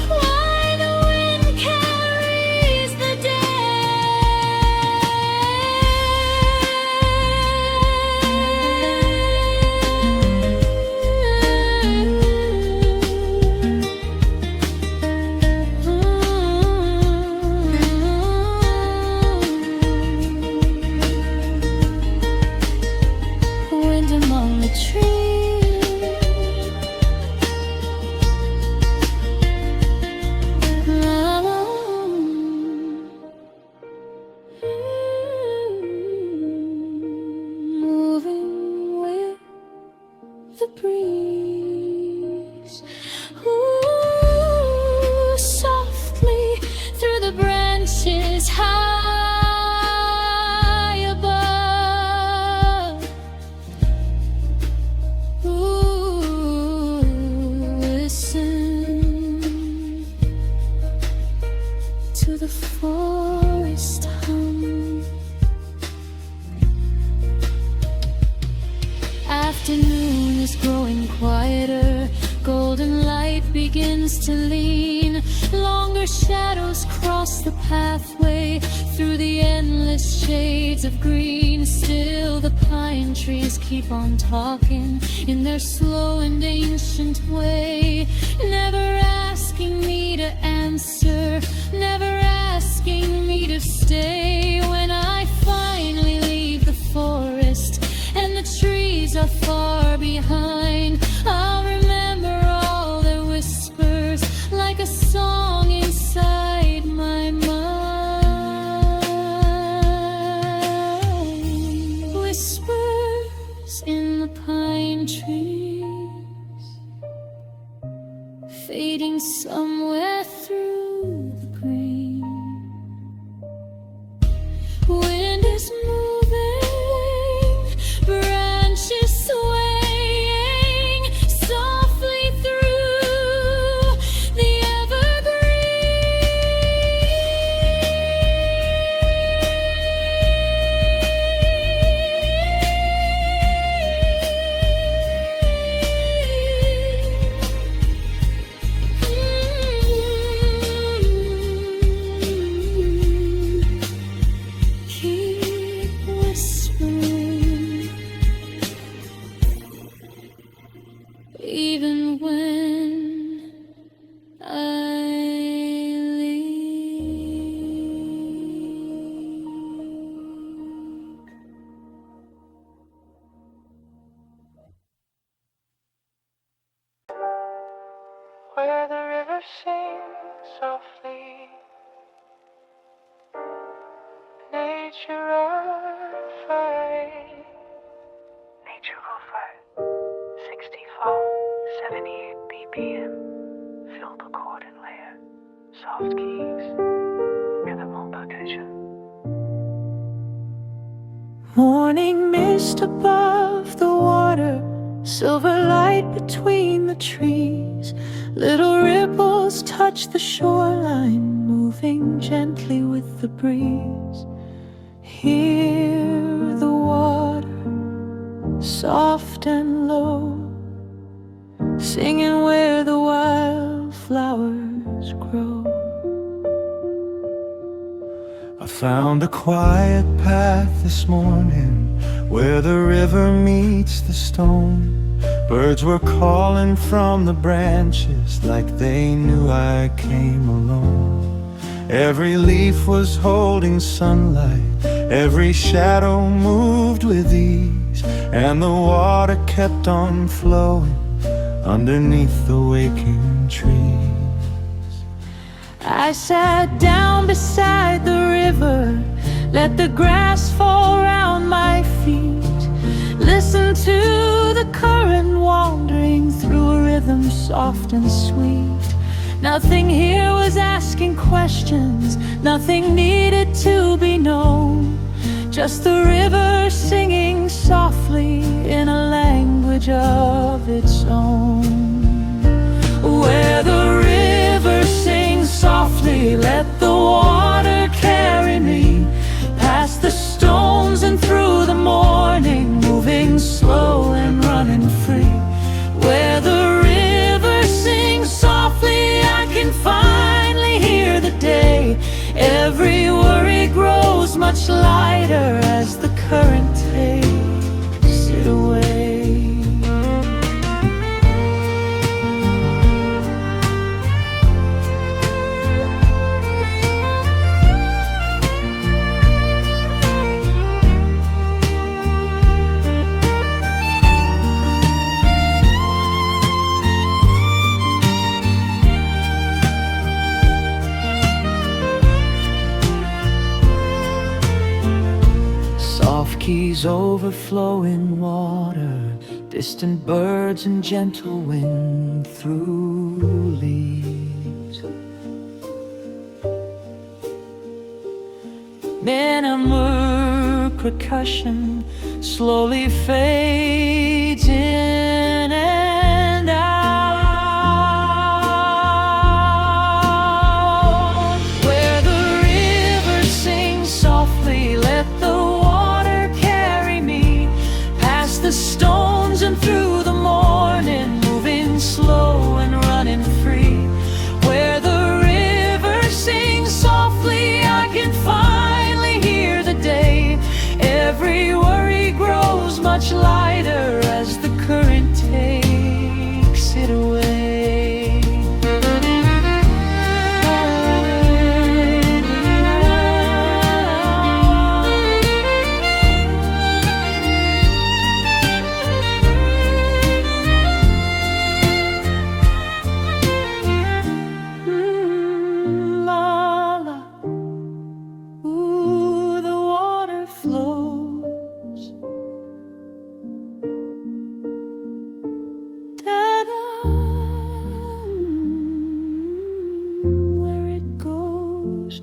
while the wind carries the wind among the trees. Moving with the breeze. Ooh, softly through the branches high above. Ooh, listen to the forest hum. Afternoon is growing quieter, golden light begins to lean. Longer shadows cross the pathway through the endless shades of green. Still the pine trees keep on talking in their slow and ancient way, never asking me to answer, never asking me to stay. When I finally leave the forest and the trees are far behind, I'll remember all their whispers like a song inside my mind. Whispers in the pine trees, fading somewhere through the green. Wind is moving, branches swaying softly through the evergreen. where the river sings softly. Nature Lo-Fi. Nature Lo-Fi. 64, 78 BPM. Feel the chord and layer. Soft keys. Rhythmal percussion. Morning mist above the water, silver light between the trees. Little ripples touch the shoreline, moving gently with the breeze. Hear the water, soft and low, singing where the wildflowers grow. I found a quiet path this morning where the river meets the stone. Birds were calling from the branches like they knew I came alone. Every leaf was holding sunlight, every shadow moved with ease, and the water kept on flowing underneath the waking trees. I sat down beside the river, let the grass fall around my feet, listened to the current wandering through a rhythm soft and sweet. Nothing here was asking questions, nothing needed to be known, just the river singing softly in a language of its own. Where the river sings softly, let the water carry me past the stones and through the morning, moving slow and running free. Where the river sings softly, I can finally hear the day. Every worry grows much lighter as the current takes it away. Keys overflowing water, distant birds and gentle wind through leaves. Minimal percussion slowly fades in and out. Where the river sings softly, let the stones and through the morning, moving slow and running free. Where the river sings softly, I can finally hear the day. Every worry grows much lighter as the current takes it away.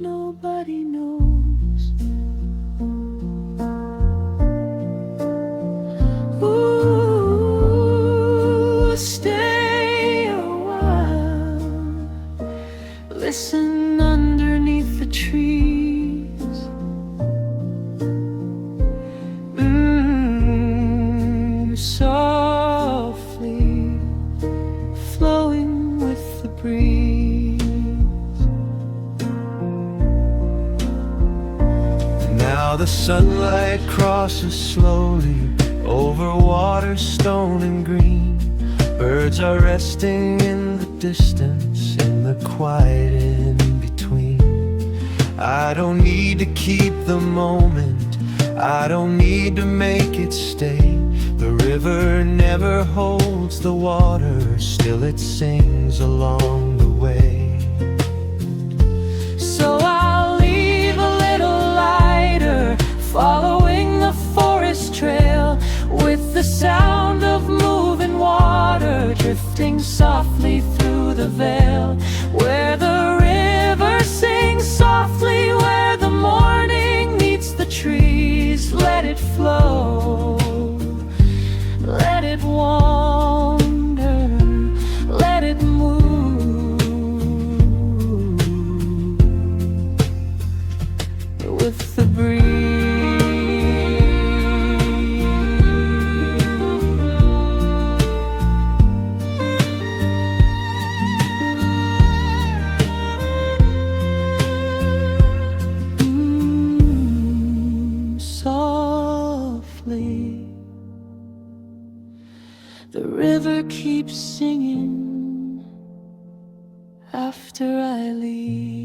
Nobody knows. Ooh, stay a while, listen underneath the trees. Softly flowing with the breeze. Now the sunlight crosses slowly over water, stone and green. Birds are resting in the distance, in the quiet in between. I don't need to keep the moment, I don't need to make it stay. The river never holds the water, still it sings along the way. So I'll leave a little lighter, following the forest trail, with the sound of moving water drifting softly through the veil, where the river sings softly, where the morning meets the trees. Let it flow, let it wander, let it move with the breeze. Softly, the river keeps singing after I leave.